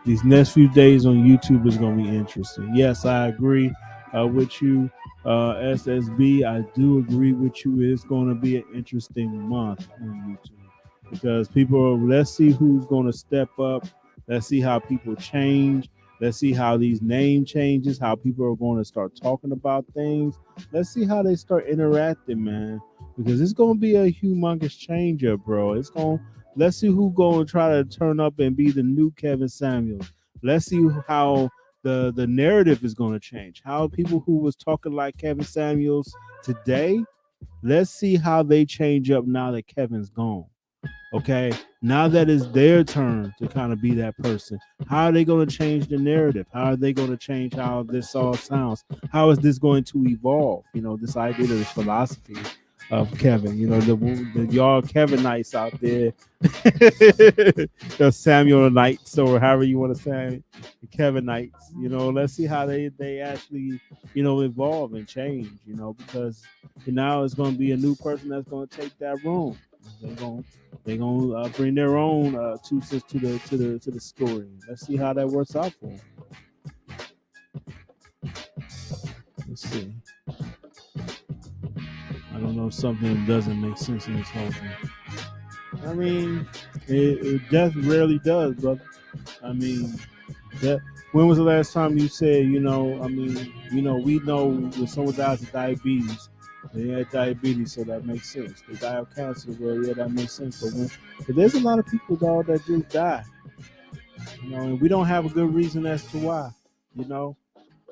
These next few days on YouTube is going to be interesting. Yes, I agree with you, SSB. I do agree with you. It's going to be an interesting month on YouTube because let's see who's going to step up. Let's see how people change. Let's see how these name changes, how people are going to start talking about things. Let's see how they start interacting, man, because it's going to be a humongous change up, bro. Let's see who's going to try to turn up and be the new Kevin Samuels. Let's see how the narrative is going to change. How people who was talking like Kevin Samuels today, let's see how they change up now that Kevin's gone. Okay, now that it's their turn to kind of be that person, how are they going to change the narrative? How are they going to change how this all sounds? How is this going to evolve? This idea of this philosophy of Kevin, the y'all Kevinites out there, the Samuel Knights, or however you want to say it, the Kevinites, let's see how they actually, evolve and change, because now it's going to be a new person that's going to take that room. They're gonna bring their own 2 cents to the story. Let's see how that works out for them. Let's see. I don't know if something doesn't make sense in this whole thing. I mean, it just rarely does, brother. I mean, when was the last time you said, we know when someone dies of diabetes, they had diabetes, so that makes sense. They die of cancer, well, yeah, that makes sense. But there's a lot of people, dog, that just die, and we don't have a good reason as to why,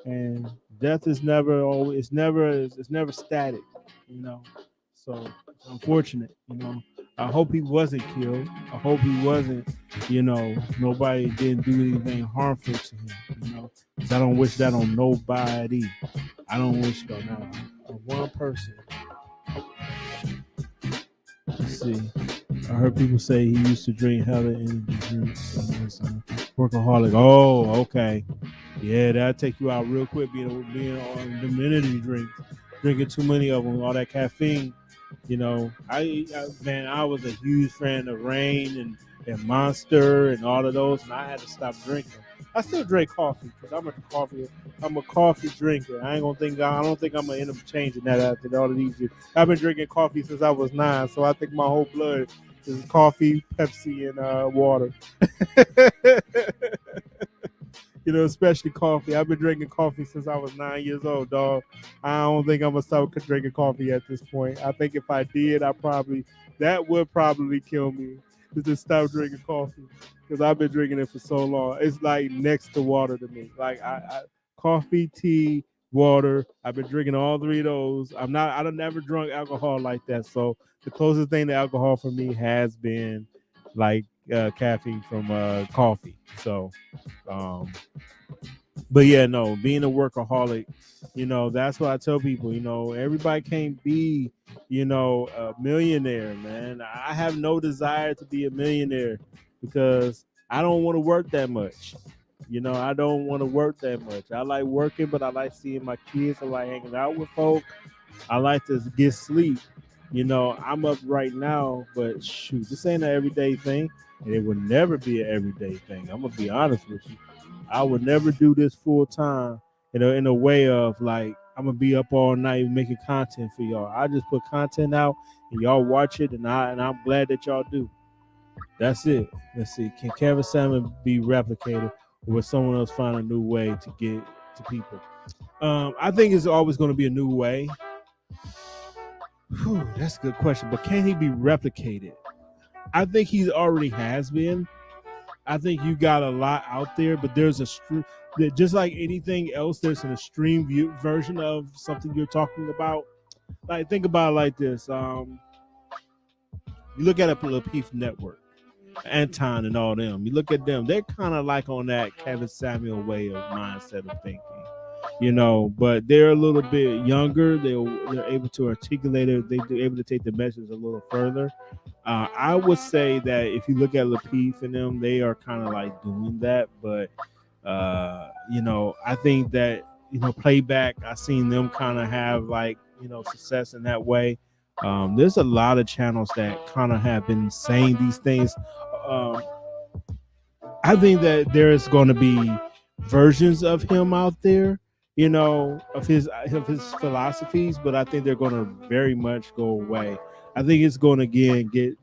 and death is never always, it's never static, so it's unfortunate, I hope he wasn't killed. I hope he wasn't, nobody didn't do anything harmful to him, because I don't wish that on nobody. I don't wish that on one person. Let's see. I heard people say he used to drink hella energy drinks and was workaholic. Oh, okay. Yeah, that'll take you out real quick being on the energy drinks, drinking too many of them, all that caffeine. I was a huge fan of Rain and Monster and all of those, and I had to stop drinking. I still drink coffee because I'm a coffee drinker. I don't think I'm gonna end up changing that after all of these years. I've been drinking coffee since I was 9, so I think my whole blood is coffee, Pepsi, and water. Especially coffee. I've been drinking coffee since I was 9 years old, dog. I don't think I'm gonna stop drinking coffee at this point. I think if I did, that would probably kill me to just stop drinking coffee because I've been drinking it for so long. It's like next to water to me. Like coffee, tea, water. I've been drinking all 3 of those. I don't never drunk alcohol like that. So the closest thing to alcohol for me has been like caffeine from coffee. So. But yeah, no, being a workaholic, that's what I tell people. Everybody can't be, a millionaire, man. I have no desire to be a millionaire because I don't want to work that much. I don't want to work that much. I like working, but I like seeing my kids. I like hanging out with folk. I like to get sleep. I'm up right now, but shoot, this ain't an everyday thing, and it will never be an everyday thing. I'm gonna be honest with you. I would never do this full time, in a way of like I'm gonna be up all night making content for y'all. I just put content out and y'all watch it, and I'm glad that y'all do. That's it. Let's see. Can Kevin Salmon be replicated, or will someone else find a new way to get to people? I think it's always going to be a new way. Whew, that's a good question. But can he be replicated? I think he already has been. I think you got a lot out there, but there's just like anything else, there's an extreme view version of something you're talking about. Like think about it like this. You look at a Peace Network, Anton and all them. You look at them; they're kind of like on that Kevin Samuel way of mindset of thinking, But they're a little bit younger. They're able to articulate it. They're able to take the message a little further. I would say that if you look at Lapeef and them, they are kind of like doing that. But I think that playback. I've seen them kind of have like success in that way. There's a lot of channels that kind of have been saying these things. Um, I think that there's going to be versions of him out there, of his philosophies, but I think they're going to very much go away. I think it's going to again get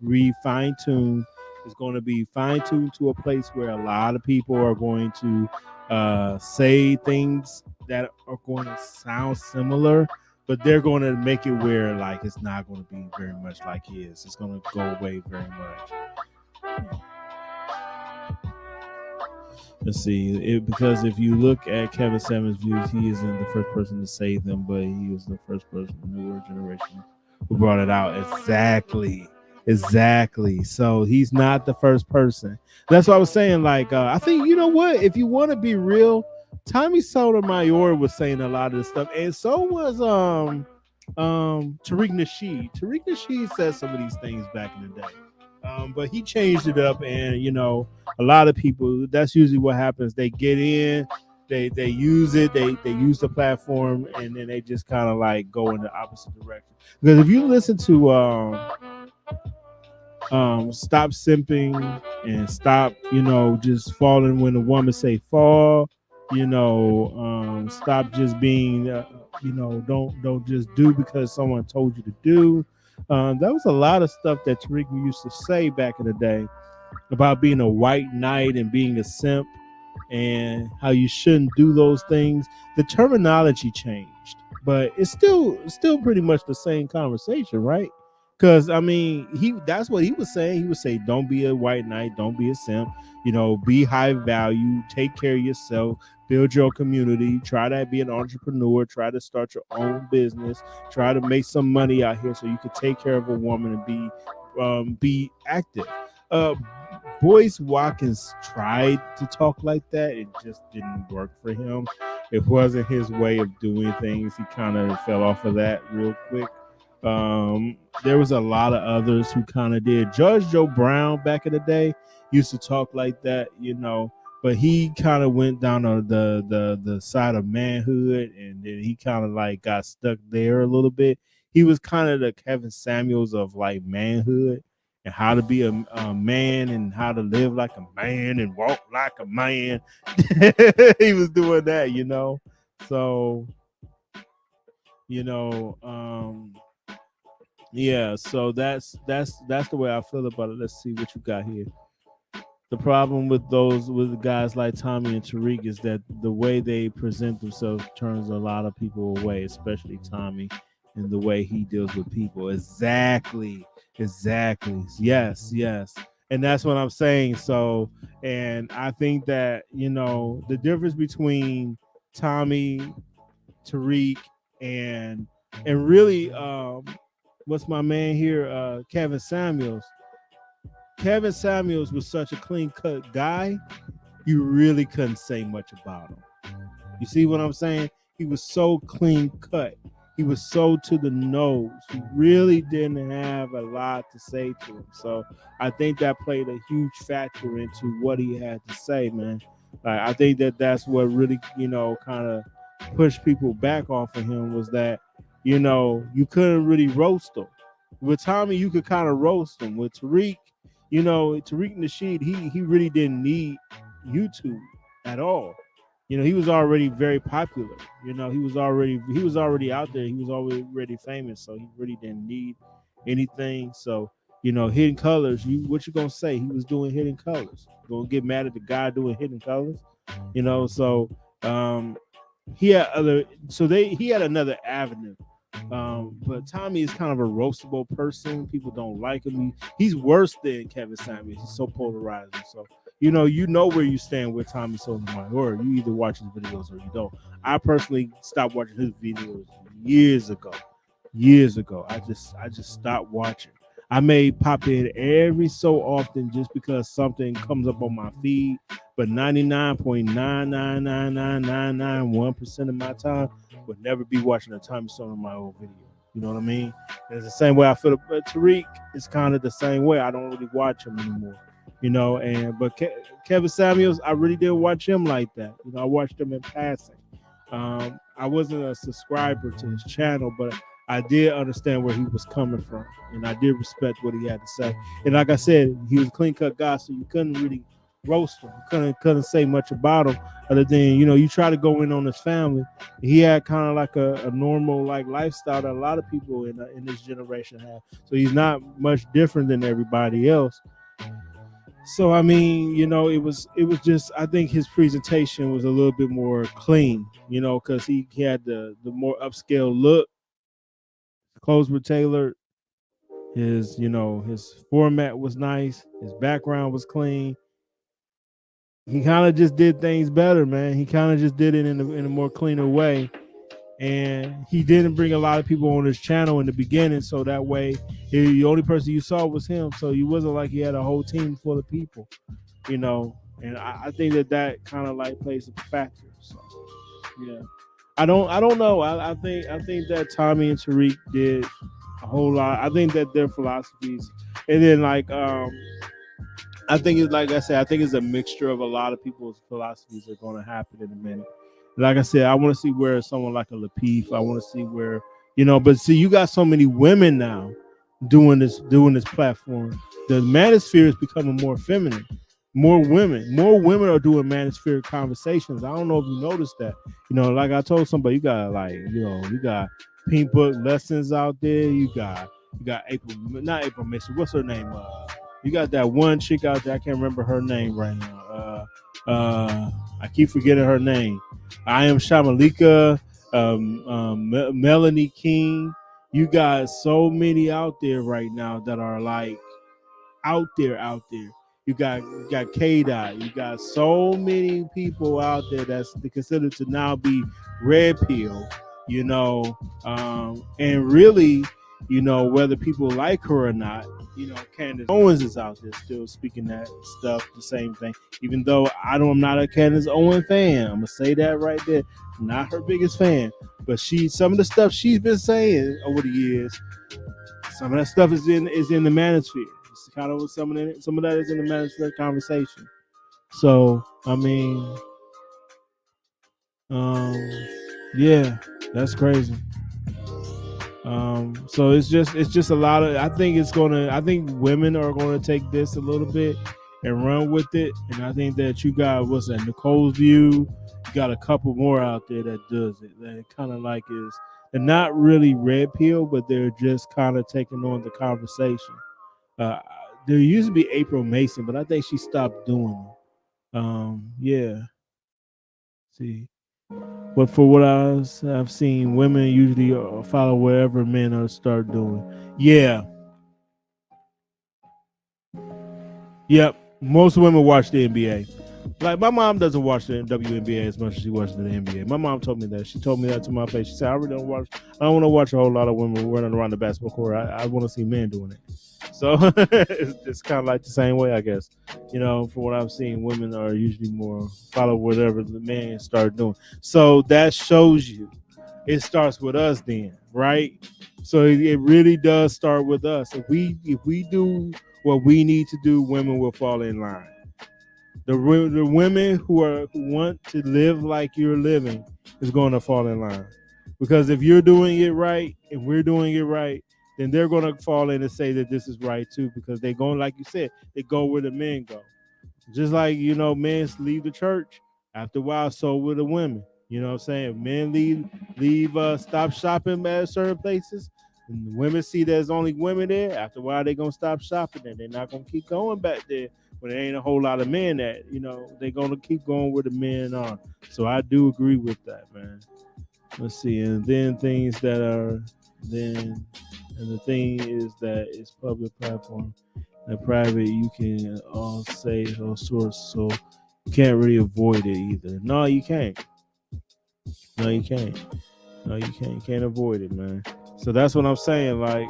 fine tuned. It's going to be fine tuned to a place where a lot of people are going to say things that are going to sound similar, but they're going to make it where like it's not going to be very much like his. It's going to go away very much. Let's see, because if you look at Kevin Samuel's views, he isn't the first person to say them, but he was the first person in the newer generation who brought it out. Exactly. So he's not the first person. That's what I was saying. Like, I think you know what? If you want to be real, Tommy Sotomayor was saying a lot of this stuff, and so was Tariq Nasheed. Tariq Nasheed said some of these things back in the day. But he changed it up, and a lot of people. That's usually what happens. They get in, they use it, they use the platform, and then they just kind of like go in the opposite direction. Because if you listen to stop simping and stop, just falling when a woman say fall, stop just being, don't just do because someone told you to do. That was a lot of stuff that Tariq used to say back in the day about being a white knight and being a simp and how you shouldn't do those things. The terminology changed, but it's still pretty much the same conversation, right? Because I mean, that's what he was saying. He would say, "Don't be a white knight, don't be a simp. Be high value, take care of yourself, build your community, try to be an entrepreneur, try to start your own business, try to make some money out here so you can take care of a woman and be active." Uh, Boyce Watkins tried to talk like that. It just didn't work for him. It wasn't his way of doing things. He kind of fell off of that real quick. There was a lot of others who kind of did. Judge Joe Brown back in the day used to talk like that, but he kind of went down the side of manhood, and then he kind of like got stuck there a little bit. He was kind of the Kevin Samuels of like manhood and how to be a man and how to live like a man and walk like a man. He was doing that, So, yeah, so that's the way I feel about it. Let's see what you got here. The problem with guys like Tommy and Tariq is that the way they present themselves turns a lot of people away, especially Tommy, and the way he deals with people. Exactly. Yes. And that's what I'm saying. So, and I think that, the difference between Tommy, Tariq, and really what's my man here, Kevin Samuels. Kevin Samuels was such a clean cut guy, you really couldn't say much about him. You see what I'm saying? He was so clean cut. He was so to the nose. He really didn't have a lot to say to him. So I think that played a huge factor into what he had to say, man. Like I think that that's what really, kind of pushed people back off of him was that, you couldn't really roast him. With Tommy, you could kind of roast him. With Tariq, Tariq Nasheed, he really didn't need YouTube at all. He was already very popular. He was already out there. He was already famous, so he really didn't need anything. So, Hidden Colors, what you gonna say? He was doing Hidden Colors. You gonna get mad at the guy doing Hidden Colors? So um he had he had another avenue. But Tommy is kind of a roastable person. People don't like him. He's worse than Kevin Samuels. He's so polarizing. So you know where you stand with Tommy Sotomayor, or you either watch his videos or you don't. I personally stopped watching his videos years ago. Years ago, I just stopped watching. I may pop in every so often just because something comes up on my feed, but 99.9999991% of my time would never be watching a Tommy Sotomayor video. You know what I mean? And it's the same way I feel about Tariq. It's kind of the same way. I don't really watch him anymore. But Kevin Samuels, I really didn't watch him like that. I watched him in passing. I wasn't a subscriber to his channel, but I did understand where he was coming from, and I did respect what he had to say. And like I said, he was a clean cut guy, so you couldn't really roast him. You couldn't say much about him other than you try to go in on his family. He had kind of like a normal like lifestyle that a lot of people in this generation have. So he's not much different than everybody else. So I mean, it was just I think his presentation was a little bit more clean, because he had the more upscale look. Clothes were tailored. His format was nice. His background was clean. He kind of just did things better, man. He kind of just did it in a more cleaner way. And he didn't bring a lot of people on his channel in the beginning, so that way the only person you saw was him. So you wasn't like he had a whole team full of people, And I think that kind of like plays a factor. So yeah, I don't know. I think that Tommy and Tariq did a whole lot. I think that their philosophies, and then I think it's like I said, I think it's a mixture of a lot of people's philosophies that are going to happen in a minute. Like I said, I want to see where someone like a Lapeef. I want to see where but see, you got so many women now doing this platform. The manosphere is becoming more feminine. More women are doing manosphere conversations. I don't know if you noticed that. Like I told somebody, you got you got Pink Book Lessons out there. You got not April Mitchell. What's her name? You got that one chick out there. I can't remember her name right now. I keep forgetting her name. I am Shamalika, Melanie King. You got so many out there right now that are like out there. You got K-Dot. You got so many people out there that's considered to now be red pill, and really, whether people like her or not, Candace Owens is out there still speaking that stuff, the same thing. Even though I'm not a Candace Owens fan, I'm gonna say that right there. I'm not her biggest fan, but some of the stuff she's been saying over the years, some of that stuff is in the manosphere. It's kind of some of that is in the manosphere conversation. So I mean, yeah, that's crazy. So it's just a lot of. I think women are gonna take this a little bit and run with it. And I think that you got what's that, Nicole's View. You got a couple more out there that does it. That kind of like is they're not really red pill, but they're just kind of taking on the conversation. Uh, there used to be April Mason, but I think she stopped doing it. Yeah. See. But for what I've seen, women usually follow wherever men are start doing. Yeah. Yep. Most women watch the NBA. Like my mom doesn't watch the WNBA as much as she watches the NBA. My mom told me that. She told me that to my face. She said, I don't want to watch a whole lot of women running around the basketball court. I want to see men doing it. So it's kind of like the same way, I guess. From what I've seen, women are usually more follow whatever the man start doing. So that shows you it starts with us then, right? So it really does start with us. If we do what we need to do, women will fall in line. The women who want to live like you're living is going to fall in line, because if you're doing it right and we're doing it right, then they're going to fall in and say that this is right too, because they go, like you said, they go where the men go. Just like, men leave the church after a while, so will the women. You know what I'm saying? Men stop shopping at certain places, and the women see there's only women there. After a while, they're gonna stop shopping, and they're not gonna keep going back there when there ain't a whole lot of men at. They're gonna keep going where the men are. So I do agree with that, man. Let's see, and then things that are then, and the thing is that it's public platform. And private, you can all say all sorts, so you can't really avoid it either. No, you can't. No, you can't. No, you can't. You can't avoid it, man. So that's what I'm saying. Like,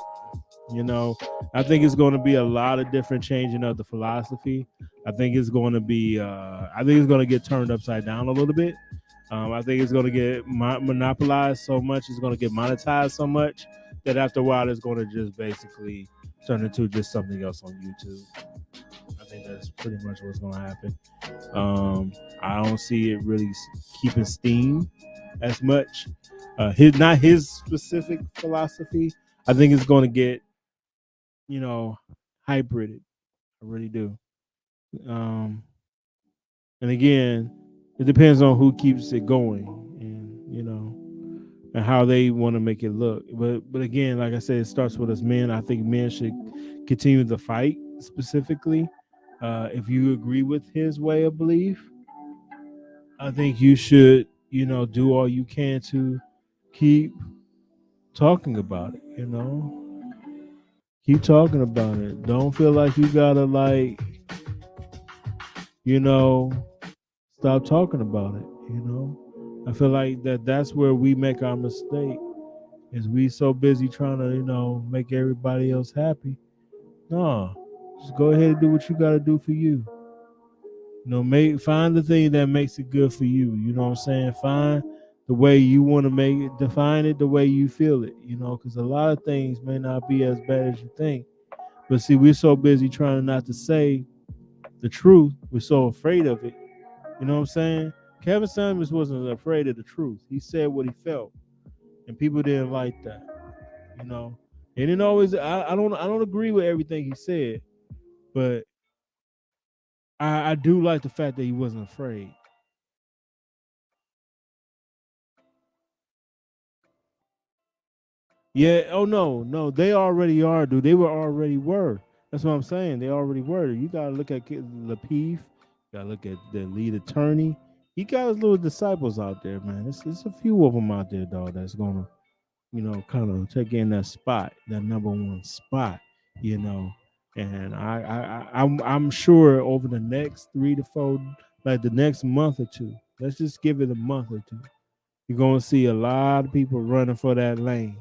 you know, I think it's going to be a lot of different changing of the philosophy. I think it's going to be. I think it's going to get turned upside down a little bit. I think it's going to get monopolized so much. It's going to get monetized so much that after a while, it's going to just basically turn into just something else on YouTube. I think that's pretty much what's going to happen. I don't see it really keeping steam as much. Not his specific philosophy. I think it's going to get, hybrided. I really do. Um, and again, it depends on who keeps it going, and and how they want to make it look. But again, like I said, it starts with us men. I think men should continue the fight specifically. If you agree with his way of belief, I think you should, do all you can to keep talking about it. Keep talking about it. Don't feel like you gotta you know, stop talking about it. I feel like that's where we make our mistake. Is we so busy trying to make everybody else happy? No, just go ahead and do what you got to do for you. Find the thing that makes it good for you. You know what I'm saying? Find the way you want to make it. Define it the way you feel it. Because a lot of things may not be as bad as you think. But see, we're so busy trying not to say the truth. We're so afraid of it. You know what I'm saying? Kevin Samuels wasn't afraid of the truth. He said what he felt, and people didn't like that. You know, they didn't always. I don't agree with everything he said, but I do like the fact that he wasn't afraid. Yeah. Oh no, no, they already are, dude. They already were. That's what I'm saying. They already were. You gotta look at Lapeef. You gotta look at the lead attorney. He got his little disciples out there, man. It's a few of them out there, dog. That's gonna, kind of take in that spot, that number one spot. You know, and I'm sure over the next 3 to 4, like the next month or two. Let's just give it a month or two. You're gonna see a lot of people running for that lane,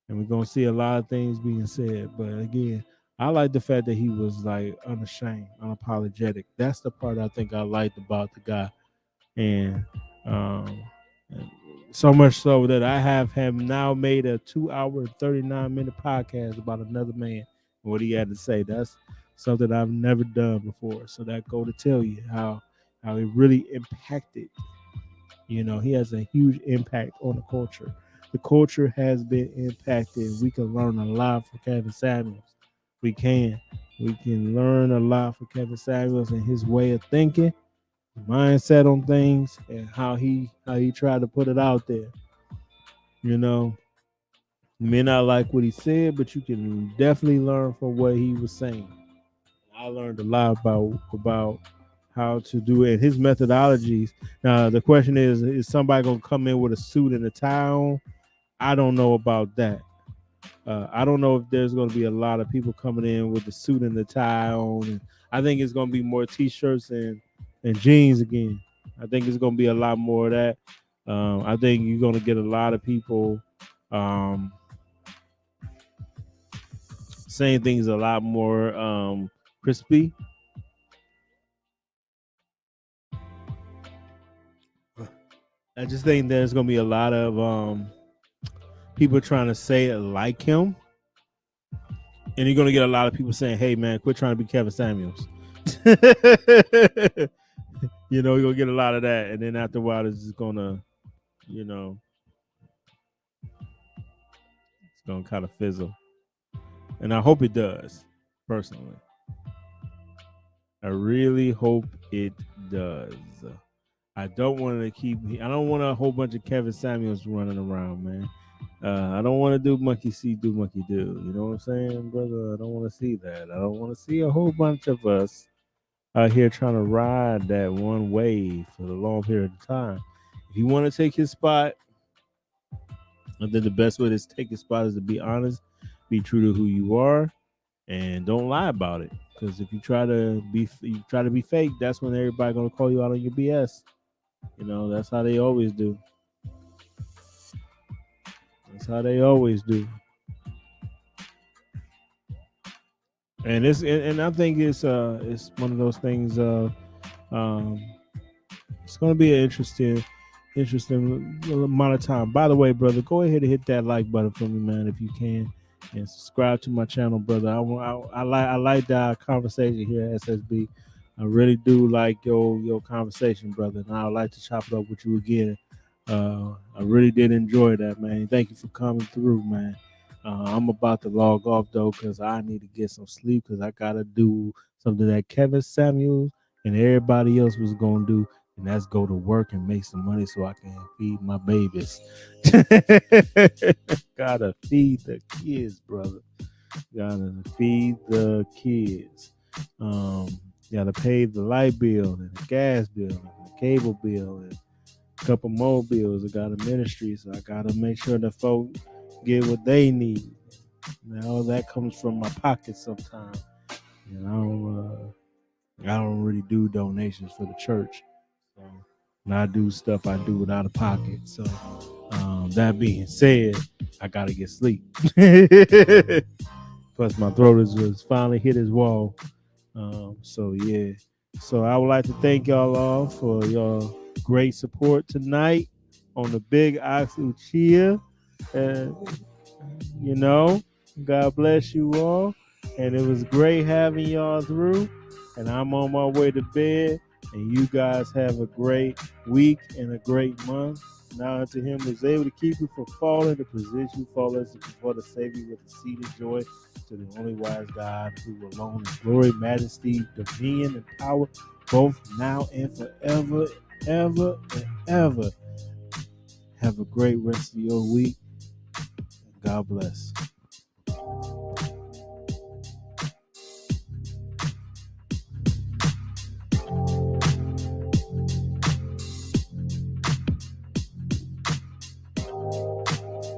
and we're gonna see a lot of things being said. But again, I like the fact that he was like unashamed, unapologetic. That's the part I think I liked about the guy, and um, so much so that I have now made a 2 hour 39 minute podcast about another man and what he had to say. That's something I've never done before. So that go to tell you how it really impacted. He has a huge impact on the culture. The culture has been impacted. We can learn a lot from Kevin Samuels. We can. We can learn a lot from Kevin Samuels and his way of thinking, mindset on things, and how he tried to put it out there. You know, you may not like what he said, but you can definitely learn from what he was saying. I learned a lot about how to do it and his methodologies. Now the question is somebody gonna come in with a suit and a tie on? I don't know about that. I don't know if there's going to be a lot of people coming in with the suit and the tie on. And I think it's going to be more t-shirts and jeans again. I think it's going to be a lot more of that. I think you're going to get a lot of people saying things a lot more crispy. I just think there's gonna be a lot of people trying to say it like him, and you're gonna get a lot of people saying, "Hey, man, quit trying to be Kevin Samuels." You're gonna get a lot of that, and then after a while, it's just gonna, you know, it's gonna kind of fizzle. And I hope it does. Personally, I really hope it does. I don't want to keep. I don't want a whole bunch of Kevin Samuels running around, man. I don't want to do monkey see, do monkey do. You know what I'm saying, brother? I don't want to see that. I don't want to see a whole bunch of us out here trying to ride that one wave for a long period of time. If you want to take his spot, I think the best way to take his spot is to be honest, be true to who you are, and don't lie about it. Because if you try to be fake, that's when everybody gonna call you out on your BS. That's how they always do. That's how they always do. And I think it's one of those things. Um, it's going to be an interesting amount of time. By the way, brother, go ahead and hit that like button for me, man, if you can, and subscribe to my channel, brother. I like the conversation here at SSB. I really do like your conversation, brother, and I would like to chop it up with you again. I really did enjoy that, man. Thank you for coming through, man. I'm about to log off though because I need to get some sleep because I gotta do something that Kevin Samuels and everybody else was gonna do, and that's go to work and make some money so I can feed my babies. Gotta feed the kids, brother. Gotta feed the kids. Gotta pay the light bill and the gas bill and the cable bill and a couple more bills. I got a ministry, so I gotta make sure the folk get what they need. Now that comes from my pocket sometimes. I don't really do donations for the church. So when I do stuff, I do it out of pocket. So that being said, I gotta get sleep. Plus, my throat is finally hit his wall. So yeah. So I would like to thank y'all all for your great support tonight on the Big Ox Uchia. And God bless you all. And it was great having y'all through. And I'm on my way to bed. And you guys have a great week and a great month. Now unto him is able to keep you from falling, to position you faultless before the Savior with exceeding joy, to the only wise God who alone is glory, majesty, dominion, and power, both now and forever, ever and ever. Have a great rest of your week. God bless.